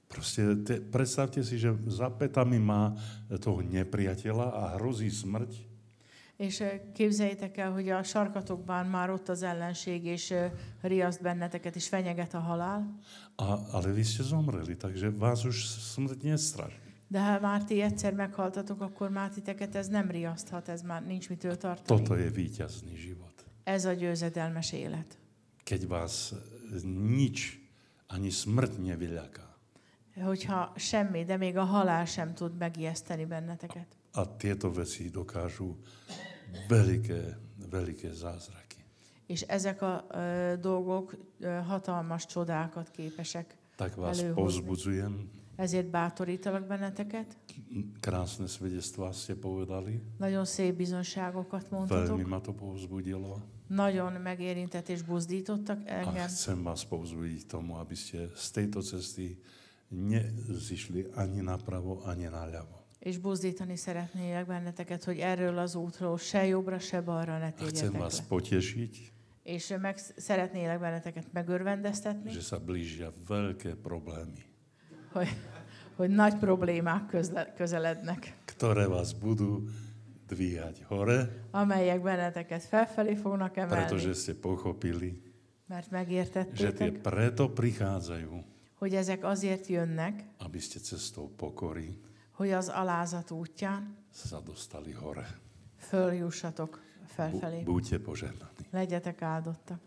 Proste predstavte si, že za pätami má toho nepriateľa a hrozí smrť. És képzeljétek el, hogy a sarkatokban már ott az ellenség, és riaszt benneteket, és fenyeget a halál. Ale vy ste zomreli, takže vás už smrť nestraší. De ha már ti egyszer meghaltatok, akkor már titeket ez nem riaszthat, ez már nincs mitől tartani. Toto je víťazný život. Ez a győzedelmes élet. Keď vás nič, ani smrť nevyľaká. Hogyha semmi, de még a halál sem tud megijeszteni benneteket. A tieto veci dokážu veľké zázraky. És ezek a dolgok hatalmas csodákat képesek Tak vás előhozni. povzbudzujem. Ezért bátorítalak benneteket. Krásne svedectvá ste povedali. Nagyon szép bizonságokat mondtatok. Veľmi ma to povzbudilo. Nagyon megérintett és buzdítottak A engem. chcem vás povzbudiť tomu, aby ste z tejto cesty nezišli ani napravo, ani naľavo. És buzdítani szeretnélek benneteket, hogy erről az útról se jobbra, se balra ne A chcem térjetek vás le. potešiť, És szeretnélek benneteket megörvendeztetni, že sa blížia veľké problémy, hogy nagy problémák közelednek, ktoré vás budú dvíhať hore, amelyek benneteket felfelé fognak pretože emelni, ste pochopili, mert že tie megértettétek, preto prichádzajú, hogy ezek azért jönnek, aby ste cestou pokory hogy az alázat útján sa dostali hore. följussatok felfelé. Buďte požehnaní. Legyetek áldottak.